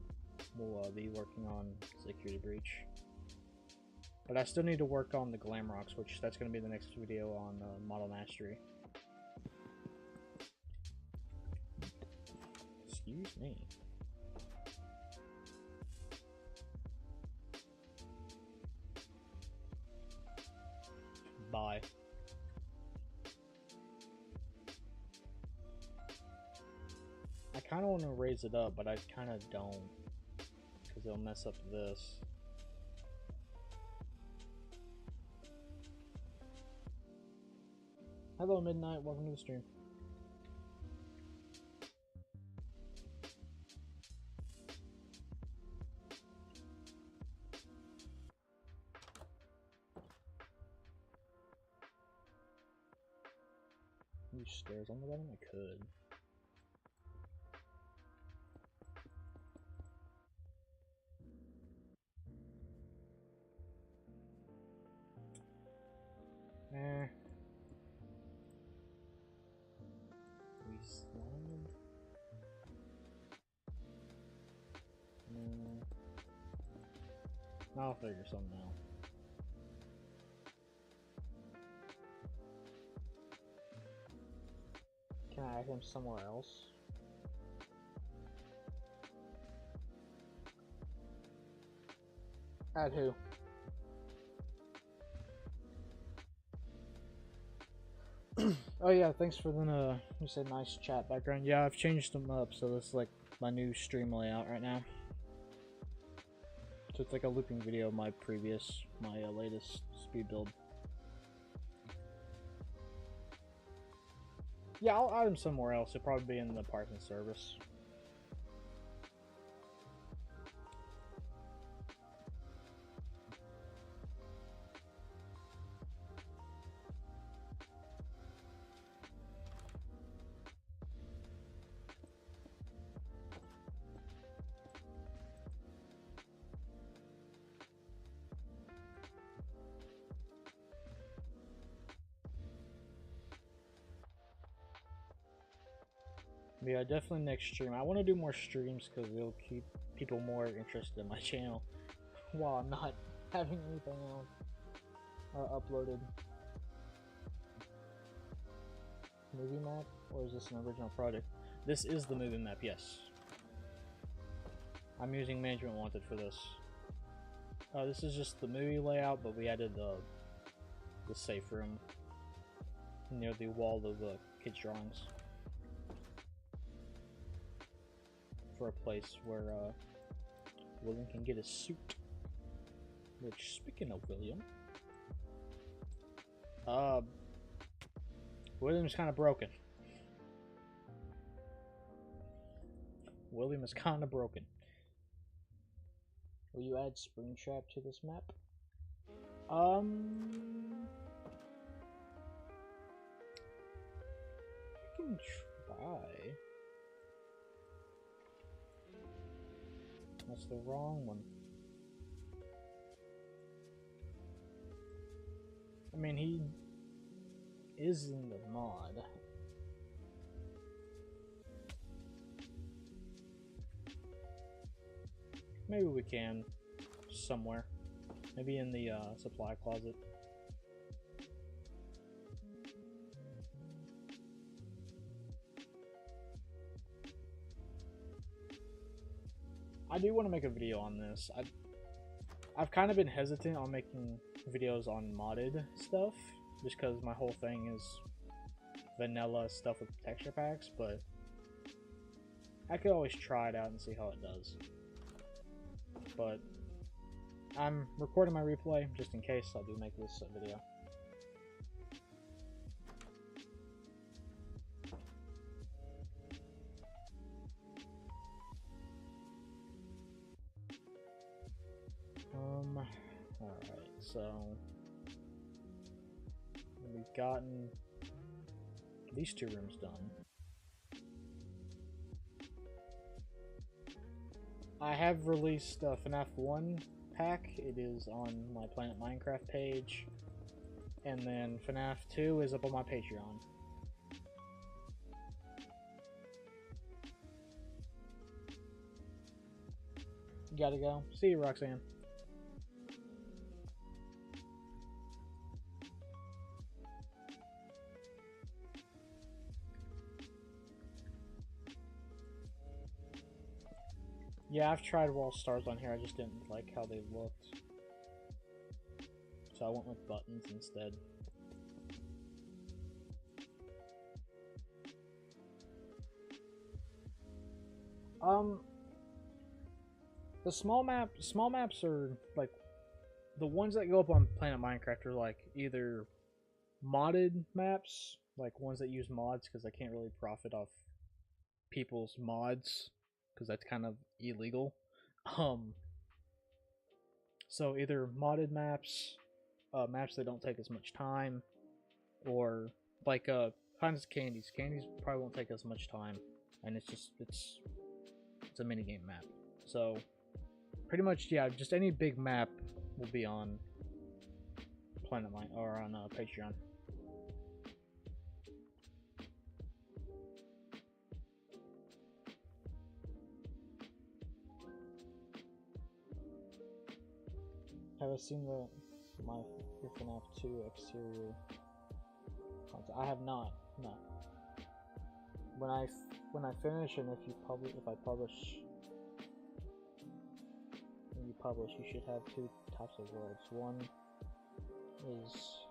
be working on Security Breach. But I still need to work on the Glam Rocks, which that's going to be the next video on Model Mastery. Excuse me. Bye. I kind of want to raise it up, but I kind of don't, because it'll mess up this. Hello, Midnight. Welcome to the stream. Use stairs on the bottom? I could. Eh. We slide. No. I'll figure something out. Can I add him somewhere else? Add who? Oh yeah, thanks for the you said nice chat background. Yeah, I've changed them up, so this is like my new stream layout right now. So it's like a looping video of my latest speed build. Yeah, I'll add them somewhere else. It'll probably be in the parts and service. Yeah, definitely next stream. I want to do more streams because it'll keep people more interested in my channel while I'm not having anything else uploaded. Movie map? Or is this an original project? This is the movie map, yes. I'm using Management Wanted for this. This is just the movie layout, but we added the safe room near the wall of the kids' drawings. For a place where William can get his suit. Which, speaking of William, William's kind of broken. William is kind of broken. Will you add Springtrap to this map? I can try. That's the wrong one. I mean, he is in the mod. Maybe we can somewhere. Maybe in the supply closet. I do want to make a video on this. I've kind of been hesitant on making videos on modded stuff, just because my whole thing is vanilla stuff with texture packs, but I could always try it out and see how it does. But I'm recording my replay just in case I do make this video. Alright, so we've gotten these two rooms done. I have released FNAF 1 pack. It is on my Planet Minecraft page. And then FNAF 2 is up on my Patreon. Gotta go. See you, Roxanne. Yeah, I've tried wall stars on here, I just didn't like how they looked. So I went with buttons instead. The small maps are like the ones that go up on Planet Minecraft are like either modded maps, like ones that use mods because I can't really profit off people's mods because that's kind of illegal. So either modded maps, maps that don't take as much time, or like Times candies. Candies probably won't take us much time, and it's a mini game map. So pretty much, yeah, just any big map will be on Planet Mine or on Patreon. Have I seen my FNAF 2 exterior content? I have not. No. When I finish, and if I publish, when you publish, you should have two types of worlds. One is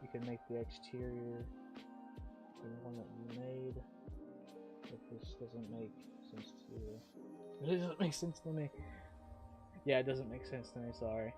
you can make the exterior the one that you made. If this doesn't make sense to you, it doesn't make sense to me. Yeah, it doesn't make sense to me. Sorry.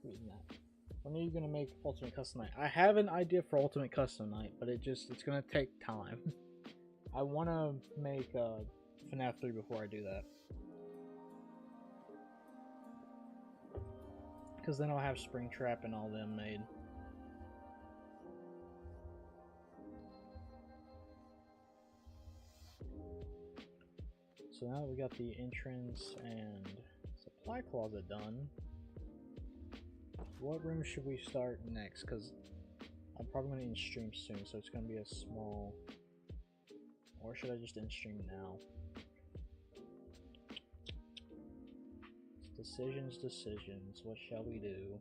Reading that. When are you gonna make Ultimate Custom Night? I have an idea for Ultimate Custom Night, but it's gonna take time. I wanna make FNAF 3 before I do that, because then I'll have Springtrap and all them made. So now that we got the entrance and supply closet done, what room should we start next? Because I'm probably going to in-stream soon, so it's going to be a small... Or should I just in-stream now? Decisions. What shall we do?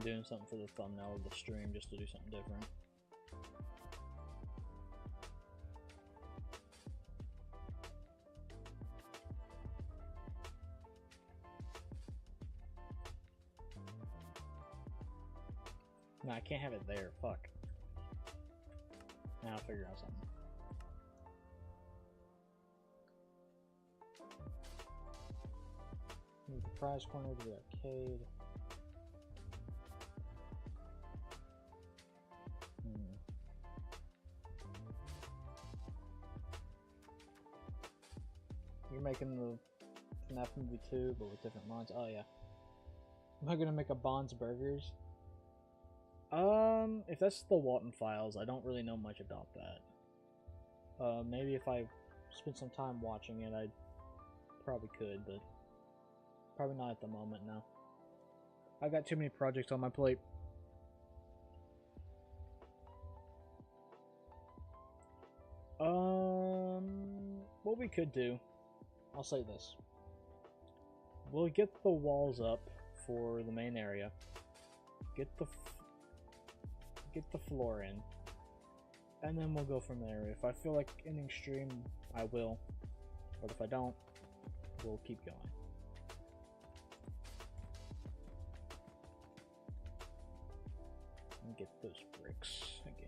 Doing something for the thumbnail of the stream just to do something different. No, I can't have it there. Fuck. Now I'll figure out something. Move the prize corner to the arcade. You're making the FNAF movie 2, but with different mods. Oh yeah. Am I gonna make a Bond's Burgers? If that's the Walton Files, I don't really know much about that. Maybe if I spent some time watching it, I probably could, but probably not at the moment. No. I got too many projects on my plate. What we could do, I'll say this. We'll get the walls up for the main area. Get the floor in. And then we'll go from there. If I feel like ending stream, I will. But if I don't, we'll keep going. And get those bricks again.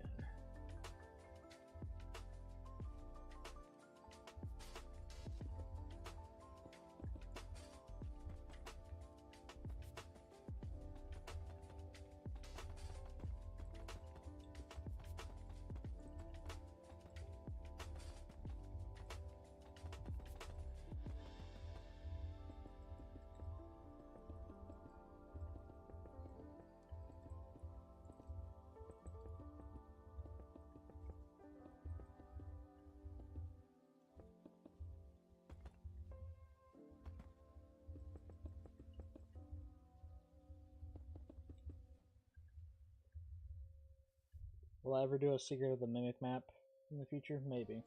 Will I ever do a Secret of the Mimic map in the future? Maybe.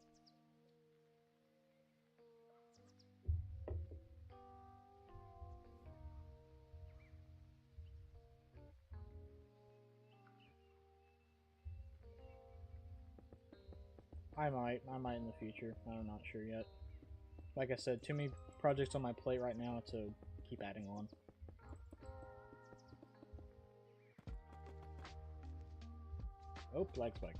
I might in the future. I'm not sure yet. Like I said, too many projects on my plate right now to keep adding on. Oh, lag spike.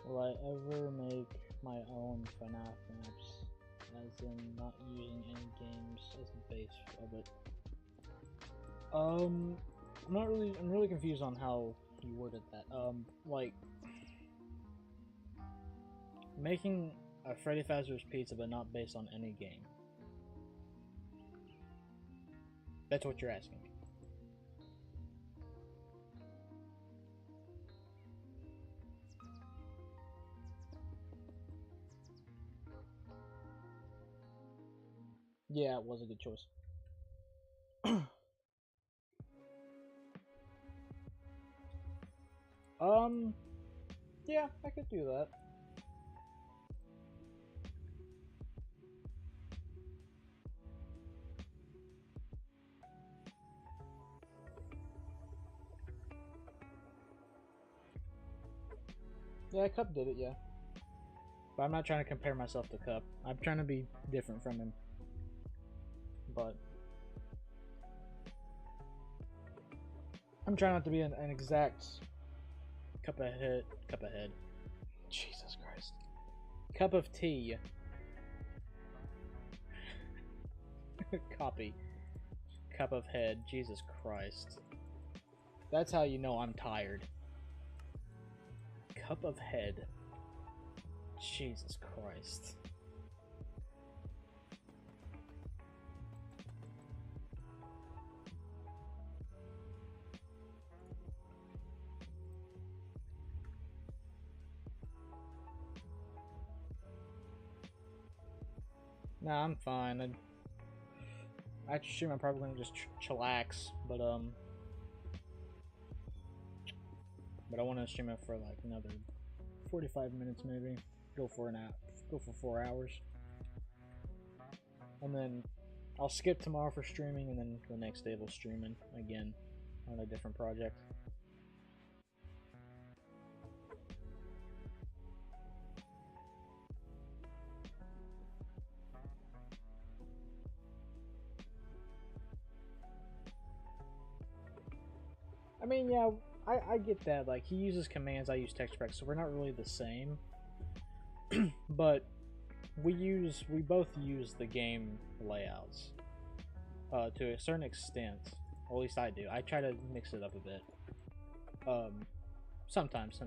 Will I ever make my own FNAF maps, as in not using any games as the base of it? I'm really confused on how you worded that. Like, making a Freddy Fazbear's Pizza but not based on any game. That's what you're asking me. Yeah, it was a good choice. Yeah, I could do that. Yeah, Cup did it, yeah. But I'm not trying to compare myself to Cup. I'm trying to be different from him. But I'm trying not to be an exact cup ahead. Jesus Christ. Cup of tea. Copy. Cup of head. Jesus Christ. That's how you know I'm tired. Cup of head. Jesus Christ. Nah, I'm fine. I assume I'm probably gonna just chillax, but I want to stream it for like another 45 minutes maybe. Go for 4 hours, and then I'll skip tomorrow for streaming, and then the next day we'll stream in again on a different project. I mean, yeah, I get that. Like, he uses commands, I use text specs, so we're not really the same. But we both use the game layouts to a certain extent. Or at least I do. I try to mix it up a bit. Sometimes.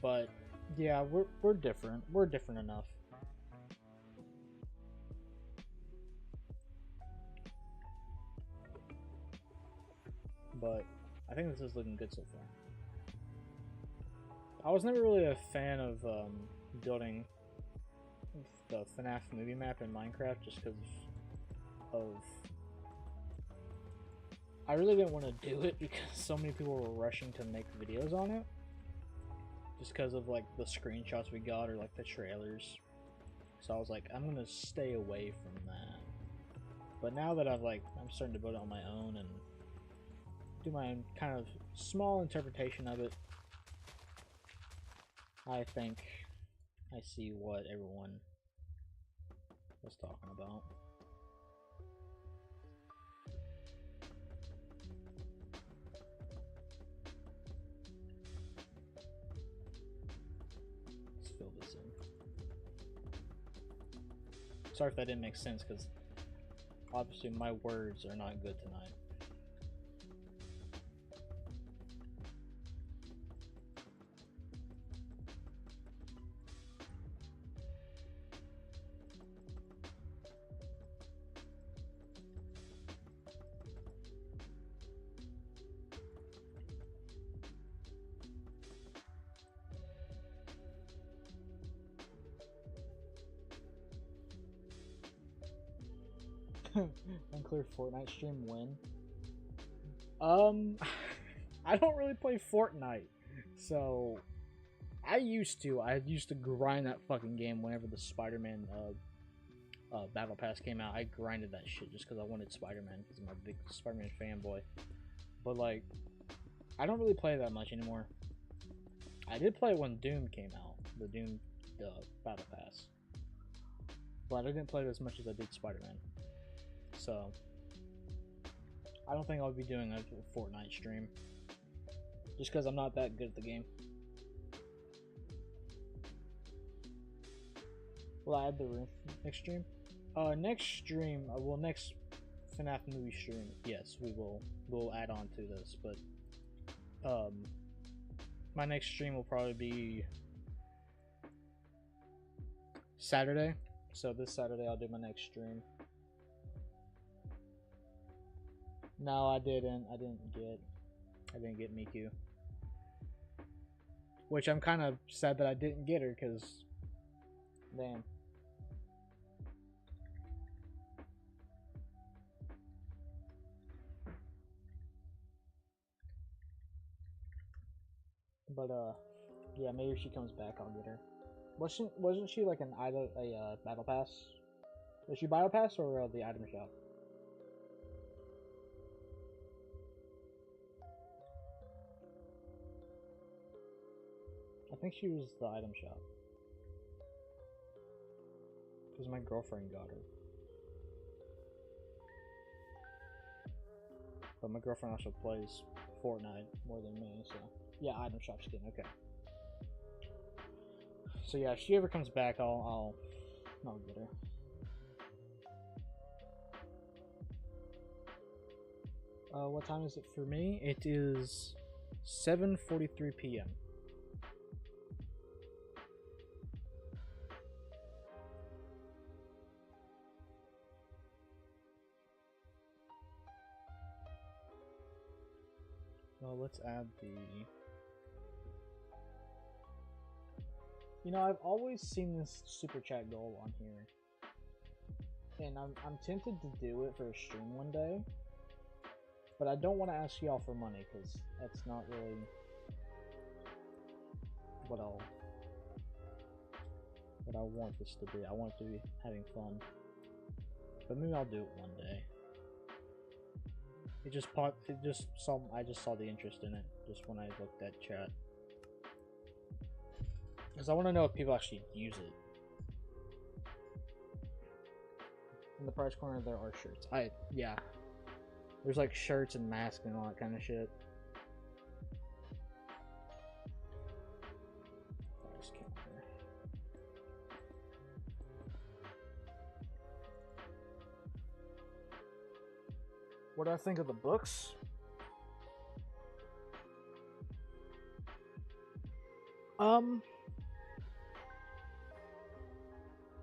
But yeah, we're different. We're different enough. But I think this is looking good so far. I was never really a fan of building the FNAF movie map in Minecraft just because of... I really didn't want to do it because so many people were rushing to make videos on it. Just because of like the screenshots we got or like the trailers. So I was like, I'm gonna stay away from that. But now that I'm starting to build it on my own and do my own kind of small interpretation of it, I think I see what everyone was talking about. Let's fill this in. Sorry if that didn't make sense, because obviously my words are not good tonight. Unclear Fortnite stream when? I don't really play Fortnite, so I used to grind that fucking game whenever the Spider-Man Battle Pass came out. I grinded that shit just because I wanted Spider-Man, because I'm a big Spider-Man fanboy. But like, I don't really play that much anymore. I did play when Doom came out, the Doom Battle Pass, but I didn't play it as much as I did Spider-Man. So I don't think I'll be doing a Fortnite stream, just because I'm not that good at the game. Will I add the room next stream? Next stream, next FNAF movie stream, yes, we'll add on to this, but my next stream will probably be Saturday. So this Saturday I'll do my next stream. No, I didn't get Miku. Which I'm kind of sad that I didn't get her, because damn. But yeah, maybe if she comes back I'll get her. Wasn't she like a battle pass? Was she battle pass or the item shop? I think she was the item shop, because my girlfriend got her. But my girlfriend also plays Fortnite more than me, so yeah, item shop skin. Okay. So yeah, if she ever comes back, I'll get her. What time is it for me? It is 7:43 p.m. Well, let's add the... You know, I've always seen this super chat goal on here, and I'm tempted to do it for a stream one day, but I don't want to ask y'all for money, because that's not really what I want this to be. I want it to be having fun, but maybe I'll do it one day. I just saw the interest in it just when I looked at chat, because I want to know if people actually use it. In the price corner there are shirts. Yeah. There's like shirts and masks and all that kind of shit. Price counter. What do I think of the books?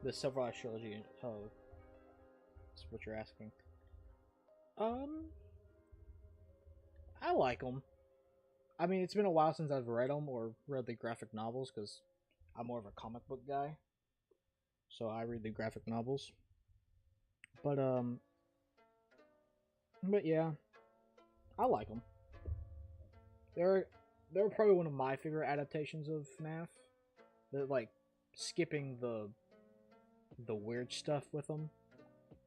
The Silver Eye trilogy. Oh, that's what you're asking. I like them. I mean, it's been a while since I've read them or read the graphic novels, because I'm more of a comic book guy. So I read the graphic novels. But yeah, I like them. They're probably one of my favorite adaptations of FNAF. They're like skipping the weird stuff with them.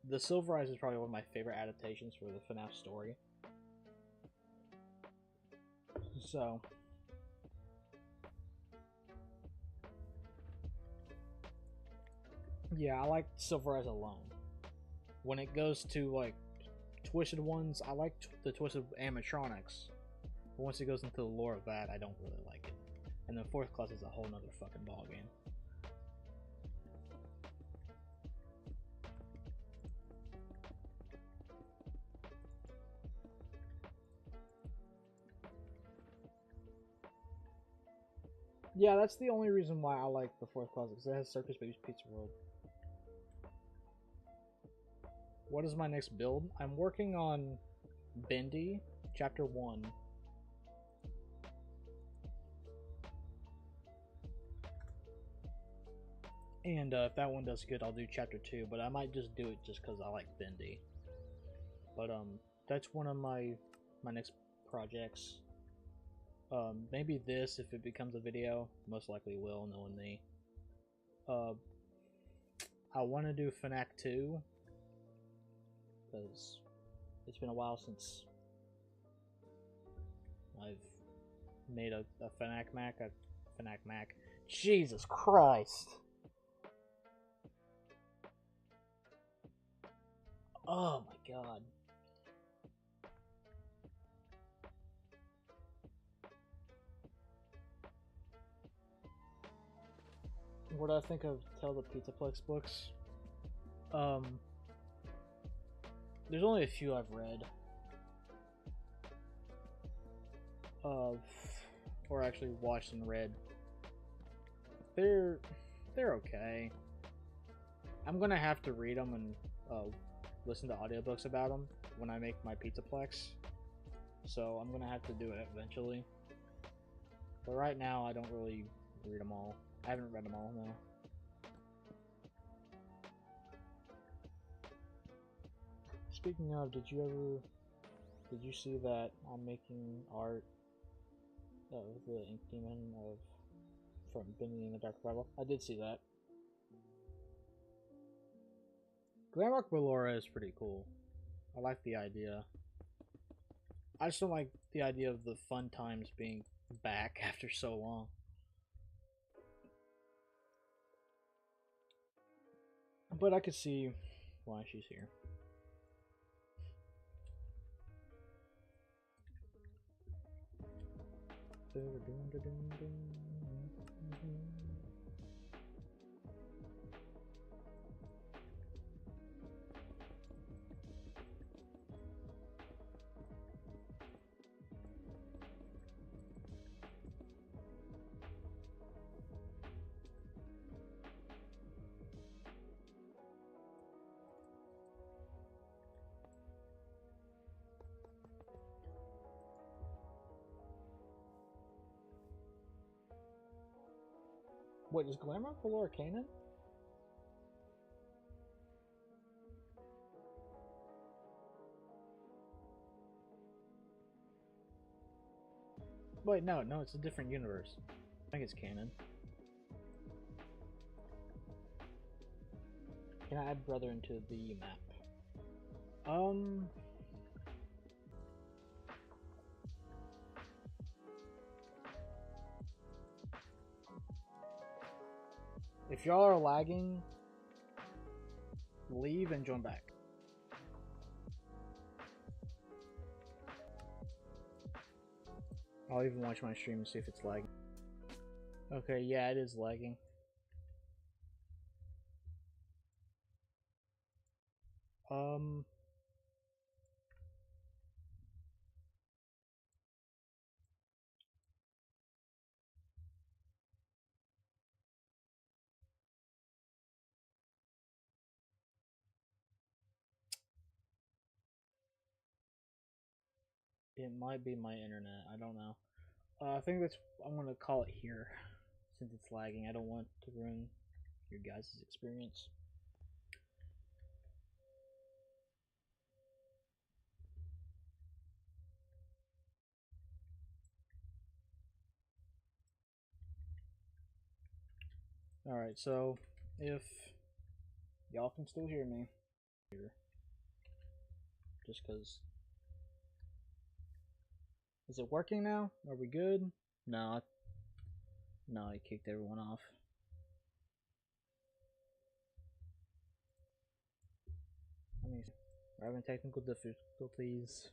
the Silver Eyes is probably one of my favorite adaptations for the FNAF story. So, yeah, I like Silver Eyes alone. When it goes to like Twisted Ones, I like the Twisted animatronics. But once it goes into the lore of that, I don't really like it. And then Fourth Class is a whole nother fucking ballgame. Yeah, that's the only reason why I like the Fourth Class, because it has Circus Baby's Pizza World. What is my next build? I'm working on Bendy, Chapter 1. And if that one does good, I'll do Chapter 2, but I might just do it just because I like Bendy. But that's one of my next projects. Maybe this, if it becomes a video, most likely will, knowing me. I want to do FNAF 2, because it's been a while since I've made a FNAF Mac. Jesus Christ! Oh my god. What do I think of Tell the Pizzaplex books? There's only a few I've read. Or actually watched and read. They're okay. I'm gonna have to read them and listen to audiobooks about them when I make my Pizzaplex. So I'm gonna have to do it eventually. But right now, I don't really read them all. I haven't read them all, no. Speaking of, did you see that I'm making art of the Ink Demon from Bendy and the Dark Revival? I did see that. Glamrock Ballora is pretty cool. I like the idea. I just don't like the idea of the fun times being back after so long. But I could see why she's here. Wait, is Glamrock Ballora canon? Wait, no, it's a different universe. I think it's canon. Can I add brother into the map? If y'all are lagging, leave and join back. I'll even watch my stream and see if it's lagging. Okay, yeah, it is lagging. It might be my internet. I don't know. I think I'm gonna call it here, since it's lagging. I don't want to ruin your guys' experience. Alright, so if y'all can still hear me, here. Just because. Is it working now? Are we good? No. No, I kicked everyone off. We're having technical difficulties.